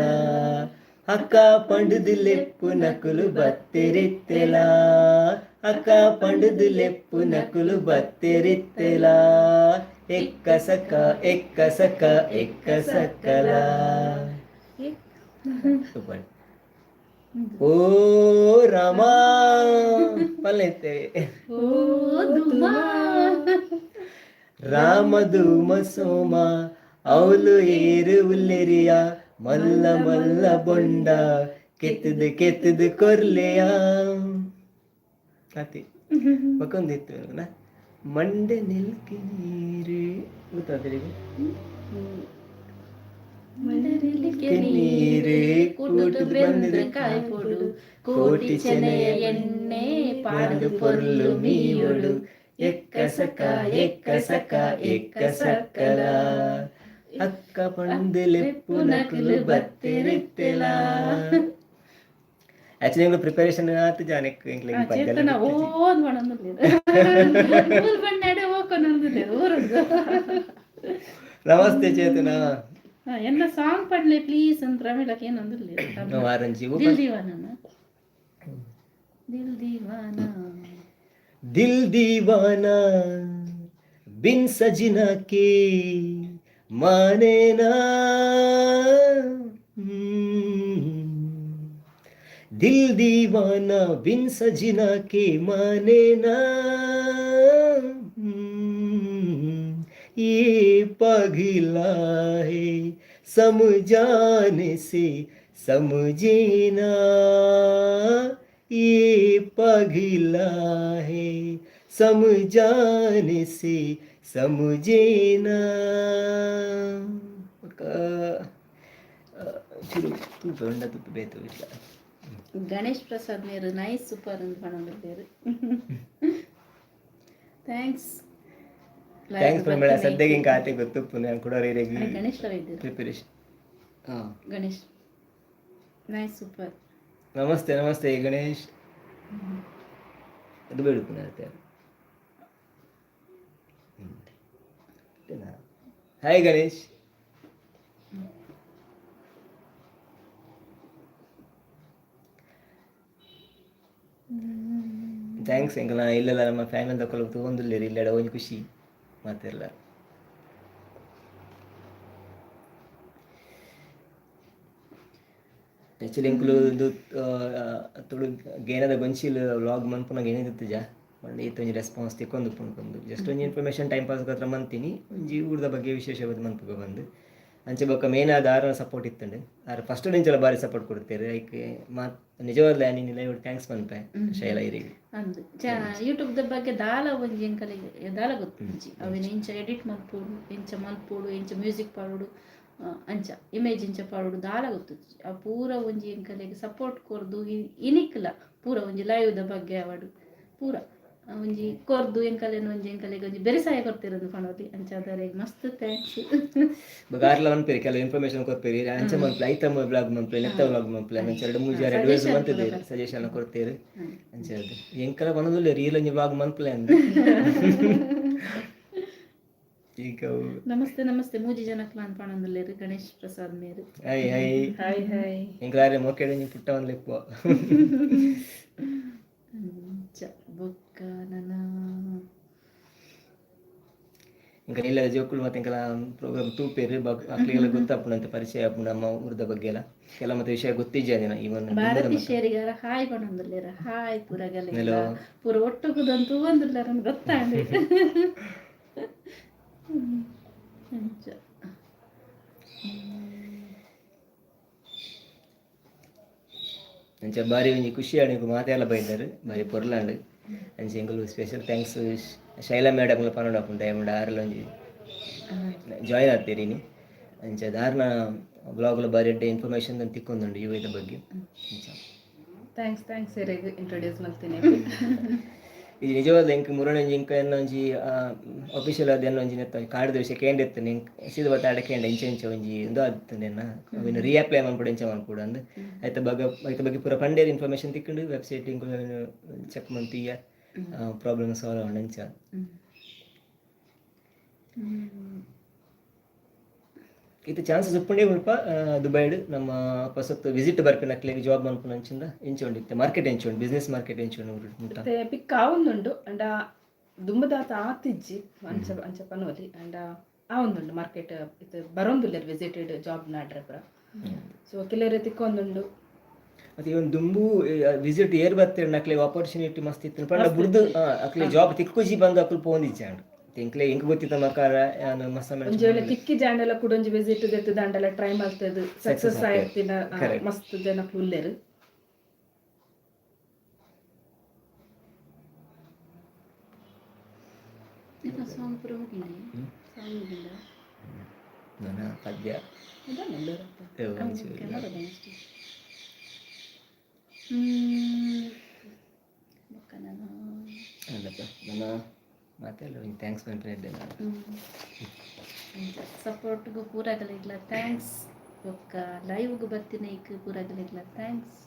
ಅಕ್ಕ ಪಂಡುದು ಲೆಪ್ಪು ನಕುಲು ಬತ್ತೆರಿತ್ತೆಲ ಅಕ್ಕ ಪಂಡುದು ಲೆಪ್ಪು ನಕುಲು ಬತ್ತೆರಿತ್ತೆಲ ಎಕ್ಕ ಸಕ್ಕ ಎಕ್ಕ ಸಕ್ಕ ಎಕ್ಕ ಸಕ್ಕಲ ಸೂಪರ್ ಓ ರಾಮ ಪಲ್ಲೆತ್ತೇವೆ ರಾಮಧೂಮ ಸೋಮ ಅವಳು ಏರು ಉಲ್ಲೆರಿಯ ಮಲ್ಲ ಮಲ್ಲ ಬೊಂಡ ಕೆತ್ತದು ಕೆತ್ತದು ಕೊರ್ಲೆಯ ಕತೆ ಮಕ್ಕೊಂದಿತ್ತು ಮಂಡೆ ನಿಲ್ಕಿ ನೀರು ಗೊತ್ತಾದ್ರೆ ನೀರು ಕೂಟು ಬಂದ್ರೆ ಕಾಯಿ ಪೊಡು ಕೋಟಿ ಚೆನೆಯ ಎಣ್ಣೆ ಪಾಡದು ಪೊರ್ಲು ಮೀಯೊಡು ಎಕ್ಕ ಸಕ ಎಕ್ಕ ಸಕ ಎಕ್ಕ ಸಕ್ಕಲ ಅಕ್ಕ ಪಂಡು ಲೆಪ್ಪು ನಕಲು ಬತ್ತೆರಿತ್ತೆಲ ಆಕ್ಚುಲಿ ಇಂಗ್ಲ ಪ್ರಿಪರೇಷನ್ ಆತು ಜಾನೆಕ್ ಇಂಗ್ಲ ಚೇತನ ಓದ್ ಮಾಡಂದಿಲ್ಲ ಊರ್ ಬಂಡಾಡೆ ಹೋಗ್ಕೊಂಡಂದಿಲ್ಲ ಊರದ್ದು ನಮಸ್ತೆ ಚೇತನ ಎನ್ನ ಸಾಂಗ್ ಪಡ್ಲೆ ಪ್ಲೀಸ್ ಅಂತ ಪ್ರಮಿಳಕ್ಕೆ ಏನು ಅಂದಿಲ್ಲ ವಾರಂಜಿ ದಿಲ್ ದೀವಾನ ದಿಲ್ ದೀವಾನ दिल दीवाना बिन सजना के माने ना दिल दीवाना बिन सजना के माने ना ये पगला है समझाने से समझे ना ये पगला है समझाने से समझे ना ಗಣೇಶ್ ಪ್ರಸಾದ್ ಮೇರು ನೈಸ್ ಸೂಪರ್ ಅಂತ ಮಾಡಿದ್ರು ಥ್ಯಾಂಕ್ಸ್ ಪ್ರಮೇಳ ಸದ್ಯಕ್ಕೆ ಹಿಂಗೆ ಆತೆ ಗೊತ್ತು ನಾನು ಕೂಡ Ganesh preparation Ganesh nice super ನಮಸ್ತೆ ನಮಸ್ತೆ ಗಣೇಶ್ ಅದು ಬೇಡ ಹಾಯ್ ಗಣೇಶ್ ಥ್ಯಾಂಕ್ಸ್ ಎಂಕಲ್ ಇಲ್ಲೆಲ್ಲ ನಮ್ಮ ಫ್ಯಾಮಿಲಿ ತಗೊಳ್ಳು ತೊಗೊಂದಿಲ್ಲ ಇಲ್ಲೆಡ ಒಂದು ಖುಷಿ ಮಾತೆಲ್ಲ ಆ್ಯಕ್ಚುಲಿ ಎಂಕುಲು ಇದು ತುಳು ಗೇನದ ಗೊಂಚಿಲ್ ವ್ಲಾಗ್ ಮನ್ಪುನಾಗ ಏನಿತ್ತು ಜಾ ಮಂಡೆ ಈತ ಒಂಜಿ ರೆಸ್ಪಾನ್ಸ್ ತಿಕ್ಕೊಂಡು ಪುಣ್ಕೊಂಡು ಜಸ್ಟ್ ಒಂಜಿ ಇನ್ಫಾರ್ಮೇಷನ್ ಟೈಮ್ ಪಾಸ್ ಹತ್ರ ಮಂತೀನಿ ಒಂಜಿ ಊರದ ಬಗ್ಗೆ ವಿಶೇಷವಾದ ಮನ್ಪುಗ ಬಂದು ಅಂಚೆ ಬೊಕ್ಕ ಮೇನ್ ಆದ ಆರ ಸಪೋರ್ಟ್ ಇತ್ತಂಡು ಆರು ಫಸ್ಟ್ ನಿಂಚೆಲ್ಲ ಭಾರಿ ಸಪೋರ್ಟ್ ಕೊಡ್ತೇವೆ ಐಕೆ ಮಾತು ನಿಜವಾದ ನೀನಿಲ್ಲ ಇವ್ರು ಥ್ಯಾಂಕ್ಸ್ ಪನ್ಪೆ ಶೈಲ ಇರಿಗೆ ಅಂದು ಯೂಟ್ಯೂಬ್ದ ಬಗ್ಗೆ ದಾಲ ಒಂಜಿ ಎಂಕಲಿಗೆ ದಾಲ ಗೊತ್ತುಂಚಿ ಅವಿನ ಇಂಚ ಎಡಿಟ್ ಮಲ್ಪೋಡು ಇಂಚ ಮಲ್ಪೋಡು ಇಂಚ ಮ್ಯೂಸಿಕ್ ಪಾಡೋಡು ಅಂಚ ಇಮೇಜ್ ಇಂಚ ಪಾಡೋಡು ದಾಲ ಗೊತ್ತು ಆ ಪೂರ ಒಂಜಿ ಎಂಕಲಿಗೆ ಸಪೋರ್ಟ್ ಕೊರ್ದು ಇನಿಕ್ಲ ಪೂರ ಒಂಜಿ ಲೈವ್ದ ಬಗ್ಗೆ ಅವಡು ಪೂರ ಒಂಜಿ ಕೊರ್ದು ಎಂಕಲೇನು ಒಂಜಿ ಎಂಕಲೆಗೆ ಒಂಜಿ ಬೆರೆಸಾಯ ಕೊಡ್ತಿರೋದು ಪಣೋಲಿ ಅಂಚಾದರೆಗೆ ಮಸ್ತ್ ಥ್ಯಾಂಕ್ಸ್ ಬಗಾರ್ಲ ಮನ್ಪೇರಿ ಕೆಲವು ಇನ್ಫಾರ್ಮೇಷನ್ ಕೊಡ್ತೀರಿ ಅಂಚೆ ಮನ್ಪಲೆ ಐತ ಬ್ಲಾಗ್ ಮನ್ಪಲೆ ನೆತ್ತ ಬ್ಲಾಗ್ ಮನ್ಪಲೆ ಅಂಚೆ ಎರಡು ಮೂರು ಜಾರಿ ಅಡ್ವೈಸ್ ಮಂತಿದ್ದೀರಿ ಸಜೆಷನ್ ಕೊಡ್ತೀರಿ ಅಂಚೆ ಅದು ಎಂಕಲ ಬಂದದಿಲ್ಲ ರೀಲ್ ಒಂಜಿ ಬ್ಲಾಗ್ ಮನ್ಪಲೆ ಅಂದ ಈಗ ನಮಸ್ತೆ ನಮಸ್ತೆ ಮೂಜಿ ಜನಕ್ಕೆ ನಾನು ಪಣಂದಿಲ್ಲೇರು ಗಣೇಶ್ ಪ್ರಸಾದ್ ಮೇರು ಹಾಯ್ ಹಾಯ್ ಹಾಯ್ ಹಾಯ್ ಎಂಕಲಾರೆ ಮೋಕೆಡೆ ನೀ ಪುಟ್ಟ ಒಂದು ಲೆಪ್ಪು ಬೊಕ್ಕ ನನ್ನ ఇంకా నీళ్ళ ಜೋಕುಲು ಮತ್ತೆ ಇಂಕಲ ಪ್ರೋಗ್ರಾಮ್ ತೂಪೇರು ಅಕ್ಲಿಗೆಲ್ಲ ಗೊತ್ತಾಪುಂಡು ಪರಿಚಯ ಆಪುಂಡು ನಮ್ಮ ಊರದ ಬಗ್ಗೆ ಎಲ್ಲ ಕೆಲ ಮತ್ತೆ ವಿಷಯ ಗೊತ್ತಿಜ್ಜಾದಿನ ಇವನ್ ಭಾರತಿ ಶೇರಿಗಾರ ಹಾಯ್ ಪಣಂದುಲ್ಲೇರ ಹಾಯ್ ಪೂರಗಲ್ಲ ಪೂರ ಒಟ್ಟುಗುದಂತೂ ಒಂದುಲ್ಲಾರ ಗೊತ್ತಾಂಡು ಅಂಚ ಅಂಚ ಬಾರಿ ಒಂಜಿ ಖುಷಿ ಆಣಿಕು ಮಾತೆಲ್ಲ ಬೈದಾರು ಬಾರಿ ಪೊರ್ಲಾಂಡು ಅಂಚ ಎಂಕುಲು ಸ್ಪೆಷಲ್ ಥ್ಯಾಂಕ್ಸ್ ಶೈಲಾ ಮೇಡಮ್ ಪನ್ನಡ ಆಪುಂಡು ಏಮಂಡ ಆರೆಲ್ಲ ಒಂಜಿ ಜಾಯಿನ್ ಆಗ್ತೀರಿನಿ ಅಂಚ ದಾರ್ನ ಬ್ಲಾಗ್ಲ ಬಾರಿ ಎಡ್ಡೆ ಇನ್ಫಾರ್ಮೇಷನ್ ತಿಕ್ಕೊಂದುಂಡು ಯುವದ ಬಗ್ಗೆ ಥ್ಯಾಂಕ್ಸ್ ಸರಿಯಾಗಿ ಇಂಟ್ರೊಡ್ಯೂಸ್ ಮಾಡ್ತೀನಿ. ಇದು ನಿಜವಾದ ಇಂಕ ಮುರಣಂಜಿ ಇಂಕ ಎನ್ನೊಂಜಿ ಅಫಿಷಿಯಲ್ ಆದ ಎನ್ನೊಂಜಿ ನೆತ್ತ ಕಾಡಿದ ವಿಷಯ ಕೇಂದ್ರ ಇತ್ತು ನಿಂಗೆ ಸೀದ ಬತ್ತಾಡ ಕೇಂದ್ರ ಇಂಚ ಒಂಜಿ ಇಂದು ಆದಿತ್ತು ಎನ್ನ ಅವಿನ ರೀಅಪ್ಲೈ ಮಾಡ್ಬಿಡು ಇಂಚ ಮಾಡ್ಬಿಡು ಅಂದು ಐತ ಬಗ್ಗೆ ಪೂರ ಪಂಡೇರು ಇನ್ಫಾರ್ಮೇಷನ್ ತಿಕ್ಕೊಂಡು ವೆಬ್ಸೈಟ್ ಇಂಕ ಚೆಕ್ ಮಾಡ್ತೀಯ ಪ್ರಾಬ್ಲಮ್ ಸಾಲ್ವ್ ಆಂಡ್ ಇಂಚ ಇದು ಚಾನ್ಸಸ್ ಉಪ್ಪುಂಡೆ ಮುಲ್ಪ ದುಬೈಡ್ ನಮ್ಮ ಹೊಸತ್ತು ವಿಸಿಟ್ ಬರ್ಪೇನೆ ಅಕ್ಲಿಗೆ ಜಾಬ್ ಮನ್ಪುನ ಅಂಚಿಂದ ಎಂಚುಂಡಿತ್ತೆ ಮಾರ್ಕೆಟ್ ಎಂಚುಂಡು ಬಿಸ್ನೆಸ್ ಮಾರ್ಕೆಟ್ ಎಂಚುಂಡು ಪಿಕ್ ಆವೊಂದುಂಡು ಅಂಡ ದುಂಬದಾತ ಆತಿಜ್ಜಿ ಅಂಚ ಪನೋಲಿ ಅಂಡ ಆವೊಂದುಂಡು ಮಾರ್ಕೆಟ್ ಇದು ಬರೋಂದುಲ್ಲೆರ್ ವಿಸಿಟೆಡ್ ಜಾಬ್ ನಾಡ್ರೆ ಪುರ ಸೊ ಕೆಲವರೆ ತಿಕ್ಕೊಂದುಂಡು ಮತ್ತೆ ಇವನ್ ದುಂಬು ವಿಸಿಟ್ ಏರ್ ಬರ್ತೇನೆ ಅಕ್ಲಿಗೆ ಆಪರ್ಚುನಿಟಿ ಮಸ್ತ್ ಇತ್ತು ಪಂಡ ಬುಡ್ದು ಅಕ್ಲಿ ಜಾಬ್ ತಿಕ್ಕುಜಿ ಬಂದು ಅಕ್ಲು ಪೋಂದಿಚ್ಚಾಂಡು ತಿಂಕ್ಲೆ ಇಂಕ ಗೊತ್ತಿತ್ತ ಮಕಾರ ಒಂಜಿ ತಿಕ್ಕಿ ಜಾಂಡೆಲ್ಲ ಕೂಡ ಒಂಜಿ ವಿಸಿಟ್ ದೆತ್ತು ದಾಂಡೆಲ್ಲ ಟ್ರೈ ಮಾಡ್ತೇದು ಸಕ್ಸಸ್ ಆಯ್ತಿನ ಮಸ್ತ್ ಜನ ಉಲ್ಲೇರು ನನ್ನ ಪದ್ಯ ಅಲ್ಲಪ್ಪ ನನ್ನ ಮಾತೆಲ್ಲ ಒಂದು ಥ್ಯಾಂಕ್ಸ್ ಮಾಡ್ತಿದ್ದೆ ನಾನು ಸಪೋರ್ಟ್ಗೂ ಪೂರಾಗಲಿಲ್ಲ ಥ್ಯಾಂಕ್ಸ್ ಒಕ್ಕ ಲೈವ್ಗೂ ಬರ್ತೀನಿ ಈಗ ಪೂರಾಗಲಿಲ್ಲ ಥ್ಯಾಂಕ್ಸ್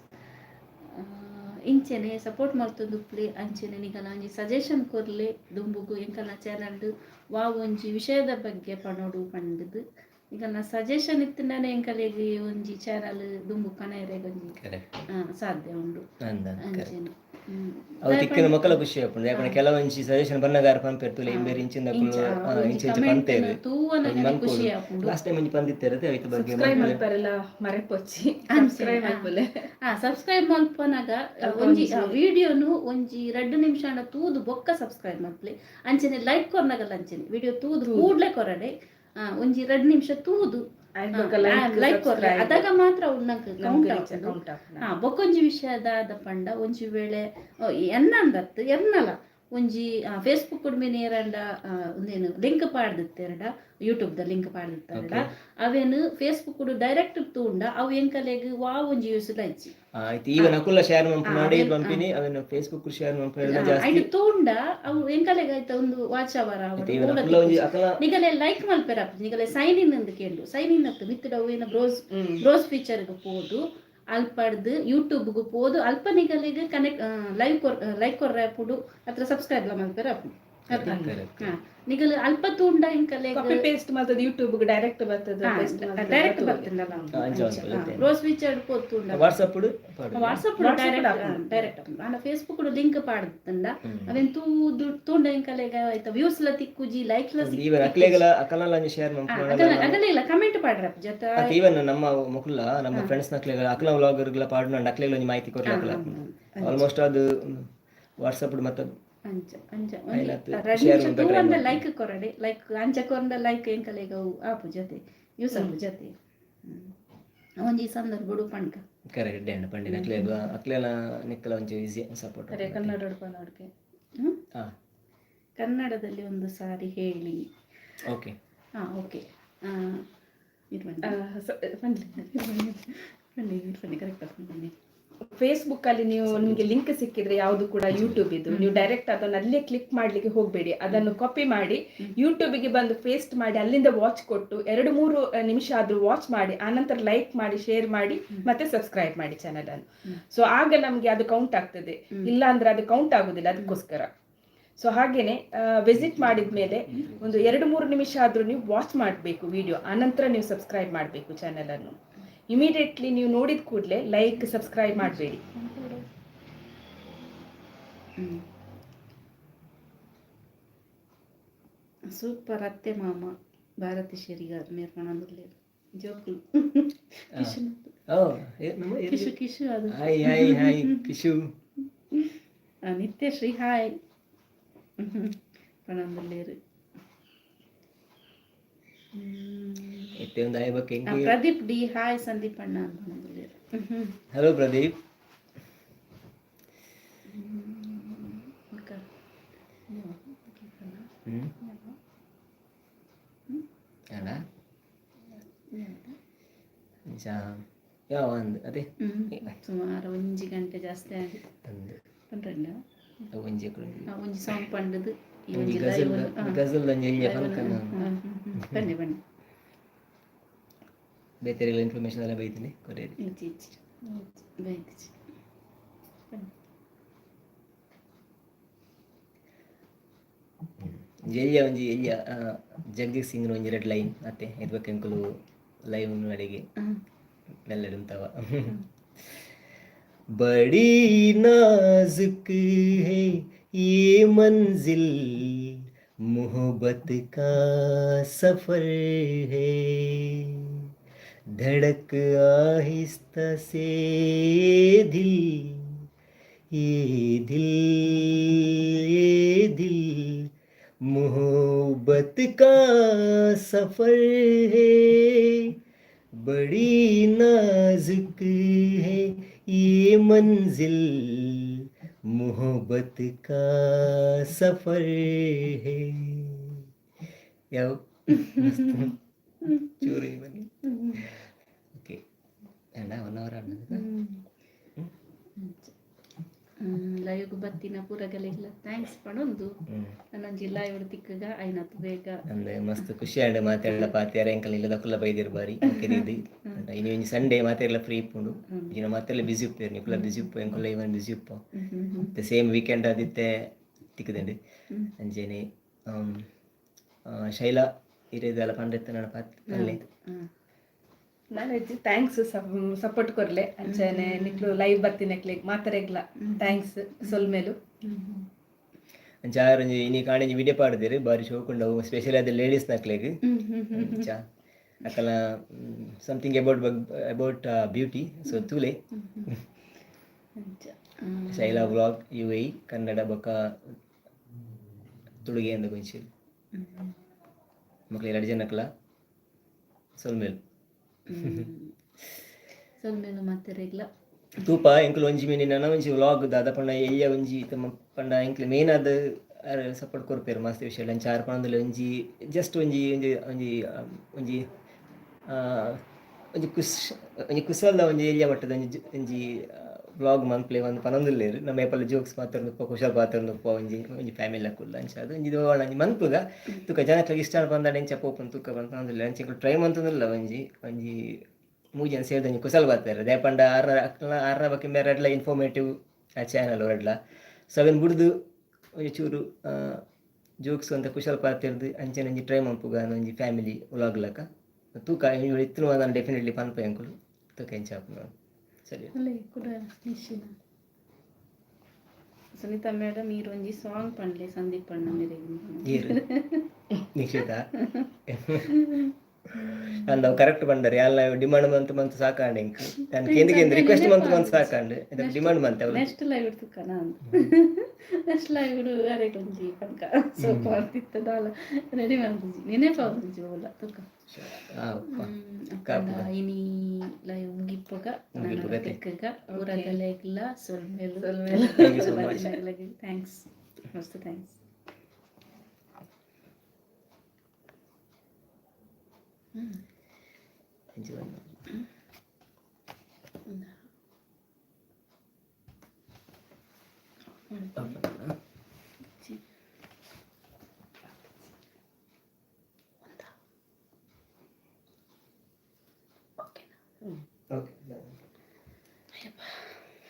ಇಂಚೆನೆ ಸಪೋರ್ಟ್ ಮಾಡ್ತಂದು ಪ್ಲೇ ಅಂಚೆನೆ ನಿಗಲ ಒಂಜಿ ಸಜೆಷನ್ ಕೊರ್ಲೆ ದುಂಬುಗು ಎಂಕಲ್ನ ಚಾನಲ್ಡು ವಾವು ಒಂಜಿ ವಿಷಯದ ಬಗ್ಗೆ ಪಣೋಡು ಪಂಡದು ಈಗ ನಾ ಸಜೆಷನ್ ಇತ್ತಿಂದಾನೆ ಎಂಕಲೆಗೆ ಒಂಜಿ ಚಾನಲ್ ದುಂಬು ಕನೆಯರೆಗೆ ಒಂಜಿ ಸಾಧ್ಯ ಉಂಡು ಅಂಚೆನೆ ಅವು ತಿಕ್ಕಿನ ಮಕ್ಕಳ ಖುಷಿ ಆಪುಂಡು ಯಾಕಂದ್ರೆ ಕೆಲವೊಂಜಿ ಸಜೆಷನ್ ಬನ್ನಗಾರ ಪಂಪೆರ್ತುಲೆ ಇಂಬೇರೆ ಇಂಚಿಂದ ಇಂಚ ಪಂತೇರು ಲಾಸ್ಟ್ ಟೈಮ್ ಇಂಚ ಪಂದಿತ್ತೇರತೆ ಐತ ಬಗ್ಗೆ ಸಬ್ಸ್ಕ್ರೈಬ್ ಮಾಡ್ತಾರಲ್ಲ ಮರೆಪೊಚ್ಚಿ ಸಬ್ಸ್ಕ್ರೈಬ್ ಮಲ್ಪನಾಗ ಒಂಜಿ ವಿಡಿಯೋನು ಒಂಜಿ 2 ನಿಮಿಷ ತೂದು ಬೊಕ್ಕ ಸಬ್ಸ್ಕ್ರೈಬ್ ಮಲ್ಪಲೆ ಅಂಚನೆ ಲೈಕ್ ಕೊರ್ನಾಗಲ್ಲ ಅಂಚನೆ ವಿಡಿಯೋ ತೂದು ಕೂಡ್ಲೆ ಕೊರಡೆ ಒಂಜಿ 2 ನಿಮಿಷ ತೂದು ಲೈಕ್ ಕೊರ್ರೆ ಅದಾಗ ಮಾತ್ರ ಕೌಂಟ್ ಬೊಕ್ಕೊಂಜಿ ವಿಷಯದ ಪಂಡ ಒಂಜಿ ವೇಳೆ ಎನ್ನಂದತ್ತು ಎನ್ನಲ ಒಂಜಿ ಫೇಸ್ಬುಕ್ ಮೇಲೆ ಏರಂಡ ಒಂದೇನು ಲಿಂಕ್ ಪಾಡ್ದಿತ್ತೆರಡ ಯೂಟ್ಯೂಬ್ದ ಲಿಂಕ್ ಪಾಡ್ದಿತ್ತಾರಡ ಅವೇನು ಫೇಸ್ಬುಕ್ ಡೈರೆಕ್ಟ್ ತೂಂಡ ಅವು ಎಂಕಲೆಗ್ ವಾ ಒಂಜಿ ಯೂಸ್ ಲೈಚಿ ಈಗ ನಕುಲ್ಲ ಶೇರ್ ಮಾಡಿ ಪಂಪಿನಿ ಅದನ್ನ ಫೇಸ್ಬುಕ್ ಶೇರ್ ಮಾಡ್ಕೊಳ್ಳೋದು ಜಾಸ್ತಿ ಐದು ತೂಂಡ ಅವು ಎಂಕಲೆಗ್ ಐತ ಒಂದು ವಾಚ್ ಅವರ ನಿಗಲೆ ಲೈಕ್ ಮಲ್ಪೆರ ನಿಗಲೆ ಸೈನ್ ಇನ್ ಅಂದ್ ಕೇಂಡು ಸೈನ್ ಇನ್ ಅತ್ತು ಮಿತ್ತಡ ಅವೇನ ಬ್ರೋಸ್ ಫೀಚರ್ ಗೆ ಪೋದು ಅಲ್ಪಡ್ದು ಯೂಟ್ಯೂಬ್ಗೂ ಪೋದು ಅಲ್ಪ ನಿಗಲಿಗೆ ಕನೆಕ್ಟ್ ಲೈಕ್ ಕೊರ್ರೆ ಪುಡು ಅತ್ರ ಸಬ್ಸ್ಕ್ರೈಬ್ ಮಲ್ಪೆರ ನಿಗಲು ಅಲ್ಪ ತೂಂಡ ಇಂಕಲೆ ಕಾಪಿ ಪೇಸ್ಟ್ ಮಾಡ್ತದ ಯೂಟ್ಯೂಬ್ ಡೈರೆಕ್ಟ್ ಬರ್ತದ ಡೈರೆಕ್ಟ್ ಬರ್ತದಲ್ಲ ಬ್ರೋಸ್ ಫೀಚರ್ ಪೋತುಂಡ ವಾಟ್ಸ್ಆಪ್ ಡೈರೆಕ್ಟ್ ಆಂಡ ಫೇಸ್ಬುಕ್ ಲಿಂಕ್ ಪಾಡ್ತಂಡ ಅವೆನ್ ತೂಂಡ ಇಂಕಲೆಗ ಐತ ವ್ಯೂಸ್ ಲ ತಿಕ್ಕುಜಿ ಲೈಕ್ ಲ ಈವನ್ ಅಕ್ಲೆಗಲ ಅಕಲಲ ಶೇರ್ ಅಗಲಿಲ್ಲ ಕಮೆಂಟ್ ಪಾಡ್ರ ಜತ ಈವನ್ ನಮ್ಮ ಮುಕುಲ್ಲ ನಮ್ಮ ಫ್ರೆಂಡ್ಸ್ ನಕ್ಲೆಗ ಅಕಲ ವ್ಲಾಗರ್ಗಳ ಪಾಡ್ನ ಅಕ್ಲೆಗಲ ಒಂಜಿ ಮಾಹಿತಿ ಕೊರ್ಲಕಲ ಆಲ್ಮೋಸ್ಟ್ ಅದು ವಾಟ್ಸ್ಆಪ್ ಮತ್ತೆ ಲೈಕ್ ಕೊರಡೆ ಲೈಕ್ ಅಂಚ ಕೊರಂಡ ಲೈಕ್ ಎಂಕಲೆಗ ಆಪು ಜೊತೆ ಯೂಸ್ ಆಪು ಜೊತೆ ಒಂಜಿ ಸಂದರ್ಭ ಬುಡು ಪಂಡ್ಕ ಕರೆಕ್ಟ್ ಡ್ಯಾಂಡ್ ಪಂಡಿನ ಅಕ್ಲೆಲ ನಿಕ್ಕಲ ಒಂಜಿ ಈಸಿ ಸಪೋರ್ಟ್ ಕನ್ನಡ ಪನೋಡ್ಕೆ ಕನ್ನಡದಲ್ಲಿ ಒಂದು ಸಾರಿ ಹೇಳಿ ಓಕೆ ಓಕೆ ಕರೆಕ್ಟ್ ಫೇಸ್ಬುಕ್ ಅಲ್ಲಿ ನೀವು ನಿಮಗೆ ಲಿಂಕ್ ಸಿಕ್ಕಿದ್ರೆ ಯಾವುದು ಕೂಡ ಯೂಟ್ಯೂಬ್ ಇದು ನೀವು ಡೈರೆಕ್ಟ್ ಅದನ್ನು ಅಲ್ಲೇ ಕ್ಲಿಕ್ ಮಾಡ್ಲಿಕ್ಕೆ ಹೋಗಬೇಡಿ ಅದನ್ನು ಕಾಪಿ ಮಾಡಿ ಯೂಟ್ಯೂಬಿಗೆ ಬಂದು ಪೇಸ್ಟ್ ಮಾಡಿ ಅಲ್ಲಿಂದ ವಾಚ್ ಕೊಟ್ಟು 2-3 ನಿಮಿಷ ಆದ್ರೂ ವಾಚ್ ಮಾಡಿ ಆನಂತರ ಲೈಕ್ ಮಾಡಿ ಶೇರ್ ಮಾಡಿ ಮತ್ತೆ ಸಬ್ಸ್ಕ್ರೈಬ್ ಮಾಡಿ ಚಾನೆಲ್ ಅನ್ನು ಸೊ ಆಗ ನಮ್ಗೆ ಅದು ಕೌಂಟ್ ಆಗ್ತದೆ ಇಲ್ಲ ಅಂದ್ರೆ ಅದು ಕೌಂಟ್ ಆಗುದಿಲ್ಲ ಅದಕ್ಕೋಸ್ಕರ ಸೊ ಹಾಗೇನೆ ವಿಸಿಟ್ ಮಾಡಿದ್ಮೇಲೆ ಒಂದು 2-3 ನಿಮಿಷ ಆದ್ರೂ ನೀವು ವಾಚ್ ಮಾಡಬೇಕು ವಿಡಿಯೋ ಆನಂತರ ನೀವು ಸಬ್ಸ್ಕ್ರೈಬ್ ಮಾಡಬೇಕು ಚಾನೆಲ್ ಅನ್ನು ಇಮಿಡಿಯೇಟ್ಲಿ ನೀವು ನೋಡಿದ ಕೂಡಲೇ ಲೈಕ್ ಸಬ್ಸ್ಕ್ರೈಬ್ ಮಾಡಬೇಡಿ సూపర్ అత్తే మామ భారతీశ్వరి గారు మీరు పనందులేదు జోకులు కిషు కిషు కిషు అది హాయ్ కిషు నిత్యశ్రీ హాయ్ పనందులేరు ప్రదీప్ డి హాయ్ సందీప్ అಣ್ಣ పనందులేరు హలో ప్రదీప్ ಅದೇ ಸುಮಾರು 1 ಗಂಟೆ ಜಾಸ್ತಿ ಆಗಿ ಪಂಡ್ರೆಂಡ ಒಂಜಿ ಸಾಂಗ್ ಪಂಡದು ಗಜಲ್ ಬನ್ನಿ ಬನ್ನಿ ಬೇರೆ ಇನ್ಫಾರ್ಮೇಶನ್ ಎಲ್ಲ ಬೈತೀನಿ ಕೊಡೇರಿ ಬೈತಿಚ್ಚಿ ಎಲ್ಲಿಯ ಜಗದೀಶ್ ಸಿಂಗ್ ಒಂಜಿ ರೆಡ್ ಲೈನ್ ಅತ್ತೆ ಇದ್ ಎಂಕುಲು ಲೈವ್ ಅಡಿಗೆ ಮೆಲ್ಲಡುಂತವ बड़ी नाजुक है ये मंजिल मोहब्बत का सफर है धड़क आहिस्ता से ये दिल मोहब्बत का सफर है बड़ी नाजुक है ये मंजिल मोहब्बत का सफर है ಯಾವ ಚೂರಿ ಬನ್ನಿ ಓಕೆ ಅಣ್ಣ 1 ಅವರ್ ಆಡೋದು ಲೈವ್ ಬತ್ತಿನ ಪೂರಗಲೆಲ್ಲ ಥ್ಯಾಂಕ್ಸ್ ಪಡೊಂದು ನನ್ನೊಂಜಿ ಲೈವ್ ತಿಕ್ಕಗ ಐನತ್ತು ಬೇಗ ಅಂದ್ರೆ ಮಸ್ತ್ ಖುಷಿ ಆಂಡ್ ಮಾತಾಡಲ ಪಾತ್ಯಾರ ಎಂಕಲ್ ಇಲ್ಲದ ಕುಲ್ಲ ಬೈದಿರ್ ಬಾರಿ ಓಕೆದಿದಿ ಇನಿ ಒಂಜಿ ಸಂಡೇ ಮಾತಾಡಲ ಫ್ರೀ ಇಪ್ಪುಂಡು ಇನ ಮಾತಾಡಲ ಬಿಸಿ ಉಪ್ಪೇರ್ ನಿಕುಲ ಬಿಸಿ ಉಪ್ಪು ಎಂಕುಲ್ಲ ಇವನ್ ಬಿಸಿ ಉಪ್ಪು ಮತ್ತೆ ಸೇಮ್ ವೀಕೆಂಡ್ ಆದಿತ್ತೆ ತಿಕ್ಕದಂಡಿ ಅಂಜೇನೆ ಶೈಲಾ ಇರೇದಲ್ಲ ಪಂಡೆತ್ತ ನನ್ನ ಪಾತ್ರೆ ನಾನಜ್ಜಿ ಥ್ಯಾಂಕ್ಸ್ ಸಪೋರ್ಟ್ ಕೊರ್ಲೆ ಅಂಚನೆ ನಿಕ್ಲು ಲೈವ್ ಬರ್ತಿನಕ್ಲೆಗ್ ಮಾತಾರೆಗ್ಲ ಥ್ಯಾಂಕ್ಸ್ ಸೊಲ್ಮೇಲು ಅಂಚಾರು ಇನಿ ಕಾಣಿಂಜಿ ವಿಡಿಯೋ ಪಾಡ್ದೇರು ಬಾರಿ ಶೋಕುಂಡವು ಸ್ಪೆಷಲಿ ಅದು ಲೇಡೀಸ್ ನಕ್ಲೆಗ್ ಅಂಚ ಅಕಲ ಸಮಥಿಂಗ್ ಅಬೌಟ್ ಬ್ಯೂಟಿ ಸೊ ತೂಲೆ ಶೈಲಾ ವ್ಲಾಗ್ UAE ಕನ್ನಡ ಬೊಕ ತುಳುಗೆ ಅಂದ ಕೊಂಚಿ ಮಕ್ಳು 2 ಜನಕ್ಕಲ ಸೊಲ್ಮೇಲು ಸೊಲ್ಮೇಲು ಮತ್ತೆ ರೆಗ್ಲ ತೂಪ ಎಂಕುಲು ಒಂಜಿ ಮೀನಿ ನನ್ನ ಒಂಜಿ ವ್ಲಾಗ್ ದಾದ ಪಂಡ ಎಯ್ಯ ಒಂಜಿ ತಮ್ಮ ಪಂಡ ಎಂಕ್ಲೆ ಮೇನ್ ಆದ ಸಪೋರ್ಟ್ ಕೊರ್ಪೇರು ಮಸ್ತ್ ವಿಷಯ ಅಂಚ ಆರು ಪಂಡದಲ್ಲಿ ಒಂಜಿ ಜಸ್ಟ್ ಒಂಜಿ ಒಂಜಿ ಒಂಜಿ ಒಂಜಿ ಒಂಜಿ ಕುಸಲ್ದ ಒಂಜಿ ಎಯ್ಯ ಮಟ್ಟದ ಒಂಜಿ ವ್ಲಾಗ್ ಮನ್ಪ್ಲೆ ಒಂದು ಪನೊಂದುಲ್ಲೇರು ನಮ್ಮ ಏಪಲ್ಲ ಜೋಕ್ಸ್ ಮಾತಾಡ್ನಪ್ಪ ಕುಶಲ್ ಪಾತ್ರನಪ್ಪ ಒಂಜಿ ಫ್ಯಾಮಿಲಿ ಹಾಕುಲ್ಲ ಅಂಚ ಅದು ಒಂಜಿ ಒಂಜಿ ಮನ್ಪುಗ ತುಕ ಜನಕ್ಲಾಗ ಇಷ್ಟ ಬಂದಾಡ ಎಂಚ ಪೋಪನ್ ತುಕ ಪನೊಂದುಲ್ಲ ಅಂಚ ಟ್ರೈ ಮಂತಂದಿಲ್ಲ ಒಂಜಿ ಮೂಜಿ ಅಂತ ಸೇರಿದ ಕುಸಲ್ ಬರ್ತಾರೆ ದೇಪಂಡ 6 ಬಗ್ಗೆ ಬೇರೆ ಎಲ್ಲ ಇನ್ಫಾರ್ಮೇಟಿವ್ ಆ ಚಾನಲ್ ಹೊರಡ್ಲ ಸೊ ಅವನ್ ಬಿಡ್ದು ಒಂಜಿ ಚೂರು ಜೋಕ್ಸ್ ಅಂತ ಕುಶಲ್ ಪಾತಿರ್ದು ಅಂಚೆ ಒಂಜಿ ಟ್ರೈ ಮಂಪುಗ ಒಂಜಿ ಫ್ಯಾಮಿಲಿ ವ್ಲಾಗ್ಲಕ ತೂಕ ಇತ್ತು ನಾನು ಡೆಫಿನೆಟ್ಲಿ ಪನ್ಪ ಅಂಕುಲು ತೂಕ ಎಂಚ ಹಾಕು ಸರಿ ಕೂಡ ನಿಶ್ಚಿತ ಸುನೀತಾ ಮೇಡಮ್ ಈ ಒಂಜಿ ಸಾಂಗ್ ಪಂಡ್ಲೆ ಸಂದೀಪ್ ಅಣ್ಣ ಮೇರೆ ನಿಶ್ಚಿತ ಅಂದ ಕರೆಕ್ಟ್ ಬಂಡರಿ ಎಲ್ಲ ಡಿಮಾಂಡ್ ಮಂತ್ ಸಾಕಾಂಡೆ ಇಂಕ್ ನಾನು ಕೇಂದ್ರ ರಿಕ್ವೆಸ್ಟ್ ಮಂತ್ ಸಾಕಾಂಡೆ ಇದಕ್ಕೆ ಡಿಮಾಂಡ್ ಮಂತ್ ನೆಕ್ಸ್ಟ್ ಲೈವ್ ಇಡ್ತುಕನ ನೆಕ್ಸ್ಟ್ ಲೈವ್ ಇಡು ಅರೆ ಕೊಂಜಿ ಪಂಕ ಸೋಪ ಅಂತಿತ್ತದಲ್ಲ ರೆಡಿ ಮಾಡ್ಕೊಂಜಿ ನೆನೆ ಪಾವುಂಜಿ ಓಲ ತುಕ ಇನಿ ಲೈವ್ ಮುಗಿಪ್ಪಗ ನಾನು ತೆಕ್ಕಗ ಊರಗಲೆಗ್ಲ ಸೊಲ್ಮೇಲು ಥ್ಯಾಂಕ್ಸ್ ಮಸ್ತ್ ಥ್ಯಾಂಕ್ಸ್ Enjoy.